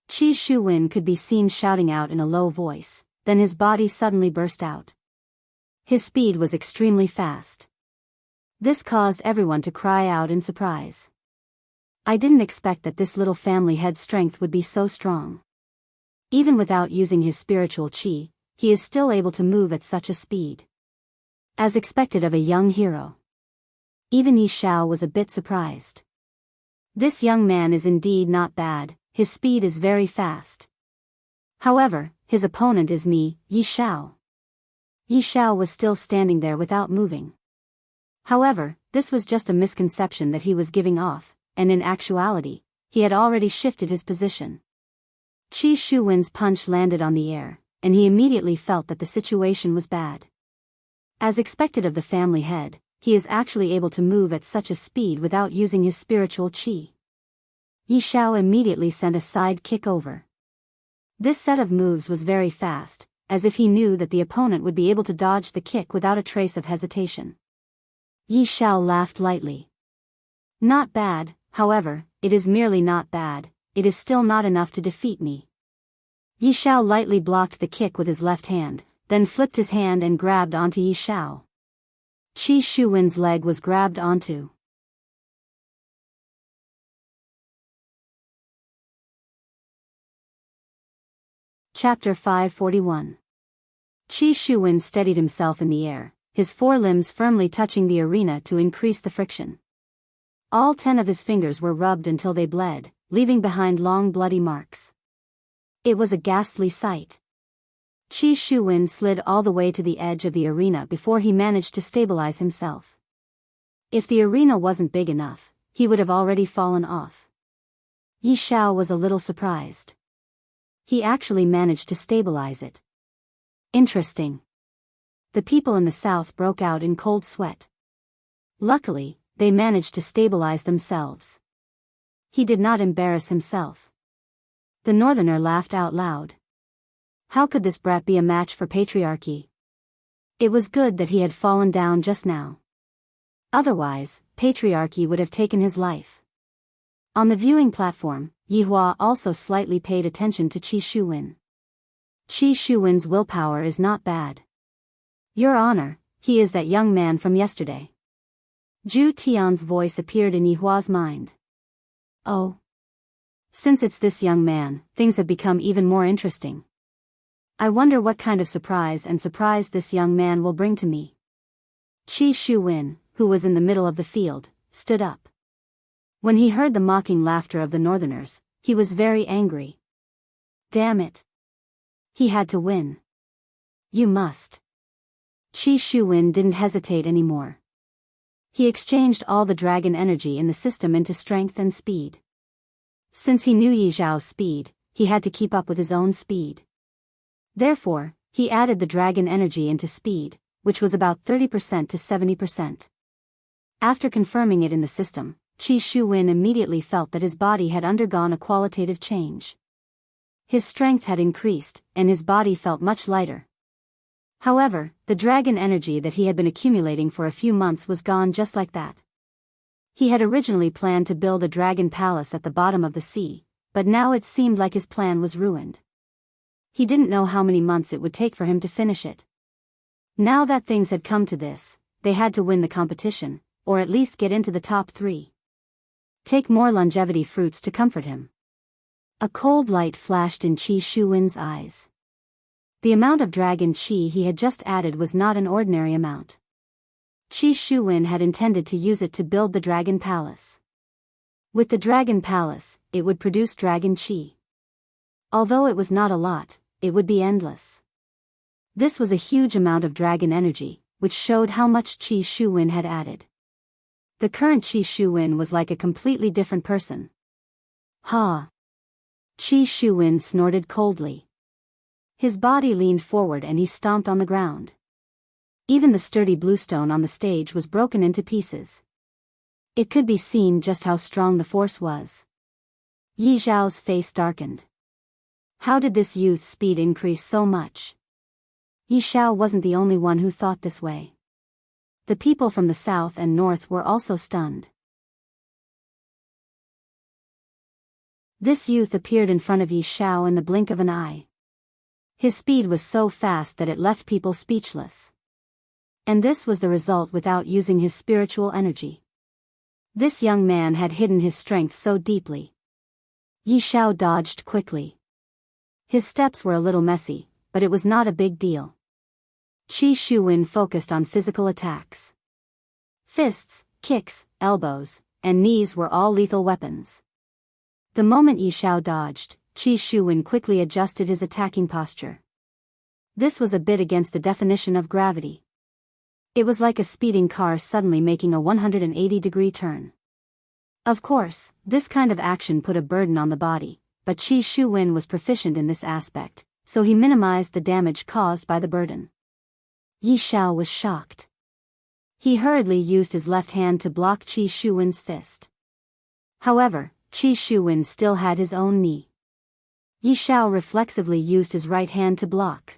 Qi Shuwen could be seen shouting out in a low voice, then his body suddenly burst out. His speed was extremely fast. This caused everyone to cry out in surprise. I didn't expect that this little family head's strength would be so strong. Even without using his spiritual qi, he is still able to move at such a speed. As expected of a young hero. Even Yi Xiao was a bit surprised. This young man is indeed not bad, his speed is very fast. However, his opponent is me, Yi Xiao. Yi Xiao was still standing there without moving. However, this was just a misconception that he was giving off, and in actuality, he had already shifted his position. Qi Shuwen's punch landed on the air, and he immediately felt that the situation was bad. As expected of the family head, he is actually able to move at such a speed without using his spiritual qi. Yi Xiao immediately sent a side kick over. This set of moves was very fast, as if he knew that the opponent would be able to dodge the kick without a trace of hesitation. Yi Xiao laughed lightly. Not bad, however, it is merely not bad, it is still not enough to defeat me. Yi Xiao lightly blocked the kick with his left hand, then flipped his hand and grabbed onto Yi Xiao. Qi Shuwen's leg was grabbed onto. Chapter 541. Qi Shuwen steadied himself in the air, his forelimbs firmly touching the arena to increase the friction. All 10 of his fingers were rubbed until they bled, leaving behind long bloody marks. It was a ghastly sight. Qi Shuwen slid all the way to the edge of the arena before he managed to stabilize himself. If the arena wasn't big enough, he would have already fallen off. Yi Xiao was a little surprised. He actually managed to stabilize it. Interesting. The people in the south broke out in cold sweat. Luckily, they managed to stabilize themselves. He did not embarrass himself. The northerner laughed out loud. How could this brat be a match for patriarchy? It was good that he had fallen down just now. Otherwise, patriarchy would have taken his life. On the viewing platform, Yihua also slightly paid attention to Qi Shuwen. Qi Shuwen's willpower is not bad. Your Honor, he is that young man from yesterday. Zhu Tian's voice appeared in Yihua's mind. Oh. Since it's this young man, things have become even more interesting. I wonder what kind of surprise this young man will bring to me. Qi Shuwen, who was in the middle of the field, stood up. When he heard the mocking laughter of the northerners, he was very angry. Damn it. He had to win. You must. Qi Shuwen didn't hesitate anymore. He exchanged all the dragon energy in the system into strength and speed. Since he knew Yi Zhao's speed, he had to keep up with his own speed. Therefore, he added the dragon energy into speed, which was about 30% to 70%. After confirming it in the system, Qi Shuwen immediately felt that his body had undergone a qualitative change. His strength had increased, and his body felt much lighter. However, the dragon energy that he had been accumulating for a few months was gone just like that. He had originally planned to build a dragon palace at the bottom of the sea, but now it seemed like his plan was ruined. He didn't know how many months it would take for him to finish it. Now that things had come to this, they had to win the competition, or at least get into the top 3. Take more longevity fruits to comfort him. A cold light flashed in Qi Shuwen's eyes. The amount of dragon qi he had just added was not an ordinary amount. Qi Shuwen had intended to use it to build the dragon palace. With the dragon palace, it would produce dragon qi. Although it was not a lot, it would be endless. This was a huge amount of dragon energy, which showed how much Qi Shuwen had added. The current Qi Shuwen was like a completely different person. Ha! Qi Shuwen snorted coldly. His body leaned forward and he stomped on the ground. Even the sturdy bluestone on the stage was broken into pieces. It could be seen just how strong the force was. Yi Zhao's face darkened. How did this youth's speed increase so much? Yi Zhao wasn't the only one who thought this way. The people from the south and north were also stunned. This youth appeared in front of Yi Zhao in the blink of an eye. His speed was so fast that it left people speechless. And this was the result without using his spiritual energy. This young man had hidden his strength so deeply. Yi Zhao dodged quickly. His steps were a little messy, but it was not a big deal. Qi Shuwen focused on physical attacks. Fists, kicks, elbows, and knees were all lethal weapons. The moment Yi Zhao dodged, Qi Shuwen quickly adjusted his attacking posture. This was a bit against the definition of gravity. It was like a speeding car suddenly making a 180-degree turn. Of course, this kind of action put a burden on the body, but Qi Shuwen was proficient in this aspect, so he minimized the damage caused by the burden. Yi Zhao was shocked. He hurriedly used his left hand to block Qi Shuwen's fist. However, Qi Shuwen still had his own knee. Yi Zhao reflexively used his right hand to block.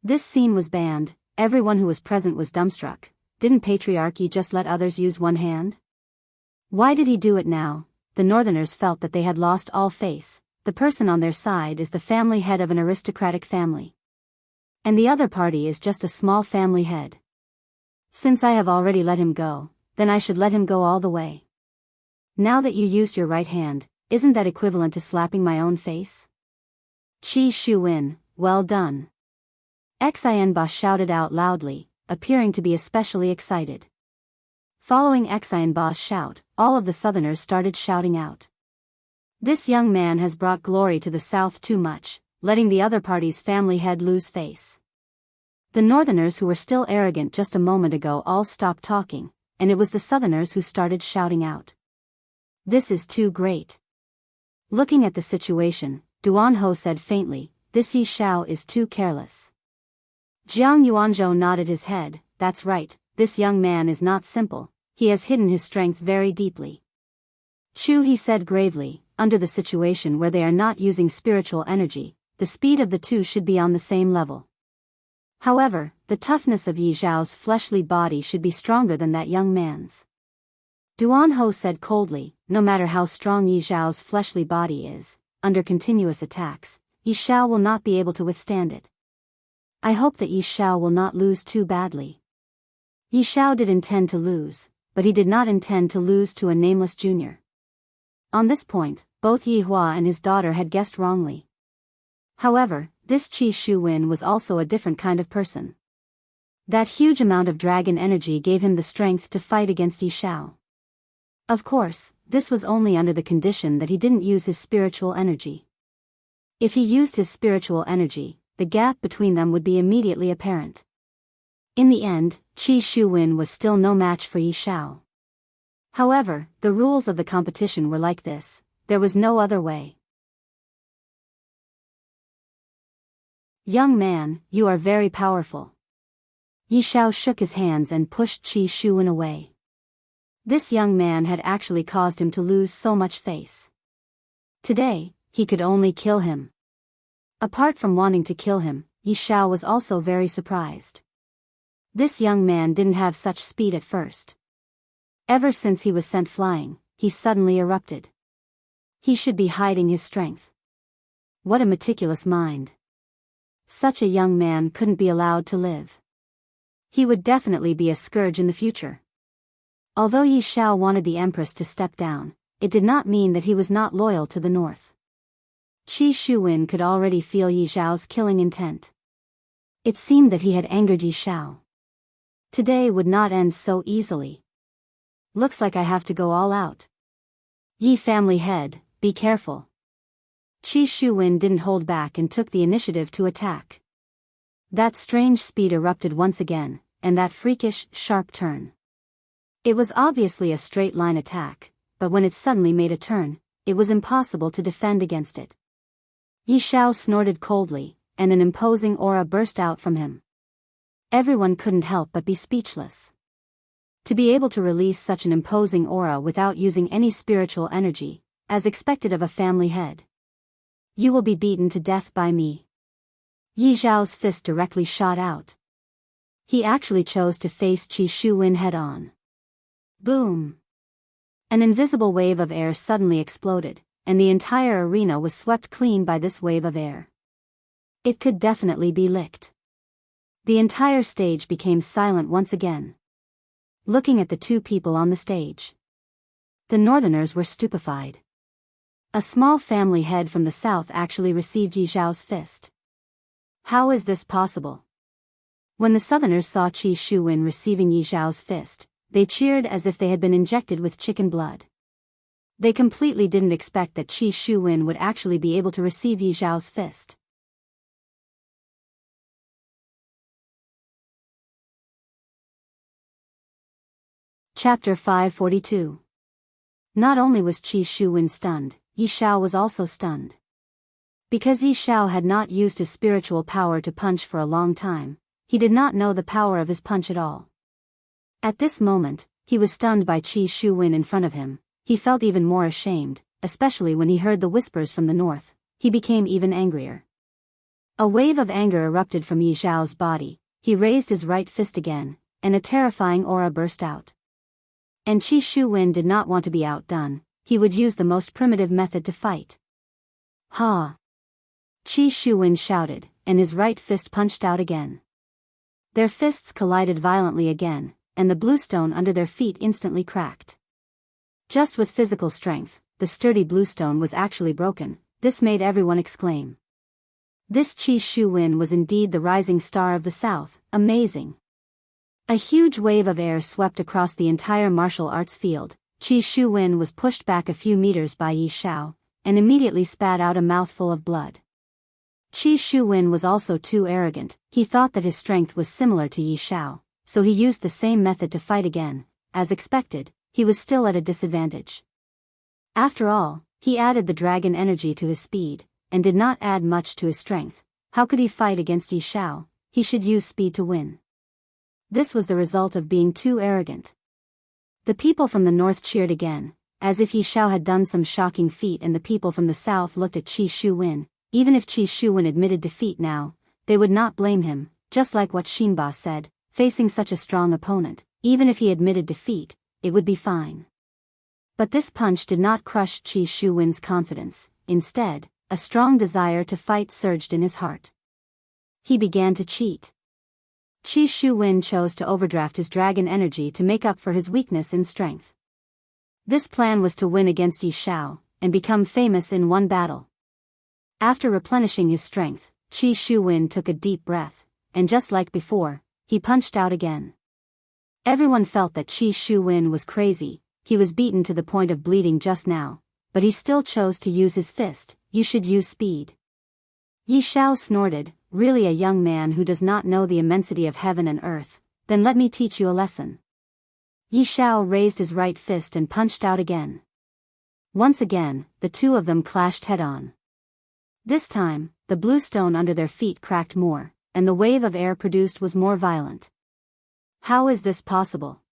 This scene was banned. Everyone who was present was dumbstruck. Didn't patriarchy just let others use one hand? Why did he do it now? The northerners felt that they had lost all face. The person on their side is the family head of an aristocratic family. And the other party is just a small family head. Since I have already let him go, then I should let him go all the way. Now that you used your right hand, isn't that equivalent to slapping my own face? Qi Shuwen, well done. Xianba shouted out loudly, appearing to be especially excited. Following Xianba's shout, all of the southerners started shouting out. This young man has brought glory to the south too much, letting the other party's family head lose face. The northerners who were still arrogant just a moment ago all stopped talking, and it was the southerners who started shouting out. This is too great. Looking at the situation, Duan Ho said faintly, this Yi Zhao is too careless. Jiang Yuanzhou nodded his head, that's right, this young man is not simple, he has hidden his strength very deeply. Chu, he said gravely, under the situation where they are not using spiritual energy, the speed of the two should be on the same level. However, the toughness of Yi Zhao's fleshly body should be stronger than that young man's. Duan Ho said coldly, no matter how strong Yi Zhao's fleshly body is, under continuous attacks, Yi Xiao will not be able to withstand it. I hope that Yi Xiao will not lose too badly. Yi Xiao did intend to lose, but he did not intend to lose to a nameless junior. On this point, both Yi Hua and his daughter had guessed wrongly. However, this Qi Shuwen was also a different kind of person. That huge amount of dragon energy gave him the strength to fight against Yi Xiao. Of course, this was only under the condition that he didn't use his spiritual energy. If he used his spiritual energy, the gap between them would be immediately apparent. In the end, Qi Shuwen was still no match for Yi Xiao. However, the rules of the competition were like this, there was no other way. Young man, you are very powerful. Yi Xiao shook his hands and pushed Qi Shuwen away. This young man had actually caused him to lose so much face. Today, he could only kill him. Apart from wanting to kill him, Yi Xiao was also very surprised. This young man didn't have such speed at first. Ever since he was sent flying, he suddenly erupted. He should be hiding his strength. What a meticulous mind. Such a young man couldn't be allowed to live. He would definitely be a scourge in the future. Although Yi Xiao wanted the Empress to step down, it did not mean that he was not loyal to the North. Qi Shuwen could already feel Yi Zhao's killing intent. It seemed that he had angered Yi Xiao. Today would not end so easily. Looks like I have to go all out. Yi family head, be careful. Qi Shuwen didn't hold back and took the initiative to attack. That strange speed erupted once again, and that freakish, sharp turn. It was obviously a straight-line attack, but when it suddenly made a turn, it was impossible to defend against it. Yi Xiao snorted coldly, and an imposing aura burst out from him. Everyone couldn't help but be speechless. To be able to release such an imposing aura without using any spiritual energy, as expected of a family head. You will be beaten to death by me. Yi Zhao's fist directly shot out. He actually chose to face Qi Shuwen head-on. Boom! An invisible wave of air suddenly exploded, and the entire arena was swept clean by this wave of air. It could definitely be licked. The entire stage became silent once again. Looking at the two people on the stage. The Northerners were stupefied. A small family head from the south actually received Yi Zhao's fist. How is this possible? When the Southerners saw Qi Shuwen receiving Yi Zhao's fist, they cheered as if they had been injected with chicken blood. They completely didn't expect that Qi Shuwen would actually be able to receive Yi Zhao's fist. Chapter 542. Not only was Qi Shuwen stunned, Yi Xiao was also stunned. Because Yi Xiao had not used his spiritual power to punch for a long time, he did not know the power of his punch at all. At this moment, he was stunned by Qi Shuwen in front of him. He felt even more ashamed, especially when he heard the whispers from the north. He became even angrier. A wave of anger erupted from Yi Zhao's body. He raised his right fist again, and a terrifying aura burst out. And Qi Shuwen did not want to be outdone. He would use the most primitive method to fight. Ha! Qi Shuwen shouted, and his right fist punched out again. Their fists collided violently again, and the bluestone under their feet instantly cracked. Just with physical strength, the sturdy bluestone was actually broken. This made everyone exclaim. This Qi Shuwen was indeed the rising star of the south, amazing. A huge wave of air swept across the entire martial arts field. Qi Shuwen was pushed back a few meters by Yi Xiao, and immediately spat out a mouthful of blood. Qi Shuwen was also too arrogant. He thought that his strength was similar to Yi Xiao, so he used the same method to fight again. As expected, he was still at a disadvantage. After all, he added the dragon energy to his speed, and did not add much to his strength. How could he fight against Yi Xiao? He should use speed to win. This was the result of being too arrogant. The people from the north cheered again, as if Yi Xiao had done some shocking feat, and the people from the south looked at Qi Shuwen. Even if Qi Shuwen admitted defeat now, they would not blame him, just like what Xinba said, facing such a strong opponent, even if he admitted defeat, it would be fine. But this punch did not crush Qi Shuwen's confidence. Instead, a strong desire to fight surged in his heart. He began to cheat. Qi Shuwen chose to overdraft his dragon energy to make up for his weakness in strength. This plan was to win against Yi Xiao, and become famous in one battle. After replenishing his strength, Qi Shuwen took a deep breath, and just like before, he punched out again. Everyone felt that Qi Shuwen was crazy. He was beaten to the point of bleeding just now, but he still chose to use his fist. You should use speed. Yi Xiao snorted, really a young man who does not know the immensity of heaven and earth, then let me teach you a lesson. Yi Xiao raised his right fist and punched out again. Once again, the two of them clashed head-on. This time, the blue stone under their feet cracked more, and the wave of air produced was more violent. How is this possible?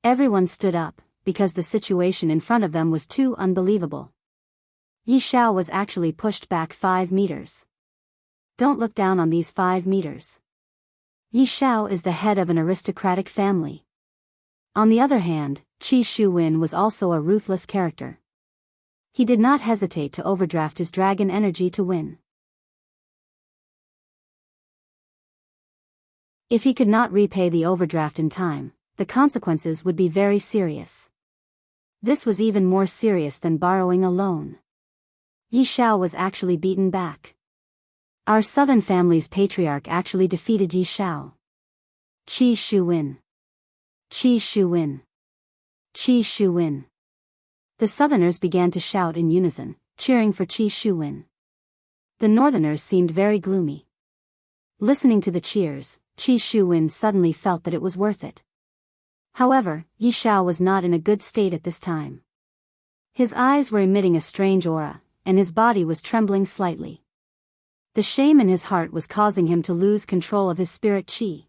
Everyone stood up, because the situation in front of them was too unbelievable. Yi Xiao was actually pushed back 5 meters. Don't look down on these 5 meters. Yi Xiao is the head of an aristocratic family. On the other hand, Qi Shuwen was also a ruthless character. He did not hesitate to overdraft his dragon energy to win. If he could not repay the overdraft in time, the consequences would be very serious. This was even more serious than borrowing a loan. Yi Xiao was actually beaten back. Our southern family's patriarch actually defeated Yi Xiao. Qi Shuwen. Qi Shuwen. Qi Shuwen. The southerners began to shout in unison, cheering for Qi Shuwen. The northerners seemed very gloomy. Listening to the cheers, Qi Shuwen suddenly felt that it was worth it. However, Yi Xiao was not in a good state at this time. His eyes were emitting a strange aura, and his body was trembling slightly. The shame in his heart was causing him to lose control of his spirit qi.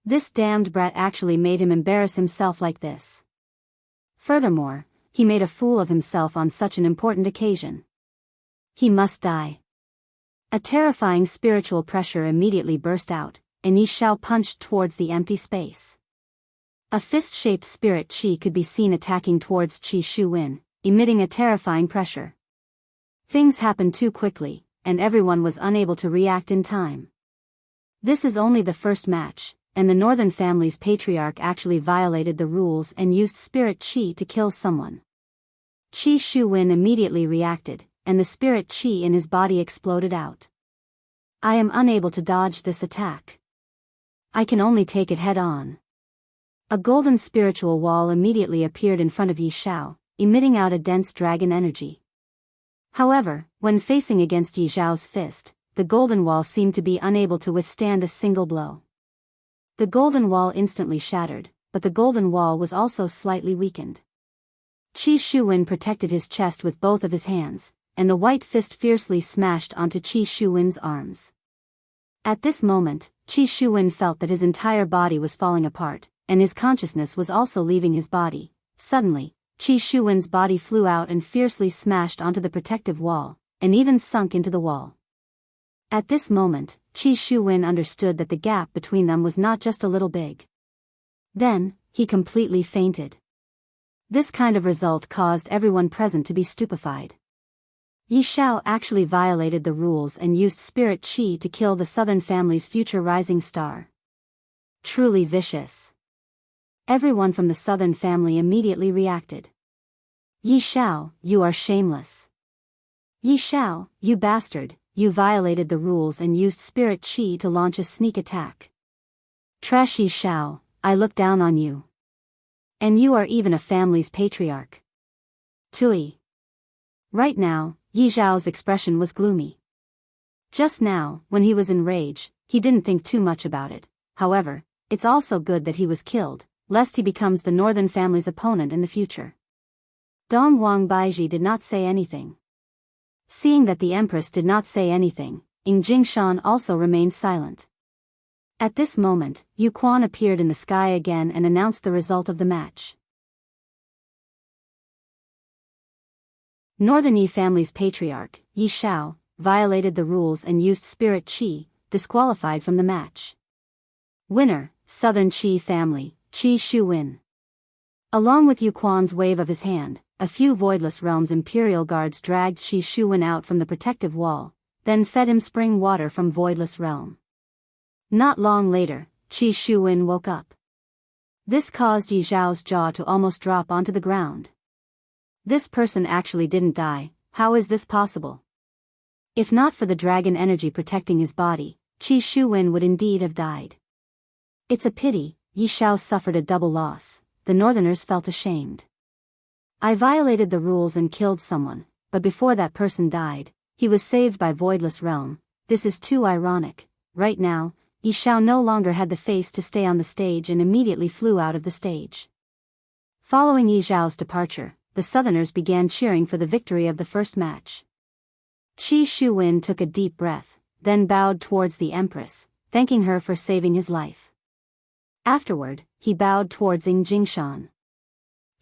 This damned brat actually made him embarrass himself like this. Furthermore, he made a fool of himself on such an important occasion. He must die. A terrifying spiritual pressure immediately burst out, and Yi Xiao punched towards the empty space. A fist-shaped spirit qi could be seen attacking towards Qi Shuwen, emitting a terrifying pressure. Things happened too quickly, and everyone was unable to react in time. This is only the first match, and the northern family's patriarch actually violated the rules and used spirit qi to kill someone. Qi Shuwen immediately reacted, and the spirit qi in his body exploded out. I am unable to dodge this attack. I can only take it head-on. A golden spiritual wall immediately appeared in front of Yi Xiao, emitting out a dense dragon energy. However, when facing against Yi Xiao's fist, the golden wall seemed to be unable to withstand a single blow. The golden wall instantly shattered, but the golden wall was also slightly weakened. Qi Shuwen protected his chest with both of his hands, and the white fist fiercely smashed onto Qi Shuwen's arms. At this moment, Qi Shuwen felt that his entire body was falling apart, and his consciousness was also leaving his body. Suddenly, Qi Shuwen's body flew out and fiercely smashed onto the protective wall, and even sunk into the wall. At this moment, Qi Shuwen understood that the gap between them was not just a little big. Then, he completely fainted. This kind of result caused everyone present to be stupefied. Yi Xiao actually violated the rules and used spirit qi to kill the southern family's future rising star. Truly vicious. Everyone from the southern family immediately reacted. Yi Xiao, you are shameless. Yi Xiao, you bastard, you violated the rules and used spirit qi to launch a sneak attack. Trash Yi Xiao, I look down on you. And you are even a family's patriarch. Tui. Right now, Yi Xiao's expression was gloomy. Just now, when he was in rage, he didn't think too much about it. However, it's also good that he was killed, lest he becomes the northern family's opponent in the future. Dong Wang Baiji did not say anything. Seeing that the empress did not say anything, Ying Jingshan also remained silent. At this moment, Yu Quan appeared in the sky again and announced the result of the match. Northern Yi family's patriarch, Yi Shao, violated the rules and used spirit qi, disqualified from the match. Winner, Southern Qi family, Qi Shu-win. Along with Yu Quan's wave of his hand, a few Voidless Realms Imperial Guards dragged Qi Shu-win out from the protective wall, then fed him spring water from Voidless Realm. Not long later, Qi Shu-win woke up. This caused Yi Zhao's jaw to almost drop onto the ground. This person actually didn't die. How is this possible? If not for the dragon energy protecting his body, Qi Shu-win would indeed have died. It's a pity, Yi Shao suffered a double loss. The Northerners felt ashamed. I violated the rules and killed someone, but before that person died, he was saved by Voidless Realm. This is too ironic. Right now, Yi Shao no longer had the face to stay on the stage and immediately flew out of the stage. Following Yi Zhao's departure, the Southerners began cheering for the victory of the first match. Qi Shu-win took a deep breath, then bowed towards the Empress, thanking her for saving his life. Afterward, he bowed towards Ying Jingshan.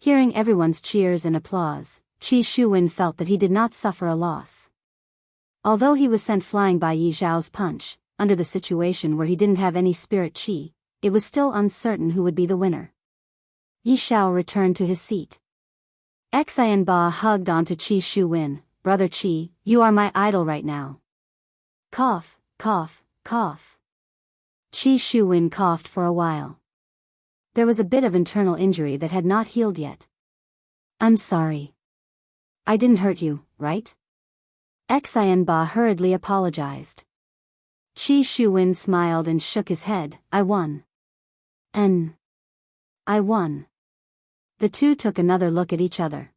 Hearing everyone's cheers and applause, Qi Shu-win felt that he did not suffer a loss. Although he was sent flying by Yi Zhao's punch, under the situation where he didn't have any spirit qi, it was still uncertain who would be the winner. Yi Zhao returned to his seat. Xian Ba hugged onto Qi Shu-win. Brother Qi, you are my idol right now. Cough, cough, cough. Qi Shu-win coughed for a while. There was a bit of internal injury that had not healed yet. I'm sorry. I didn't hurt you, right? Xian Ba hurriedly apologized. Qi Shu-win smiled and shook his head. I won. I won. The two took another look at each other.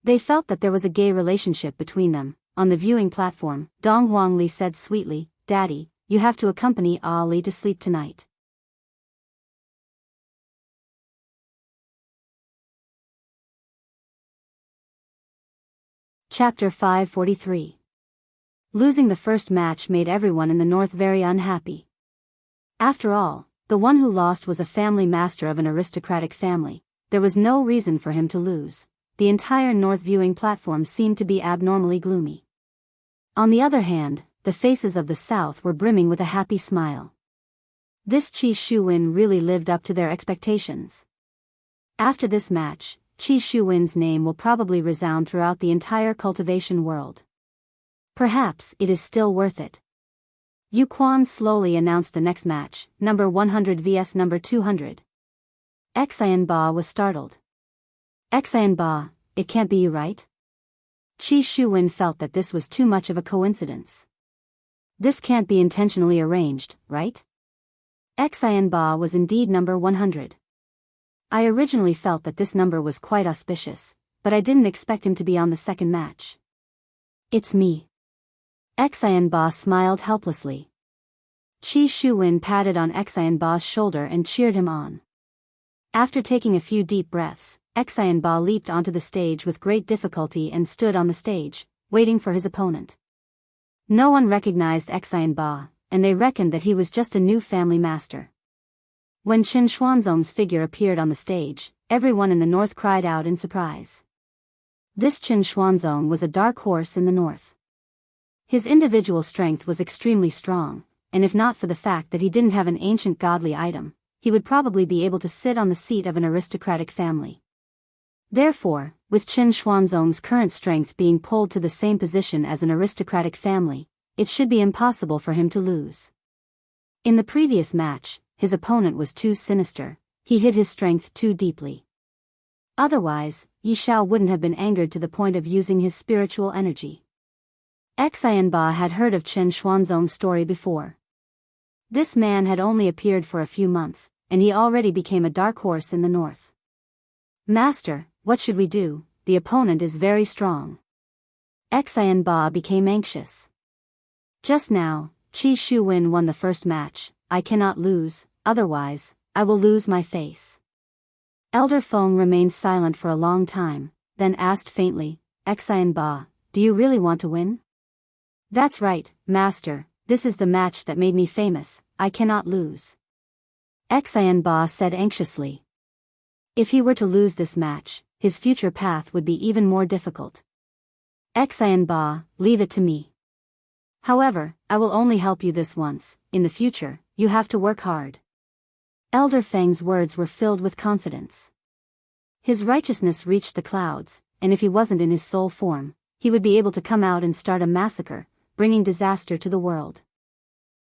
They felt that there was a gay relationship between them. On the viewing platform, Dong Huangli said sweetly, Daddy, you have to accompany Ali to sleep tonight. Chapter 543. Losing the first match made everyone in the north very unhappy. After all, the one who lost was a family master of an aristocratic family. There was no reason for him to lose. The entire north viewing platform seemed to be abnormally gloomy. On the other hand, the faces of the south were brimming with a happy smile. This Qi Shu-win really lived up to their expectations. After this match, Qi Shu-win's name will probably resound throughout the entire cultivation world. Perhaps it is still worth it. Yu Quan slowly announced the next match, number 100 vs number 200. Xian Ba was startled. Xian Ba, it can't be you, right? Qi Shu-win felt that this was too much of a coincidence. This can't be intentionally arranged, right? Xian Ba was indeed number 100. I originally felt that this number was quite auspicious, but I didn't expect him to be on the second match. It's me. Xian Ba smiled helplessly. Qi Shu-win patted on Xian Ba's shoulder and cheered him on. After taking a few deep breaths, Xian Ba leaped onto the stage with great difficulty and stood on the stage, waiting for his opponent. No one recognized Xian Ba, and they reckoned that he was just a new family master. When Qin Xuanzong's figure appeared on the stage, everyone in the north cried out in surprise. This Qin Xuanzong was a dark horse in the north. His individual strength was extremely strong, and if not for the fact that he didn't have an ancient godly item, he would probably be able to sit on the seat of an aristocratic family. Therefore, with Qin Xuanzong's current strength being pulled to the same position as an aristocratic family, it should be impossible for him to lose. In the previous match, his opponent was too sinister, he hid his strength too deeply. Otherwise, Yi Shao wouldn't have been angered to the point of using his spiritual energy. Xian Ba had heard of Qin Xuanzong's story before. This man had only appeared for a few months, and he already became a dark horse in the north. Master, what should we do? The opponent is very strong. Xian Ba became anxious. Just now, Qi Shu-win won the first match. I cannot lose, otherwise, I will lose my face. Elder Feng remained silent for a long time, then asked faintly, Xian Ba, do you really want to win? That's right, Master, this is the match that made me famous, I cannot lose. Xian Ba said anxiously. If he were to lose this match, his future path would be even more difficult. Xian Ba, leave it to me. However, I will only help you this once. In the future, you have to work hard. Elder Feng's words were filled with confidence. His righteousness reached the clouds, and if he wasn't in his soul form, he would be able to come out and start a massacre, bringing disaster to the world.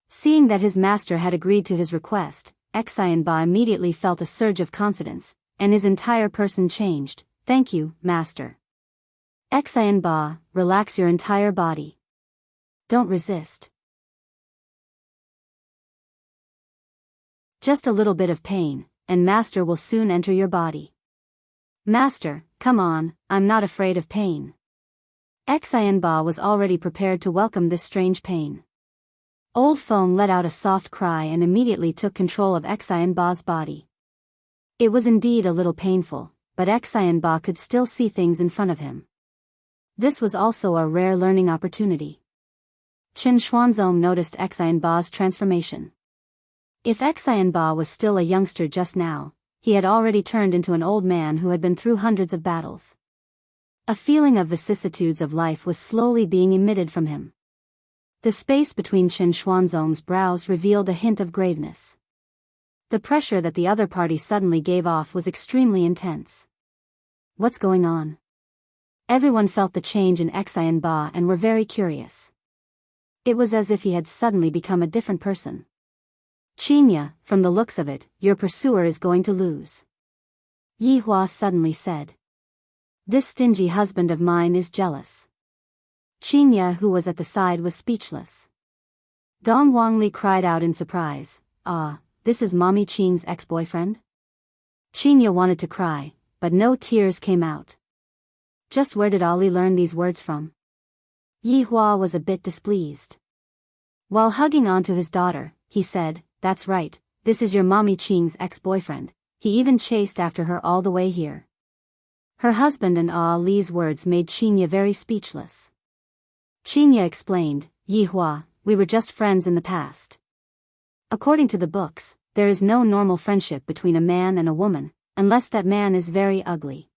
Seeing that his master had agreed to his request, Xian Ba immediately felt a surge of confidence, and his entire person changed. Thank you, master. Xian Ba, relax your entire body. Don't resist. Just a little bit of pain, and master will soon enter your body. Master, come on, I'm not afraid of pain. Xian Ba was already prepared to welcome this strange pain. Old Feng let out a soft cry and immediately took control of Xian Ba's body. It was indeed a little painful, but Xian Ba could still see things in front of him. This was also a rare learning opportunity. Qin Xuanzong noticed Xian Ba's transformation. If Xian Ba was still a youngster just now, he had already turned into an old man who had been through hundreds of battles. A feeling of vicissitudes of life was slowly being emitted from him. The space between Qin Xuanzong's brows revealed a hint of graveness. The pressure that the other party suddenly gave off was extremely intense. What's going on? Everyone felt the change in Xian Ba and were very curious. It was as if he had suddenly become a different person. Qinya, from the looks of it, your pursuer is going to lose. Yi Hua suddenly said. This stingy husband of mine is jealous. Qinya, who was at the side, was speechless. Dong Wangli cried out in surprise, Ah, this is Mommy Qing's ex-boyfriend? Qinya wanted to cry, but no tears came out. Just where did Ali learn these words from? Yi Hua was a bit displeased. While hugging onto his daughter, he said, That's right, this is your Mommy Qing's ex-boyfriend. He even chased after her all the way here. Her husband and Li's words made Qinya very speechless. Qinya explained, Yi Hua, we were just friends in the past. According to the books, there is no normal friendship between a man and a woman, unless that man is very ugly.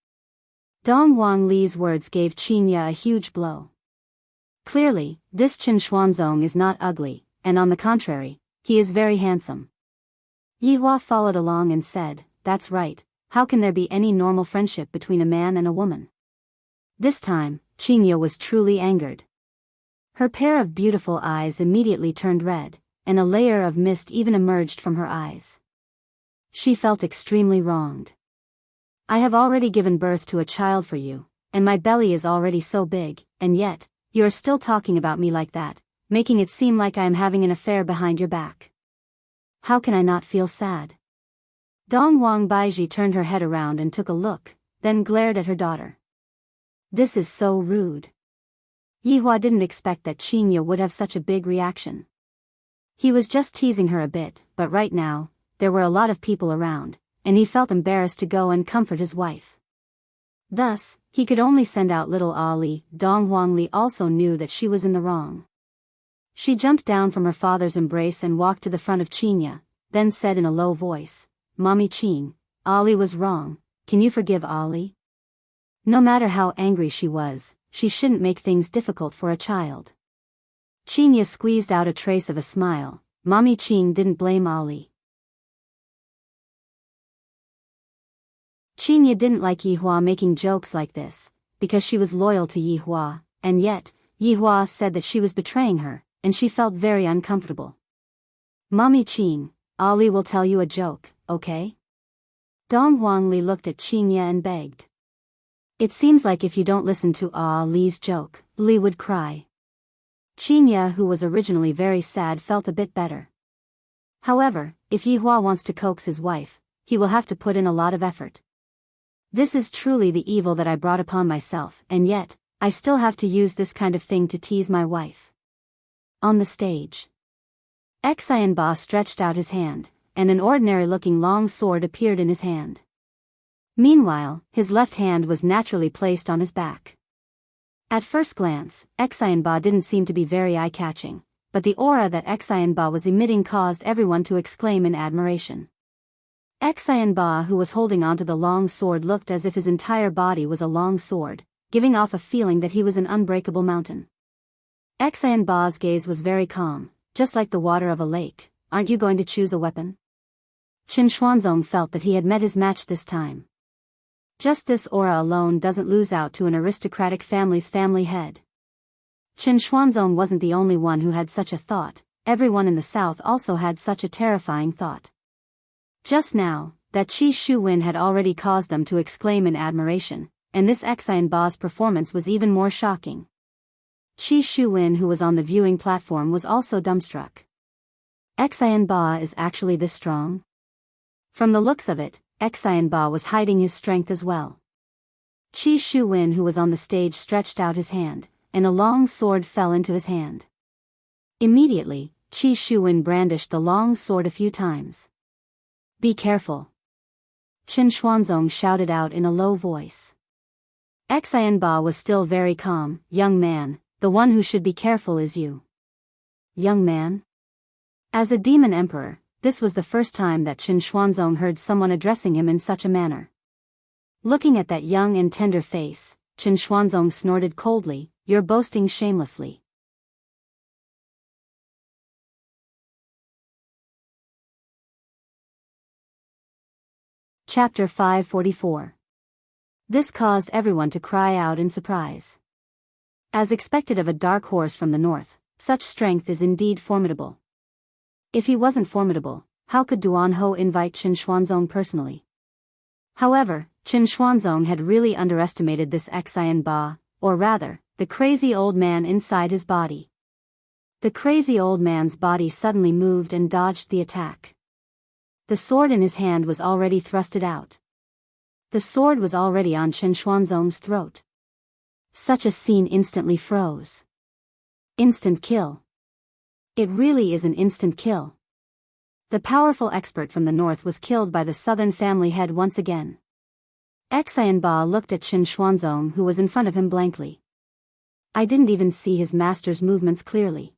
Dong Wangli's words gave Qinya a huge blow. Clearly, this Qin Xuanzong is not ugly, and on the contrary, he is very handsome. Yi Hua followed along and said, That's right, how can there be any normal friendship between a man and a woman? This time, Qinya was truly angered. Her pair of beautiful eyes immediately turned red, and a layer of mist even emerged from her eyes. She felt extremely wronged. I have already given birth to a child for you, and my belly is already so big, and yet, you are still talking about me like that, making it seem like I am having an affair behind your back. How can I not feel sad? Dong Wang Baiji turned her head around and took a look, then glared at her daughter. This is so rude. Yi Hua didn't expect that Qinya would have such a big reaction. He was just teasing her a bit, but right now, there were a lot of people around, and he felt embarrassed to go and comfort his wife. Thus, he could only send out little Ali. Dong Huangli also knew that she was in the wrong. She jumped down from her father's embrace and walked to the front of Qinya, then said in a low voice, Mommy Qing, Ali was wrong, can you forgive Ali? No matter how angry she was, she shouldn't make things difficult for a child. Qinya squeezed out a trace of a smile. Mommy Qing didn't blame Ali. Qinya didn't like Yi Hua making jokes like this, because she was loyal to Yi Hua, and yet, Yi Hua said that she was betraying her, and she felt very uncomfortable. Mommy Qing, Ali will tell you a joke, okay? Dong Huangli looked at Qinya and begged. It seems like if you don't listen to Li's joke, Li would cry. Qinya, who was originally very sad, felt a bit better. However, if Yi Hua wants to coax his wife, he will have to put in a lot of effort. This is truly the evil that I brought upon myself, and yet, I still have to use this kind of thing to tease my wife. On the stage, Xian Ba stretched out his hand, and an ordinary-looking long sword appeared in his hand. Meanwhile, his left hand was naturally placed on his back. At first glance, Xian Ba didn't seem to be very eye-catching, but the aura that Xian Ba was emitting caused everyone to exclaim in admiration. Xian Ba, who was holding onto the long sword, looked as if his entire body was a long sword, giving off a feeling that he was an unbreakable mountain. Xian Ba's gaze was very calm, just like the water of a lake. Aren't you going to choose a weapon? Qin Xuanzong felt that he had met his match this time. Just this aura alone doesn't lose out to an aristocratic family's family head. Qin Xuanzong wasn't the only one who had such a thought. Everyone in the south also had such a terrifying thought. Just now, that Qi Shuwen had already caused them to exclaim in admiration, and this Xian Ba's performance was even more shocking. Qi Shuwen, who was on the viewing platform, was also dumbstruck. Xian Ba is actually this strong? From the looks of it, Xian Ba was hiding his strength as well. Qi Shuwen, who was on the stage, stretched out his hand, and a long sword fell into his hand. Immediately, Qi Shuwen brandished the long sword a few times. Be careful! Qin Xuanzong shouted out in a low voice. Xian Ba was still very calm. Young man, the one who should be careful is you. Young man? As a demon emperor, this was the first time that Qin Xuanzong heard someone addressing him in such a manner. Looking at that young and tender face, Qin Xuanzong snorted coldly, you're boasting shamelessly. Chapter 544. This caused everyone to cry out in surprise. As expected of a dark horse from the north, such strength is indeed formidable. If he wasn't formidable, how could Duan Ho invite Qin Xuanzong personally? However, Qin Xuanzong had really underestimated this Xian Ba, or rather, the crazy old man inside his body. The crazy old man's body suddenly moved and dodged the attack. The sword in his hand was already thrusted out. The sword was already on Qin Xuanzong's throat. Such a scene instantly froze. Instant kill. It really is an instant kill. The powerful expert from the north was killed by the southern family head once again. Xian Ba looked at Qin Xuanzong, who was in front of him, blankly. I didn't even see his master's movements clearly.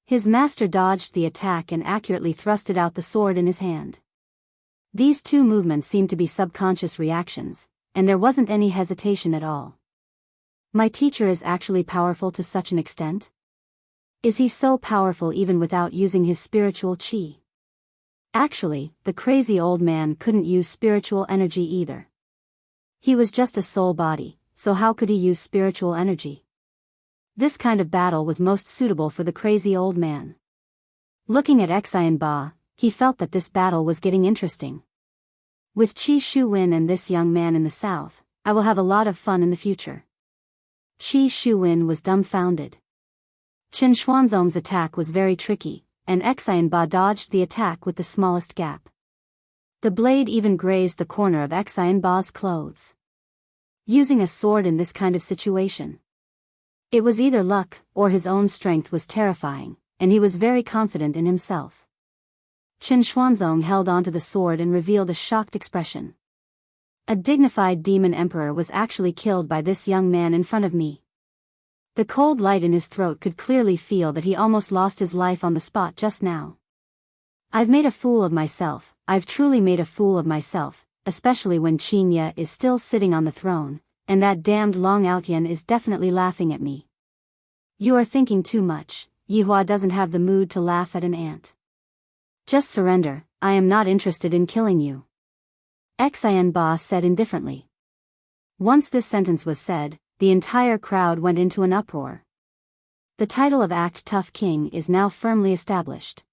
His master dodged the attack and accurately thrusted out the sword in his hand. These two movements seemed to be subconscious reactions, and there wasn't any hesitation at all. My teacher is actually powerful to such an extent? Is he so powerful even without using his spiritual qi? Actually, the crazy old man couldn't use spiritual energy either. He was just a soul body, so how could he use spiritual energy? This kind of battle was most suitable for the crazy old man. Looking at Xian Ba, he felt that this battle was getting interesting. With Qi Shuwen and this young man in the south, I will have a lot of fun in the future. Qi Shuwen was dumbfounded. Qin Xuanzong's attack was very tricky, and Xian Ba dodged the attack with the smallest gap. The blade even grazed the corner of Xian Ba's clothes. Using a sword in this kind of situation. It was either luck, or his own strength was terrifying, and he was very confident in himself. Qin Xuanzong held onto the sword and revealed a shocked expression. A dignified demon emperor was actually killed by this young man in front of me. The cold light in his throat could clearly feel that he almost lost his life on the spot just now. I've made a fool of myself. I've truly made a fool of myself, especially when Qin Ye is still sitting on the throne, and that damned Long Outyan is definitely laughing at me. You are thinking too much. Yihua doesn't have the mood to laugh at an ant. Just surrender, I am not interested in killing you. Xian Ba said indifferently. Once this sentence was said, the entire crowd went into an uproar. The title of Act Tough King is now firmly established.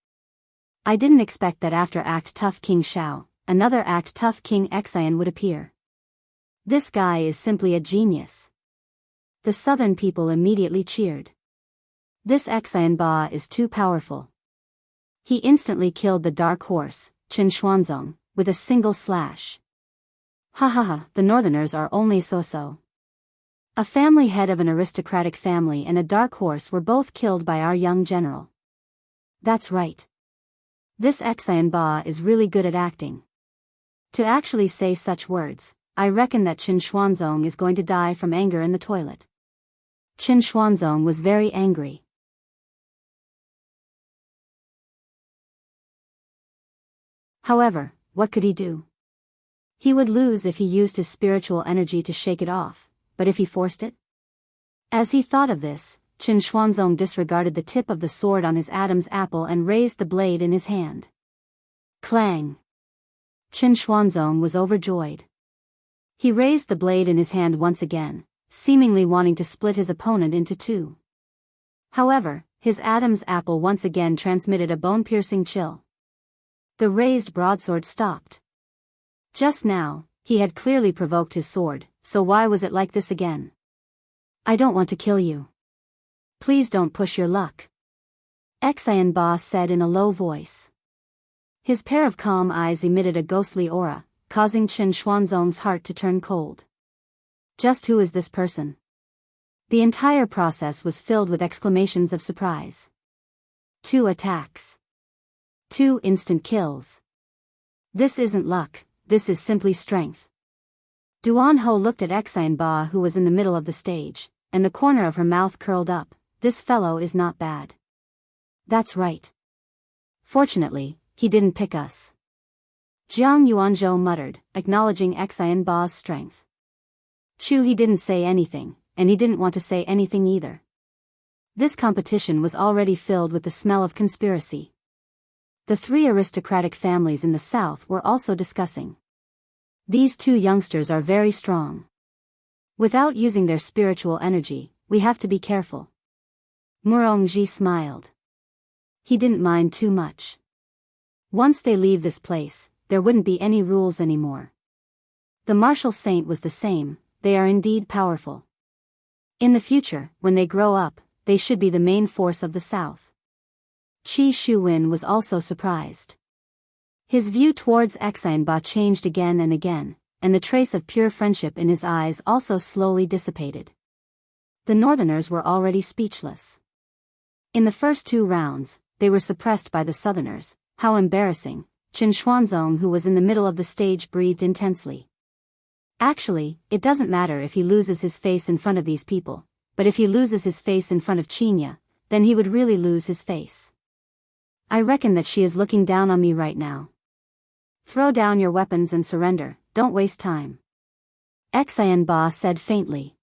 I didn't expect that after Act Tough King Shao, another Act Tough King Xian would appear. This guy is simply a genius. The southern people immediately cheered. This Xian Ba is too powerful. He instantly killed the dark horse, Qin Xuanzong, with a single slash. Ha ha ha, the northerners are only so-so. A family head of an aristocratic family and a dark horse were both killed by our young general. That's right. This Xian Ba is really good at acting. To actually say such words, I reckon that Qin Xuanzong is going to die from anger in the toilet. Qin Xuanzong was very angry. However, what could he do? He would lose if he used his spiritual energy to shake it off, but if he forced it? As he thought of this, Qin Xuanzong disregarded the tip of the sword on his Adam's apple and raised the blade in his hand. Clang! Qin Xuanzong was overjoyed. He raised the blade in his hand once again, seemingly wanting to split his opponent into two. However, his Adam's apple once again transmitted a bone-piercing chill. The raised broadsword stopped. Just now, he had clearly provoked his sword, so why was it like this again? I don't want to kill you. Please don't push your luck. Xian Ba said in a low voice. His pair of calm eyes emitted a ghostly aura, causing Qin Xuanzong's heart to turn cold. Just who is this person? The entire process was filled with exclamations of surprise. 2 attacks. 2 instant kills. This isn't luck, this is simply strength. Duan Ho looked at Xian Ba, who was in the middle of the stage, and the corner of her mouth curled up. This fellow is not bad. That's right. Fortunately, he didn't pick us. Jiang Yuanzhou muttered, acknowledging Xian Ba's strength. He didn't say anything, and he didn't want to say anything either. This competition was already filled with the smell of conspiracy. The 3 aristocratic families in the south were also discussing. These 2 youngsters are very strong. Without using their spiritual energy, we have to be careful. Murongji smiled. He didn't mind too much. Once they leave this place, there wouldn't be any rules anymore. The martial saint was the same, they are indeed powerful. In the future, when they grow up, they should be the main force of the south. Qi Shuwen was also surprised. His view towards Xian Ba changed again, and the trace of pure friendship in his eyes also slowly dissipated. The northerners were already speechless. In the first 2 rounds, they were suppressed by the southerners. How embarrassing. Qin Xuanzong, who was in the middle of the stage, breathed intensely. Actually, it doesn't matter if he loses his face in front of these people, but if he loses his face in front of Qinya, then he would really lose his face. I reckon that she is looking down on me right now. Throw down your weapons and surrender, don't waste time. Xian Ba said faintly.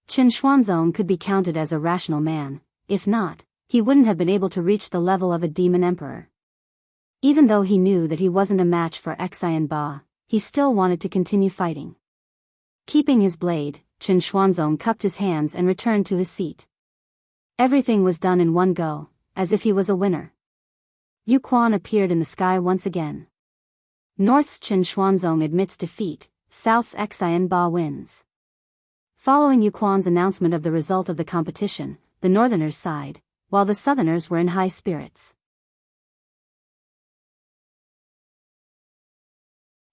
Qin Xuanzong could be counted as a rational man. If not, he wouldn't have been able to reach the level of a demon emperor. Even though he knew that he wasn't a match for Xian Ba, he still wanted to continue fighting. Keeping his blade, Qin Xuanzong cupped his hands and returned to his seat. Everything was done in one go, as if he was a winner. Yu Quan appeared in the sky once again. North's Qin Xuanzong admits defeat, South's Xian Ba wins. Following Yu Quan's announcement of the result of the competition, the northerners sighed, while the southerners were in high spirits.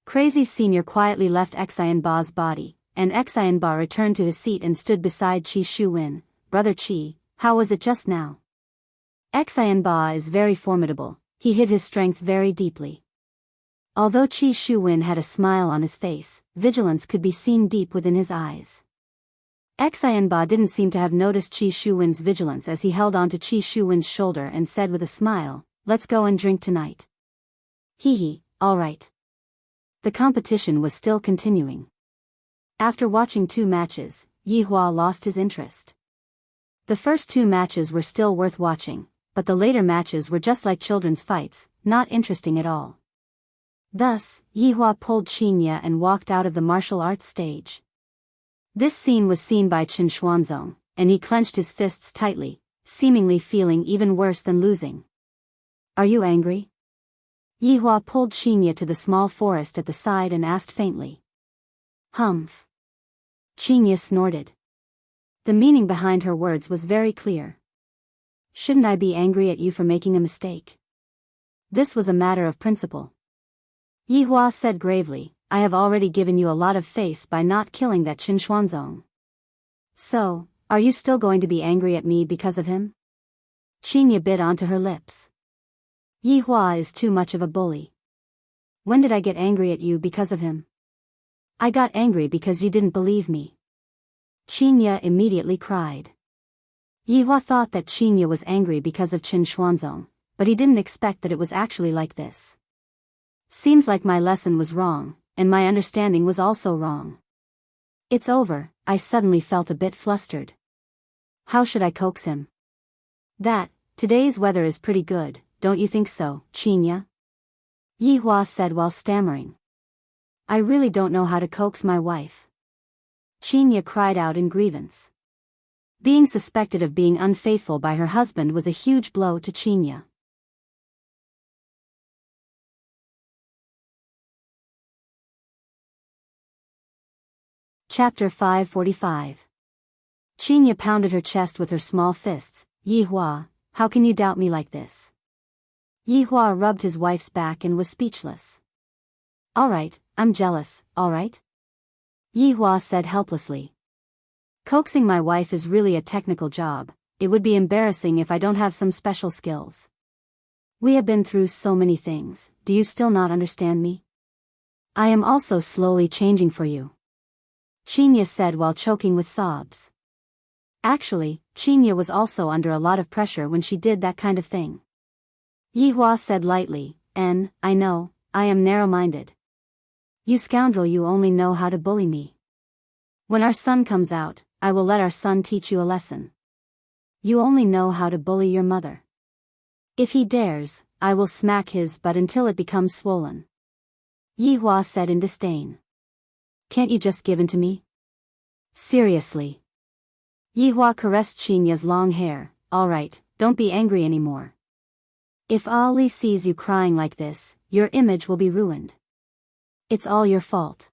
Crazy Senior quietly left Xian Ba's body, and Xian Ba returned to his seat and stood beside Qi Shuwen. Brother Qi, how was it just now? Xian Ba is very formidable, he hid his strength very deeply. Although Qi Shuwen had a smile on his face, vigilance could be seen deep within his eyes. Xian Ba didn't seem to have noticed Qi Shuwen's vigilance as he held on to Qi Shuwen's shoulder and said with a smile, "Let's go and drink tonight." Hee, all right. The competition was still continuing. After watching 2 matches, Yi Hua lost his interest. The first 2 matches were still worth watching, but the later matches were just like children's fights, not interesting at all. Thus, Yi Hua pulled Qinya and walked out of the martial arts stage. This scene was seen by Qin Xuanzong, and he clenched his fists tightly, seemingly feeling even worse than losing. Are you angry? Yi Hua pulled Qinya to the small forest at the side and asked faintly. Humph. Qinya snorted. The meaning behind her words was very clear. Shouldn't I be angry at you for making a mistake? This was a matter of principle. Yi Hua said gravely, I have already given you a lot of face by not killing that Qin Xuanzong. So, are you still going to be angry at me because of him? Qinya bit onto her lips. Yi Hua is too much of a bully. When did I get angry at you because of him? I got angry because you didn't believe me. Qinya immediately cried. Yi Hua thought that Qinya was angry because of Qin Xuanzong, but he didn't expect that it was actually like this. Seems like my lesson was wrong, and my understanding was also wrong. It's over, I suddenly felt a bit flustered. How should I coax him? Today's weather is pretty good, don't you think so, Chinya? Yihua said while stammering. I really don't know how to coax my wife. Chinya cried out in grievance. Being suspected of being unfaithful by her husband was a huge blow to Chinya. Chapter 545. Chinya pounded her chest with her small fists. Yihua, how can you doubt me like this? Yihua rubbed his wife's back and was speechless. Alright, I'm jealous, alright? Yihua said helplessly. Coaxing my wife is really a technical job. It would be embarrassing if I don't have some special skills. We have been through so many things, do you still not understand me? I am also slowly changing for you. Chinya said while choking with sobs. Actually, Chinya was also under a lot of pressure when she did that kind of thing. Yihua said lightly, I know, I am narrow-minded. You scoundrel, you only know how to bully me. When our son comes out, I will let our son teach you a lesson. You only know how to bully your mother. If he dares, I will smack his butt until it becomes swollen. Yihua said in disdain. Can't you just give in to me? Seriously. Yihua caressed Chinya's long hair. Alright, don't be angry anymore. If Ali sees you crying like this, your image will be ruined. It's all your fault.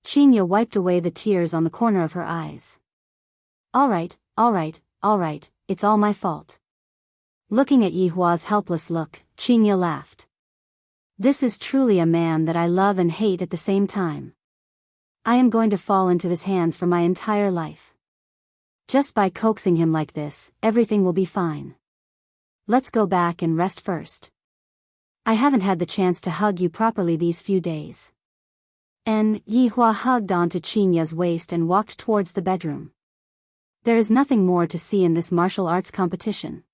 Chinya wiped away the tears on the corner of her eyes. Alright, it's all my fault. Looking at Yihua's helpless look, Chinya laughed. This is truly a man that I love and hate at the same time. I am going to fall into his hands for my entire life. Just by coaxing him like this, everything will be fine. Let's go back and rest first. I haven't had the chance to hug you properly these few days. Yihua hugged onto Chinya's waist and walked towards the bedroom. There is nothing more to see in this martial arts competition.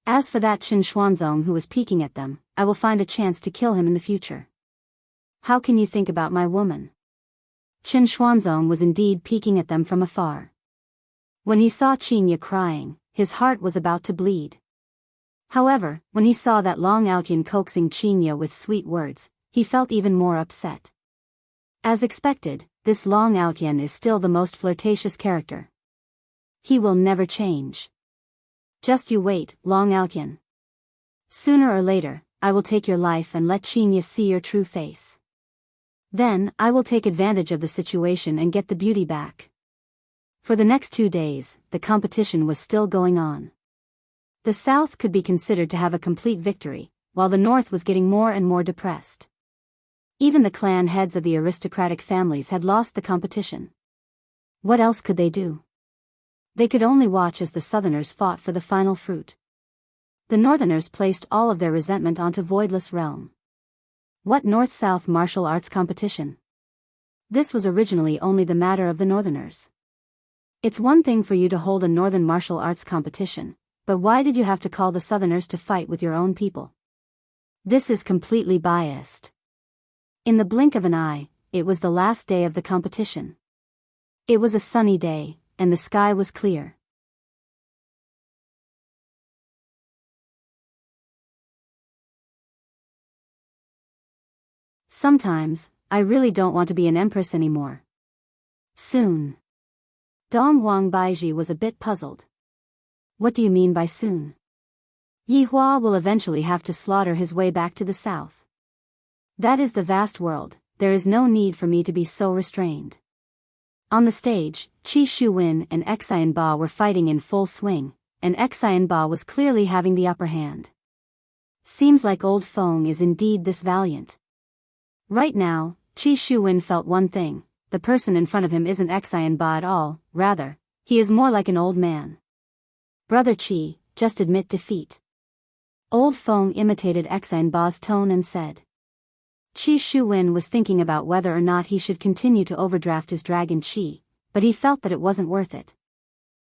As for that Chen Xuanzong who was peeking at them, I will find a chance to kill him in the future. How can you think about my woman? Chen Xuanzong was indeed peeking at them from afar. When he saw Chinya crying, his heart was about to bleed. However, when he saw that Long Outyan coaxing Chinya with sweet words, he felt even more upset. As expected, this Long Outyan is still the most flirtatious character. He will never change. Just you wait, Long Outyan. Sooner or later, I will take your life and let Chinya see your true face. Then, I will take advantage of the situation and get the beauty back. For the next 2 days, the competition was still going on. The South could be considered to have a complete victory, while the North was getting more and more depressed. Even the clan heads of the aristocratic families had lost the competition. What else could they do? They could only watch as the Southerners fought for the final fruit. The Northerners placed all of their resentment onto Voidless Realm. What North-South martial arts competition? This was originally only the matter of the Northerners. It's one thing for you to hold a Northern martial arts competition, but why did you have to call the Southerners to fight with your own people? This is completely biased. In the blink of an eye, it was the last day of the competition. It was a sunny day, and the sky was clear. Sometimes, I really don't want to be an empress anymore. Soon. Dong Wang Baiji was a bit puzzled. What do you mean by soon? Yihua will eventually have to slaughter his way back to the south. That is the vast world, there is no need for me to be so restrained. On the stage, Qi Shuwen and Xian Ba were fighting in full swing, and Xian Ba was clearly having the upper hand. Seems like old Feng is indeed this valiant. Right now, Qi Shuwen felt one thing, the person in front of him isn't Xian Ba at all, rather, he is more like an old man. Brother Qi, just admit defeat. Old Feng imitated Xian Ba's tone and said. Qi Shuwen was thinking about whether or not he should continue to overdraft his dragon Qi, but he felt that it wasn't worth it.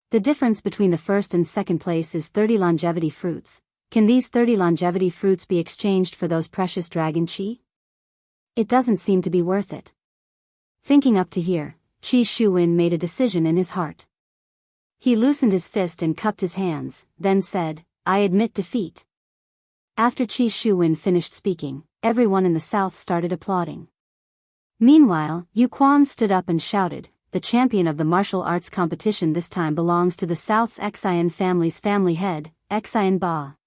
The difference between the first and second place is 30 longevity fruits. Can these 30 longevity fruits be exchanged for those precious dragon Qi? It doesn't seem to be worth it. Thinking up to here, Qi Shuwen made a decision in his heart. He loosened his fist and cupped his hands, then said, "I admit defeat." After Qi Shuwen finished speaking, everyone in the south started applauding. Meanwhile, Yu Quan stood up and shouted, "The champion of the martial arts competition this time belongs to the South's Xian family's family head, Xian Ba."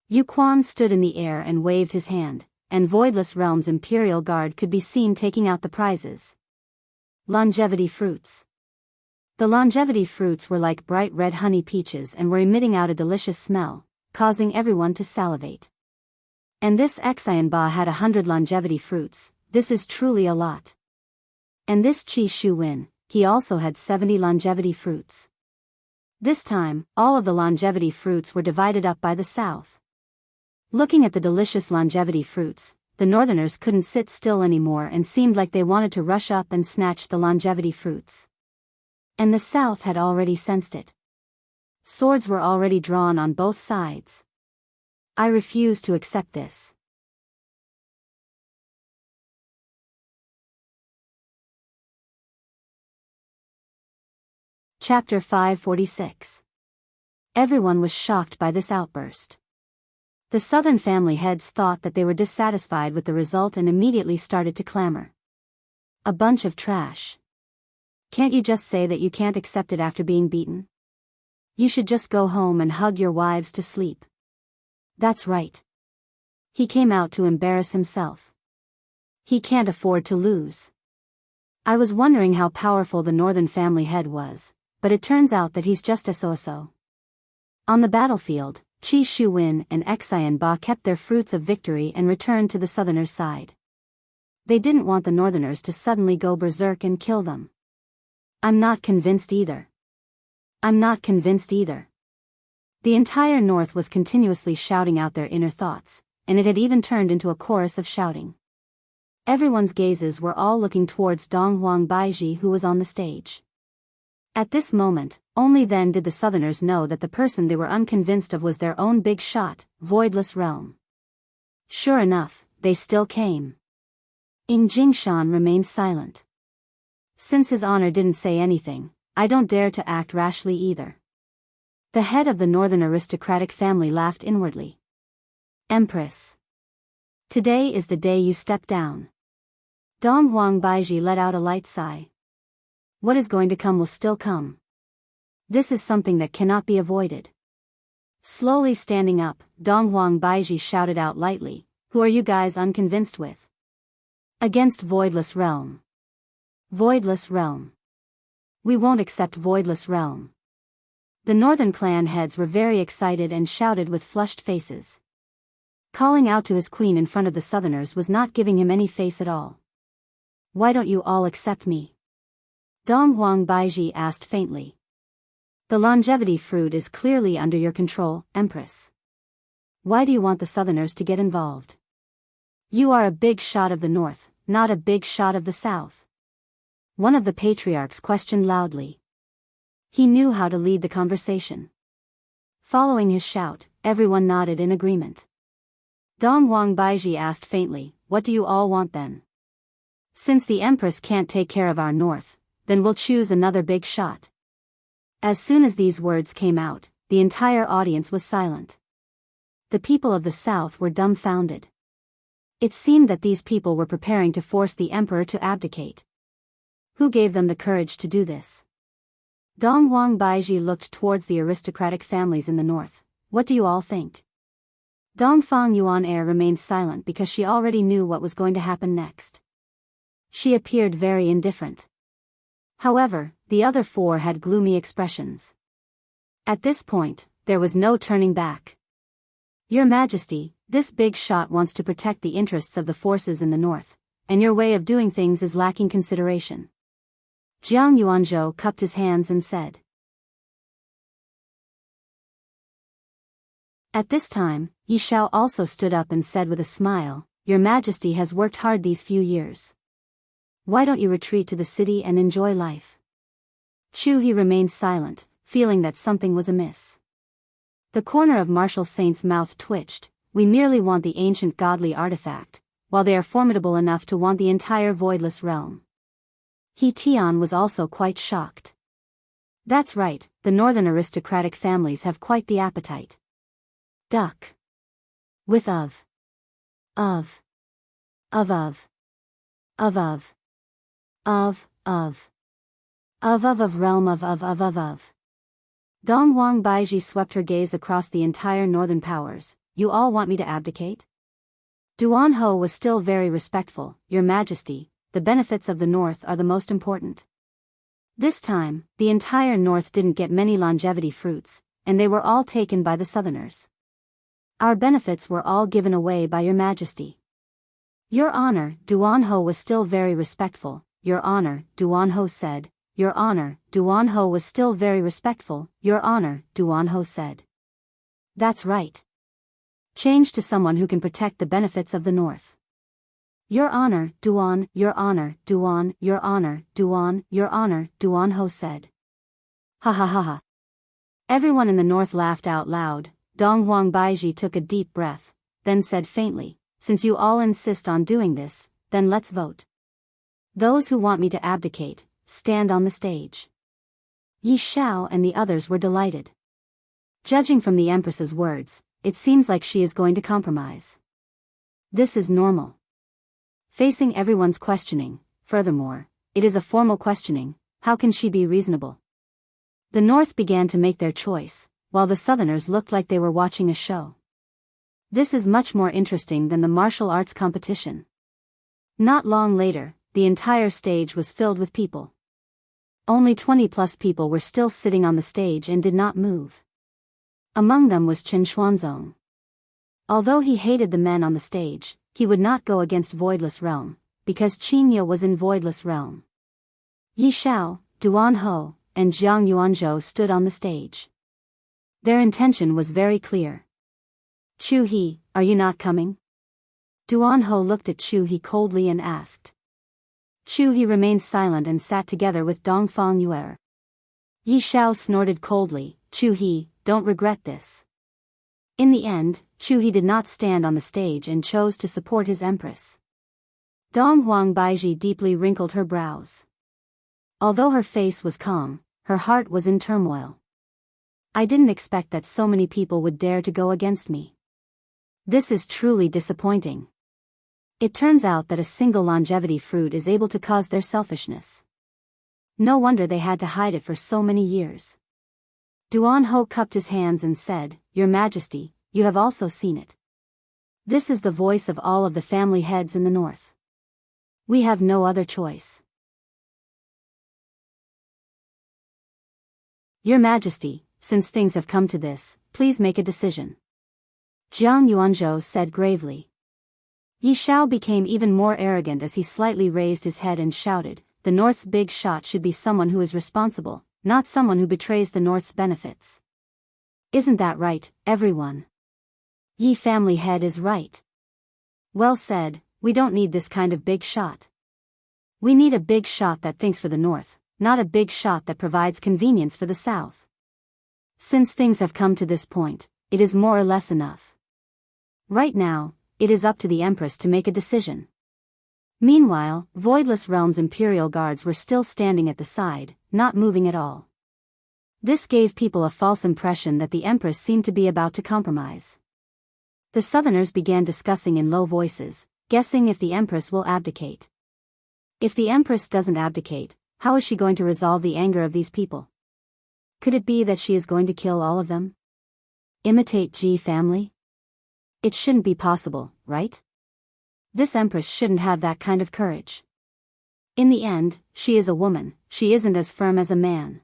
Yu Quan stood in the air and waved his hand, and Voidless Realm's Imperial Guard could be seen taking out the prizes. Longevity fruits. The longevity fruits were like bright red honey peaches and were emitting out a delicious smell, causing everyone to salivate. And this Xian Ba had 100 longevity fruits. This is truly a lot. And this Qi Shuwen, he also had 70 longevity fruits. This time, all of the longevity fruits were divided up by the south. Looking at the delicious longevity fruits, the northerners couldn't sit still anymore and seemed like they wanted to rush up and snatch the longevity fruits. And the south had already sensed it. Swords were already drawn on both sides. I refuse to accept this. Chapter 546. Everyone was shocked by this outburst. The southern family heads thought that they were dissatisfied with the result and immediately started to clamor. A bunch of trash. Can't you just say that you can't accept it after being beaten? You should just go home and hug your wives to sleep. That's right. He came out to embarrass himself. He can't afford to lose. I was wondering how powerful the northern family head was, but it turns out that he's just a so-so. On the battlefield, Qi Shuwen and Xian Ba kept their fruits of victory and returned to the southerners' side. They didn't want the northerners to suddenly go berserk and kill them. I'm not convinced either. I'm not convinced either. The entire north was continuously shouting out their inner thoughts, and it had even turned into a chorus of shouting. Everyone's gazes were all looking towards Donghuang Baiji, who was on the stage. At this moment, only then did the southerners know that the person they were unconvinced of was their own big shot, Voidless Realm. Sure enough, they still came. Ing Jingshan remained silent. Since his honor didn't say anything, I don't dare to act rashly either. The head of the northern aristocratic family laughed inwardly. Empress. Today is the day you step down. Donghuang Baiji let out a light sigh. What is going to come will still come. This is something that cannot be avoided. Slowly standing up, Donghuang Baiji shouted out lightly, "Who are you guys unconvinced with?" Against Voidless Realm. Voidless Realm. We won't accept Voidless Realm. The northern clan heads were very excited and shouted with flushed faces. Calling out to his queen in front of the southerners was not giving him any face at all. Why don't you all accept me? Donghuang Baiji asked faintly. The longevity fruit is clearly under your control, Empress. Why do you want the southerners to get involved? You are a big shot of the north, not a big shot of the south. One of the patriarchs questioned loudly. He knew how to lead the conversation. Following his shout, everyone nodded in agreement. Donghuang Baiji asked faintly, "What do you all want then?" "Since the Empress can't take care of our north, then we'll choose another big shot." As soon as these words came out, the entire audience was silent. The people of the south were dumbfounded. It seemed that these people were preparing to force the emperor to abdicate. Who gave them the courage to do this? Donghuang Baiji looked towards the aristocratic families in the north. What do you all think? Dongfang Yuan Air remained silent because she already knew what was going to happen next. She appeared very indifferent. However, the other four had gloomy expressions. At this point, there was no turning back. Your Majesty, this big shot wants to protect the interests of the forces in the north, and your way of doing things is lacking consideration. Jiang Yuanzhou cupped his hands and said. At this time, Yi Shao also stood up and said with a smile, Your Majesty has worked hard these few years. Why don't you retreat to the city and enjoy life? Chu He remained silent, feeling that something was amiss. The corner of Marshal Saint's mouth twitched. We merely want the ancient godly artifact, while they are formidable enough to want the entire voidless realm. He Tian was also quite shocked. That's right, the northern aristocratic families have quite the appetite. Duck. With of. Of. Of. Of. Of. Of. Of. Of realm of. Dong Wang Baiji swept her gaze across the entire northern powers. You all want me to abdicate? Duan Ho was still very respectful. Your Majesty, the benefits of the north are the most important. This time, the entire north didn't get many longevity fruits, and they were all taken by the southerners. Our benefits were all given away by your Majesty. Your Honor, Duan Ho was still very respectful. Your Honor, Duan Ho said. Your Honor, Duan Ho was still very respectful. Your Honor, Duan Ho said. That's right. Change to someone who can protect the benefits of the north. Your Honor, Duan, Your Honor, Duan, Your Honor, Duan, Your Honor, Duan Ho said. Ha ha ha ha. Everyone in the north laughed out loud. Dong Huang Baiji took a deep breath, then said faintly, since you all insist on doing this, then let's vote. Those who want me to abdicate, stand on the stage. Yi Xiao and the others were delighted. Judging from the Empress's words, it seems like she is going to compromise. This is normal. Facing everyone's questioning, furthermore, it is a formal questioning, how can she be reasonable? The North began to make their choice, while the Southerners looked like they were watching a show. This is much more interesting than the martial arts competition. Not long later, the entire stage was filled with people. Only 20+ people were still sitting on the stage and did not move. Among them was Chen Xuanzong. Although he hated the men on the stage, he would not go against Voidless Realm, because Qingya was in Voidless Realm. Yi Xiao, Duan Ho, and Jiang Yuanzhou stood on the stage. Their intention was very clear. Chu He, are you not coming? Duan Ho looked at Chu He coldly and asked. Chu He remained silent and sat together with Dongfang Yuer. Yi Xiao snorted coldly, Chu He, don't regret this. In the end, Chu He did not stand on the stage and chose to support his empress. Dong Huang Baiji deeply wrinkled her brows. Although her face was calm, her heart was in turmoil. I didn't expect that so many people would dare to go against me. This is truly disappointing. It turns out that a single longevity fruit is able to cause their selfishness. No wonder they had to hide it for so many years. Duan Ho cupped his hands and said, Your Majesty, you have also seen it. This is the voice of all of the family heads in the north. We have no other choice. Your Majesty, since things have come to this, please make a decision. Jiang Yuanzhou said gravely. Yi Xiao became even more arrogant as he slightly raised his head and shouted, The North's big shot should be someone who is responsible, not someone who betrays the North's benefits. Isn't that right, everyone? Yi family head is right. Well said, we don't need this kind of big shot. We need a big shot that thinks for the North, not a big shot that provides convenience for the South. Since things have come to this point, it is more or less enough. Right now, it is up to the Empress to make a decision. Meanwhile, Voidless Realm's Imperial Guards were still standing at the side, not moving at all. This gave people a false impression that the Empress seemed to be about to compromise. The Southerners began discussing in low voices, guessing if the Empress will abdicate. If the Empress doesn't abdicate, how is she going to resolve the anger of these people? Could it be that she is going to kill all of them? Imitate Ji family? It shouldn't be possible, right? This Empress shouldn't have that kind of courage. In the end, she is a woman, she isn't as firm as a man.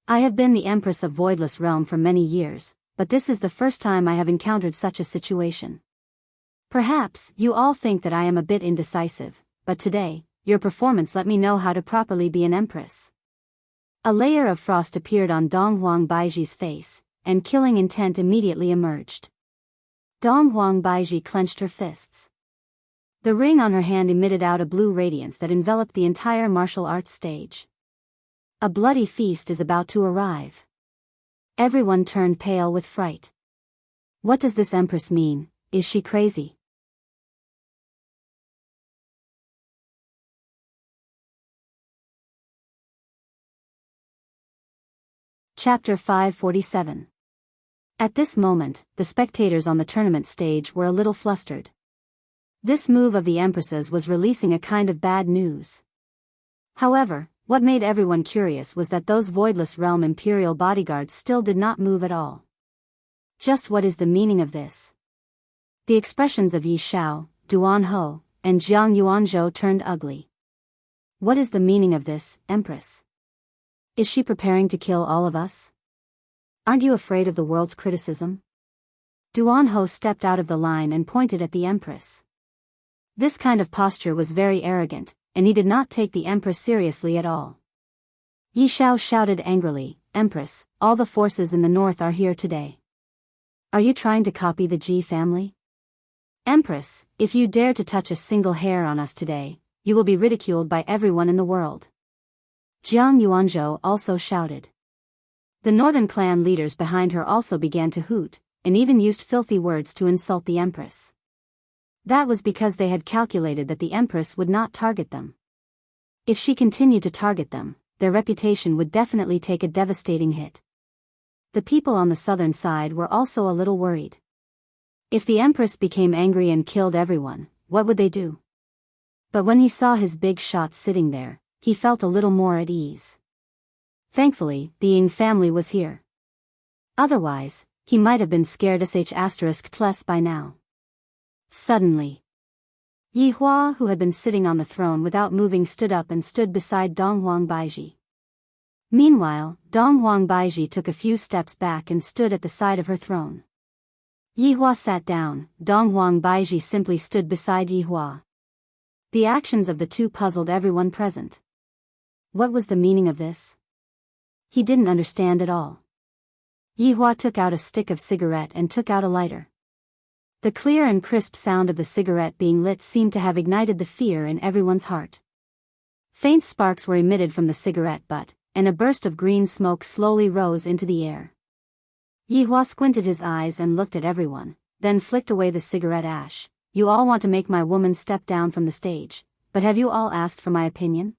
I have been the Empress of Voidless Realm for many years, but this is the first time I have encountered such a situation. Perhaps you all think that I am a bit indecisive, but today, your performance let me know how to properly be an Empress. A layer of frost appeared on Dong Huang Baiji's face, and killing intent immediately emerged. Dong Huang Baiji clenched her fists. The ring on her hand emitted out a blue radiance that enveloped the entire martial arts stage. A bloody feast is about to arrive. Everyone turned pale with fright. What does this Empress mean? Is she crazy? Chapter 547. At this moment, the spectators on the tournament stage were a little flustered. This move of the Empress's was releasing a kind of bad news. However, what made everyone curious was that those voidless realm imperial bodyguards still did not move at all. Just what is the meaning of this? The expressions of Yi Xiao, Duan Ho, and Jiang Yuanzhou turned ugly. What is the meaning of this, Empress? Is she preparing to kill all of us? Aren't you afraid of the world's criticism? Duan Ho stepped out of the line and pointed at the Empress. This kind of posture was very arrogant, and he did not take the Empress seriously at all. Yi Xiao shouted angrily, "Empress, all the forces in the north are here today. Are you trying to copy the Ji family? Empress, if you dare to touch a single hair on us today, you will be ridiculed by everyone in the world." Jiang Yuanzhou also shouted. The northern clan leaders behind her also began to hoot, and even used filthy words to insult the Empress. That was because they had calculated that the Empress would not target them. If she continued to target them, their reputation would definitely take a devastating hit. The people on the southern side were also a little worried. If the Empress became angry and killed everyone, what would they do? But when he saw his big shot sitting there, he felt a little more at ease. Thankfully, the Ying family was here. Otherwise, he might have been scared **less by now. Suddenly, Yi Hua, who had been sitting on the throne without moving, stood up and stood beside Donghuang Baizhi. Meanwhile, Donghuang Baizhi took a few steps back and stood at the side of her throne. Yi Hua sat down, Donghuang Baizhi simply stood beside Yi Hua. The actions of the two puzzled everyone present. What was the meaning of this? He didn't understand at all. Yi Hua took out a stick of cigarette and took out a lighter. The clear and crisp sound of the cigarette being lit seemed to have ignited the fear in everyone's heart. Faint sparks were emitted from the cigarette butt, and a burst of green smoke slowly rose into the air. Yi Hua squinted his eyes and looked at everyone, then flicked away the cigarette ash. "You all want to make my woman step down from the stage, but have you all asked for my opinion?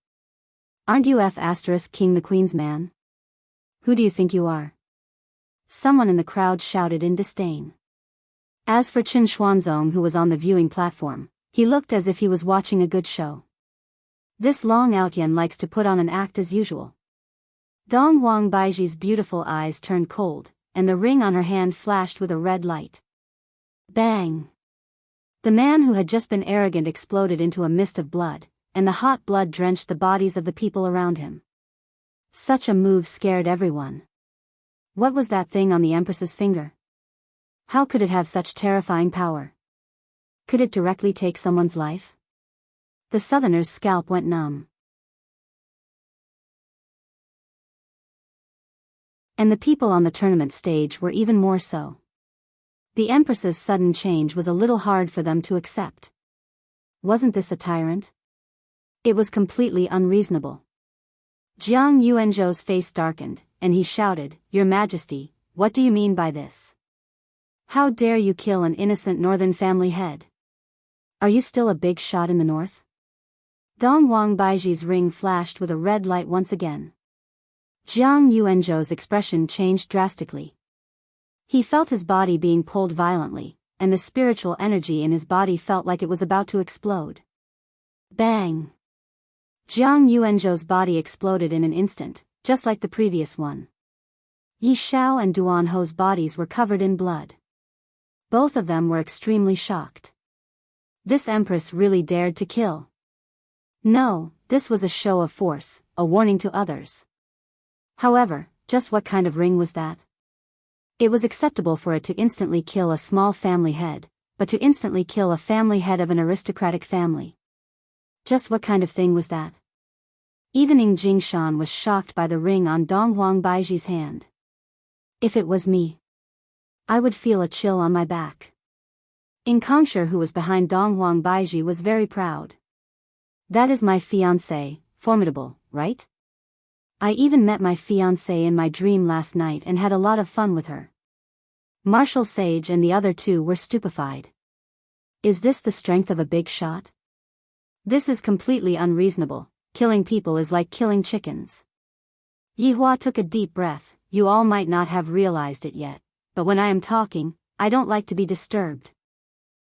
Aren't you **King the Queen's man? Who do you think you are?" Someone in the crowd shouted in disdain. As for Qin Xuanzong, who was on the viewing platform, he looked as if he was watching a good show. This Long Outyan likes to put on an act as usual. Donghuang Baizhi's beautiful eyes turned cold, and the ring on her hand flashed with a red light. Bang! The man who had just been arrogant exploded into a mist of blood, and the hot blood drenched the bodies of the people around him. Such a move scared everyone. What was that thing on the Empress's finger? How could it have such terrifying power? Could it directly take someone's life? The southerner's scalp went numb. And the people on the tournament stage were even more so. The Empress's sudden change was a little hard for them to accept. Wasn't this a tyrant? It was completely unreasonable. Jiang Yuanzhou's face darkened, and he shouted, "Your Majesty, what do you mean by this? How dare you kill an innocent northern family head? Are you still a big shot in the north?" Donghuang Baizhi's ring flashed with a red light once again. Jiang Yuanzhou's expression changed drastically. He felt his body being pulled violently, and the spiritual energy in his body felt like it was about to explode. Bang! Jiang Yuanzhou's body exploded in an instant, just like the previous one. Yi Xiao and Duan Ho's bodies were covered in blood. Both of them were extremely shocked. This Empress really dared to kill. No, this was a show of force, a warning to others. However, just what kind of ring was that? It was acceptable for it to instantly kill a small family head, but to instantly kill a family head of an aristocratic family. Just what kind of thing was that? Even Ying Jingshan was shocked by the ring on Donghuang Baizhi's hand. If it was me, I would feel a chill on my back. Ying Kongsher, who was behind Donghuang Baizhi, was very proud. That is my fiancée, formidable, right? I even met my fiancée in my dream last night and had a lot of fun with her. Marshal Sage and the other two were stupefied. Is this the strength of a big shot? This is completely unreasonable. Killing people is like killing chickens. Yihua took a deep breath. You all might not have realized it yet, but when I am talking, I don't like to be disturbed.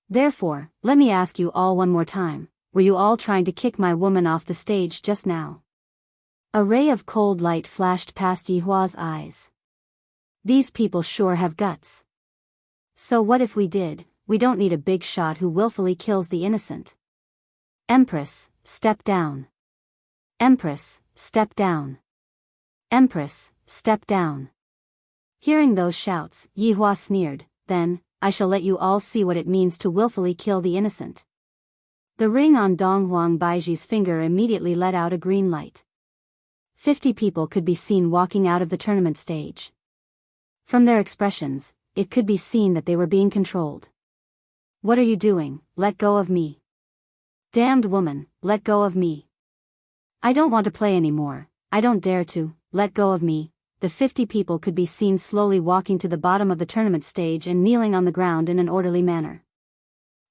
Therefore, let me ask you all one more time, were you all trying to kick my woman off the stage just now? A ray of cold light flashed past Yihua's eyes. These people sure have guts. So what if we did? We don't need a big shot who willfully kills the innocent. Empress, step down. Empress, step down. Empress, step down. Hearing those shouts, Yihua sneered, then, I shall let you all see what it means to willfully kill the innocent. The ring on Dong Huang Baiji's finger immediately let out a green light. 50 people could be seen walking out of the tournament stage. From their expressions, it could be seen that they were being controlled. What are you doing? Let go of me. Damned woman, let go of me. I don't want to play anymore, I don't dare to, let go of me. The 50 people could be seen slowly walking to the bottom of the tournament stage and kneeling on the ground in an orderly manner.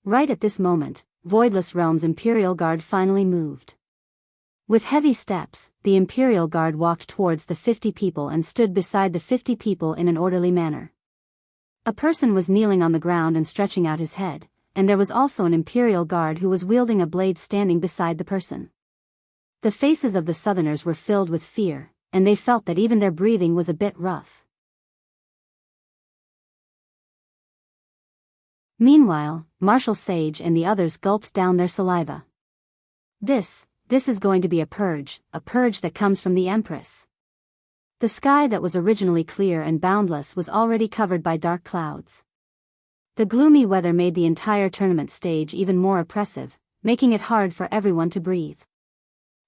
Right at this moment, Voidless Realm's Imperial Guard finally moved. With heavy steps, the Imperial Guard walked towards the 50 people and stood beside the 50 people in an orderly manner. A person was kneeling on the ground and stretching out his head, and there was also an Imperial Guard who was wielding a blade standing beside the person. The faces of the Southerners were filled with fear, and they felt that even their breathing was a bit rough. Meanwhile, Marshal Sage and the others gulped down their saliva. This is going to be a purge that comes from the Empress. The sky that was originally clear and boundless was already covered by dark clouds. The gloomy weather made the entire tournament stage even more oppressive, making it hard for everyone to breathe.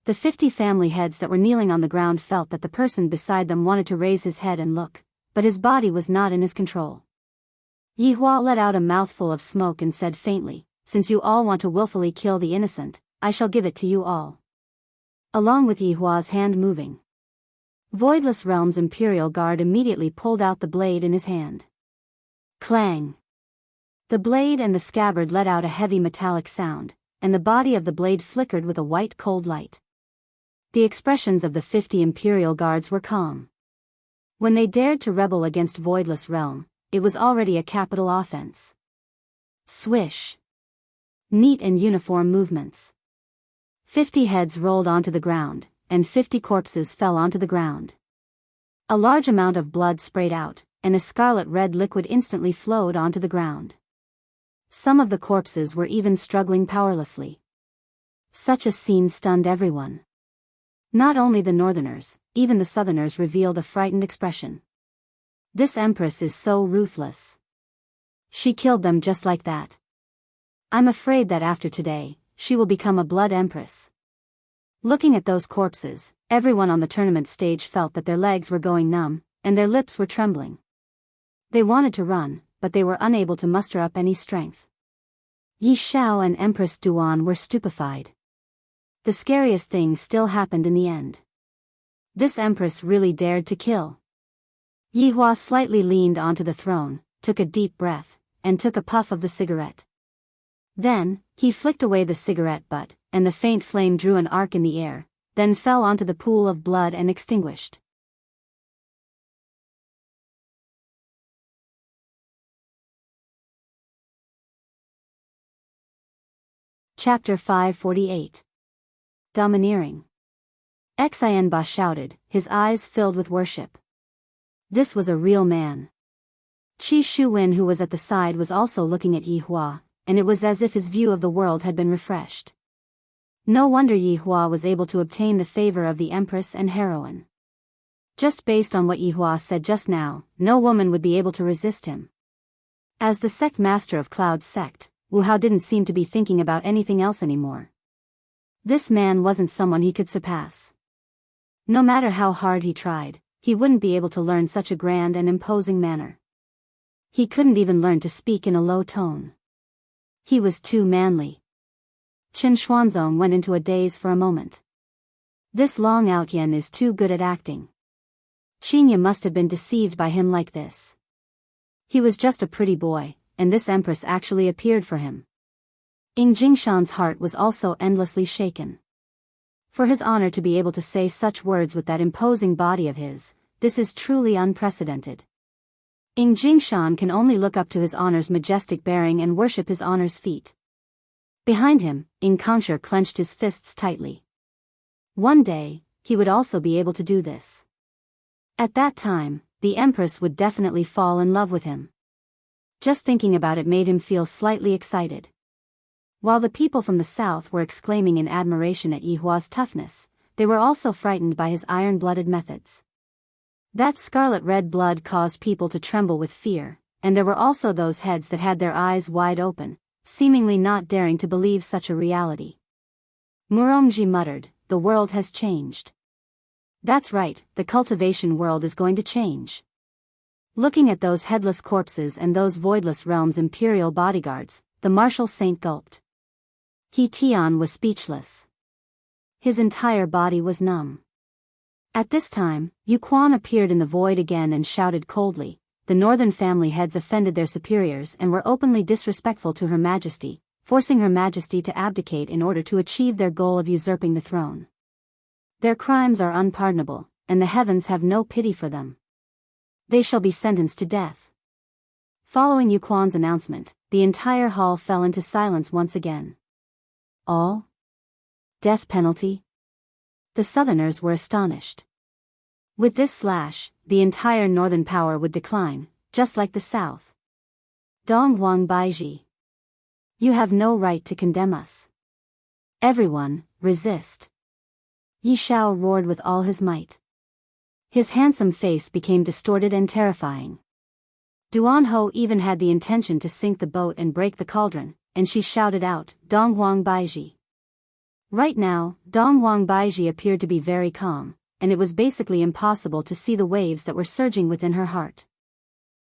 The 50 family heads that were kneeling on the ground felt that the person beside them wanted to raise his head and look, but his body was not in his control. Yihua let out a mouthful of smoke and said faintly, since you all want to willfully kill the innocent, I shall give it to you all. Along with Yihua's hand moving, Voidless Realm's Imperial Guard immediately pulled out the blade in his hand. Clang! The blade and the scabbard let out a heavy metallic sound, and the body of the blade flickered with a white cold light. The expressions of the 50 Imperial Guards were calm. When they dared to rebel against Voidless Realm, it was already a capital offense. Swish! Neat and uniform movements. 50 heads rolled onto the ground, and 50 corpses fell onto the ground. A large amount of blood sprayed out, and a scarlet-red liquid instantly flowed onto the ground. Some of the corpses were even struggling powerlessly. Such a scene stunned everyone. Not only the Northerners, even the Southerners revealed a frightened expression. This Empress is so ruthless. She killed them just like that. I'm afraid that after today, she will become a blood Empress. Looking at those corpses, everyone on the tournament stage felt that their legs were going numb, and their lips were trembling. They wanted to run, but they were unable to muster up any strength. Yi Xiao and Empress Duan were stupefied. The scariest thing still happened in the end. This Empress really dared to kill. Yihua slightly leaned onto the throne, took a deep breath, and took a puff of the cigarette. Then, he flicked away the cigarette butt, and the faint flame drew an arc in the air, then fell onto the pool of blood and extinguished. Chapter 548. Domineering. Xianba shouted, his eyes filled with worship. This was a real man. Qi Shuwen, who was at the side, was also looking at Yihua, and it was as if his view of the world had been refreshed. No wonder Yihua was able to obtain the favor of the Empress and heroine. Just based on what Yihua said just now, no woman would be able to resist him. As the sect master of Cloud's sect, Wu Hao didn't seem to be thinking about anything else anymore. This man wasn't someone he could surpass. No matter how hard he tried, he wouldn't be able to learn such a grand and imposing manner. He couldn't even learn to speak in a low tone. He was too manly. Chen Xuanzong went into a daze for a moment. This Long Outyen is too good at acting. Qinya must have been deceived by him like this. He was just a pretty boy, and this Empress actually appeared for him. Ying Jingshan's heart was also endlessly shaken. For his honor to be able to say such words with that imposing body of his, this is truly unprecedented. Ing Jingshan can only look up to his honor's majestic bearing and worship his honor's feet. Behind him, Ing Kangshi clenched his fists tightly. One day, he would also be able to do this. At that time, the Empress would definitely fall in love with him. Just thinking about it made him feel slightly excited. While the people from the south were exclaiming in admiration at Yihua's toughness, they were also frightened by his iron-blooded methods. That scarlet-red blood caused people to tremble with fear, and there were also those heads that had their eyes wide open, seemingly not daring to believe such a reality. Murongji muttered, "The world has changed." That's right, the cultivation world is going to change. Looking at those headless corpses and those voidless realms' imperial bodyguards, the martial saint gulped. He Tian was speechless. His entire body was numb. At this time, Yu Quan appeared in the void again and shouted coldly, "The northern family heads offended their superiors and were openly disrespectful to Her Majesty, forcing Her Majesty to abdicate in order to achieve their goal of usurping the throne. Their crimes are unpardonable, and the heavens have no pity for them. They shall be sentenced to death." Following Yu Quan's announcement, the entire hall fell into silence once again. All? Death penalty? The Southerners were astonished. With this slash, the entire northern power would decline, just like the South. Dong Huang Baiji. You have no right to condemn us. Everyone, resist. Yi Shao roared with all his might. His handsome face became distorted and terrifying. Duan Ho even had the intention to sink the boat and break the cauldron, and she shouted out, "Dong Huang Baiji." Right now, Dong Huang Baiji appeared to be very calm, and it was basically impossible to see the waves that were surging within her heart.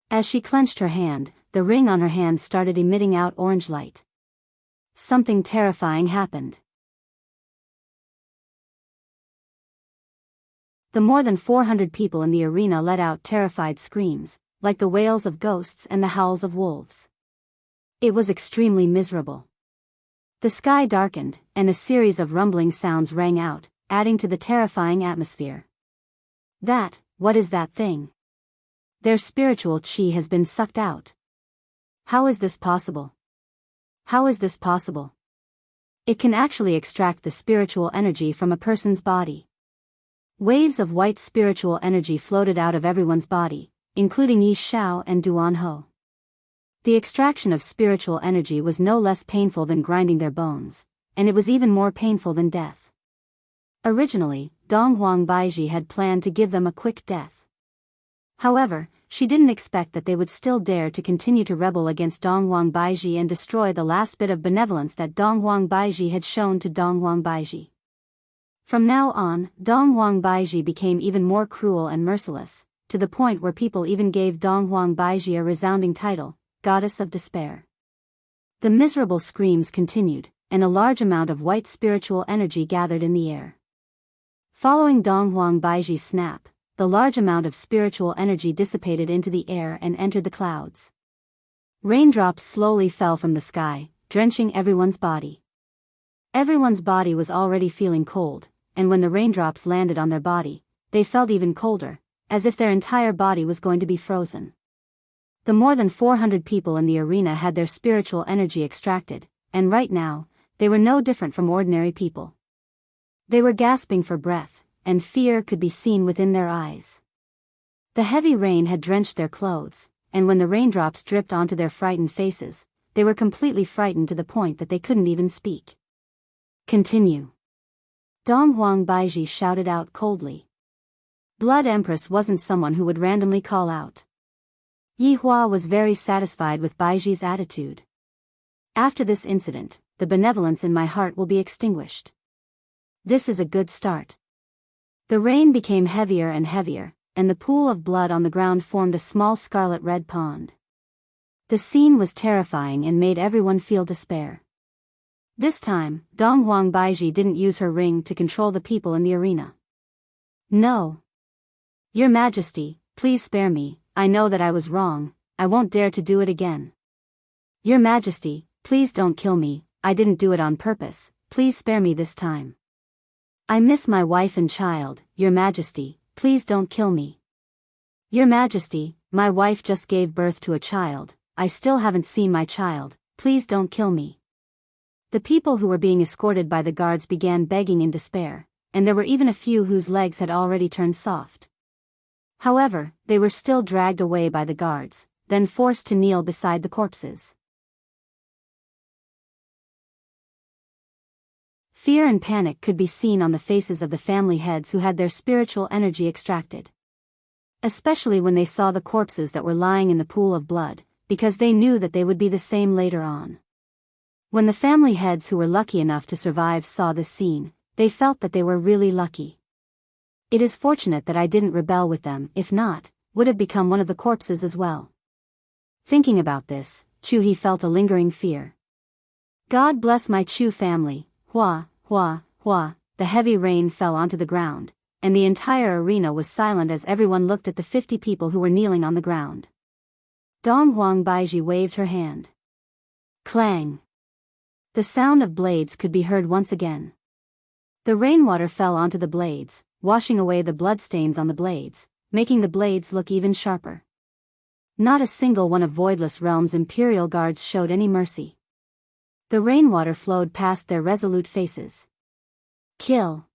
As she clenched her hand, the ring on her hand started emitting out orange light. Something terrifying happened. The more than 400 people in the arena let out terrified screams, like the wails of ghosts and the howls of wolves. It was extremely miserable. The sky darkened, and a series of rumbling sounds rang out, adding to the terrifying atmosphere. What is that thing? Their spiritual chi has been sucked out. How is this possible? How is this possible? It can actually extract the spiritual energy from a person's body. Waves of white spiritual energy floated out of everyone's body, including Yi Shao and Duan Ho. The extraction of spiritual energy was no less painful than grinding their bones, and it was even more painful than death. Originally, Dong Huang Baiji had planned to give them a quick death. However, she didn't expect that they would still dare to continue to rebel against Dong Huang Baiji and destroy the last bit of benevolence that Dong Huang Baiji had shown to Dong Huang Baiji. From now on, Dong Huang Baiji became even more cruel and merciless, to the point where people even gave Dong Huang Baiji a resounding title, Goddess of Despair. The miserable screams continued, and a large amount of white spiritual energy gathered in the air. Following Dong Huang Baiji's snap, the large amount of spiritual energy dissipated into the air and entered the clouds. Raindrops slowly fell from the sky, drenching everyone's body. Everyone's body was already feeling cold, and when the raindrops landed on their body, they felt even colder, as if their entire body was going to be frozen. The more than 400 people in the arena had their spiritual energy extracted, and right now, they were no different from ordinary people. They were gasping for breath, and fear could be seen within their eyes. The heavy rain had drenched their clothes, and when the raindrops dripped onto their frightened faces, they were completely frightened to the point that they couldn't even speak. Continue. Dong Huang Baiji shouted out coldly. Blood Empress wasn't someone who would randomly call out. Yi Hua was very satisfied with Baiji's attitude. After this incident, the benevolence in my heart will be extinguished. This is a good start. The rain became heavier and heavier, and the pool of blood on the ground formed a small scarlet-red pond. The scene was terrifying and made everyone feel despair. This time, Dong Huang Baiji didn't use her ring to control the people in the arena. No. Your Majesty, please spare me, I know that I was wrong, I won't dare to do it again. Your Majesty, please don't kill me, I didn't do it on purpose, please spare me this time. I miss my wife and child, Your Majesty, please don't kill me. Your Majesty, my wife just gave birth to a child, I still haven't seen my child, please don't kill me. The people who were being escorted by the guards began begging in despair, and there were even a few whose legs had already turned soft. However, they were still dragged away by the guards, then forced to kneel beside the corpses. Fear and panic could be seen on the faces of the family heads who had their spiritual energy extracted. Especially when they saw the corpses that were lying in the pool of blood, because they knew that they would be the same later on. When the family heads who were lucky enough to survive saw this scene, they felt that they were really lucky. It is fortunate that I didn't rebel with them, if not, would have become one of the corpses as well. Thinking about this, Chu-hee felt a lingering fear. God bless my Chu family, hua, hua, hua. The heavy rain fell onto the ground, and the entire arena was silent as everyone looked at the 50 people who were kneeling on the ground. Dong Huang Baiji waved her hand. Clang! The sound of blades could be heard once again. The rainwater fell onto the blades, washing away the bloodstains on the blades, making the blades look even sharper. Not a single one of Voidless Realm's Imperial Guards showed any mercy. The rainwater flowed past their resolute faces. Kill!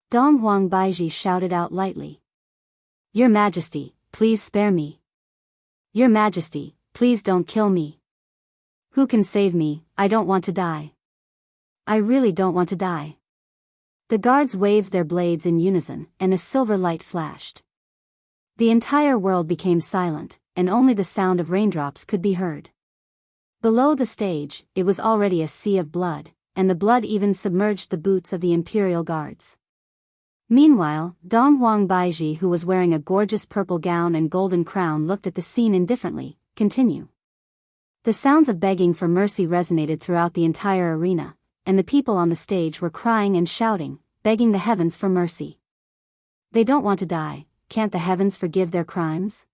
Dong Huang Baiji shouted out lightly. Your Majesty, please spare me. Your Majesty, please don't kill me. Who can save me? I don't want to die. I really don't want to die. The guards waved their blades in unison, and a silver light flashed. The entire world became silent, and only the sound of raindrops could be heard. Below the stage, it was already a sea of blood, and the blood even submerged the boots of the Imperial Guards. Meanwhile, Dong Huang Baiji, who was wearing a gorgeous purple gown and golden crown, looked at the scene indifferently. Continue. The sounds of begging for mercy resonated throughout the entire arena, and the people on the stage were crying and shouting, begging the heavens for mercy. They don't want to die, can't the heavens forgive their crimes?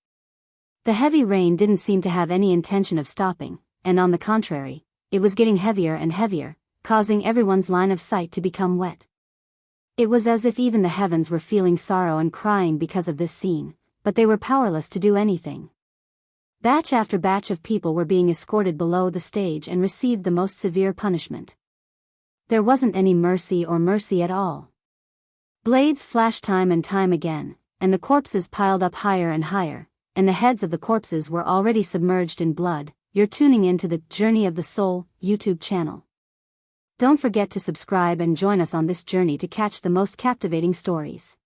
The heavy rain didn't seem to have any intention of stopping, and on the contrary, it was getting heavier and heavier, causing everyone's line of sight to become wet. It was as if even the heavens were feeling sorrow and crying because of this scene, but they were powerless to do anything. Batch after batch of people were being escorted below the stage and received the most severe punishment. There wasn't any mercy or mercy at all. Blades flashed time and time again, and the corpses piled up higher and higher, and the heads of the corpses were already submerged in blood. You're tuning in to the Journey of the Soul YouTube channel. Don't forget to subscribe and join us on this journey to catch the most captivating stories.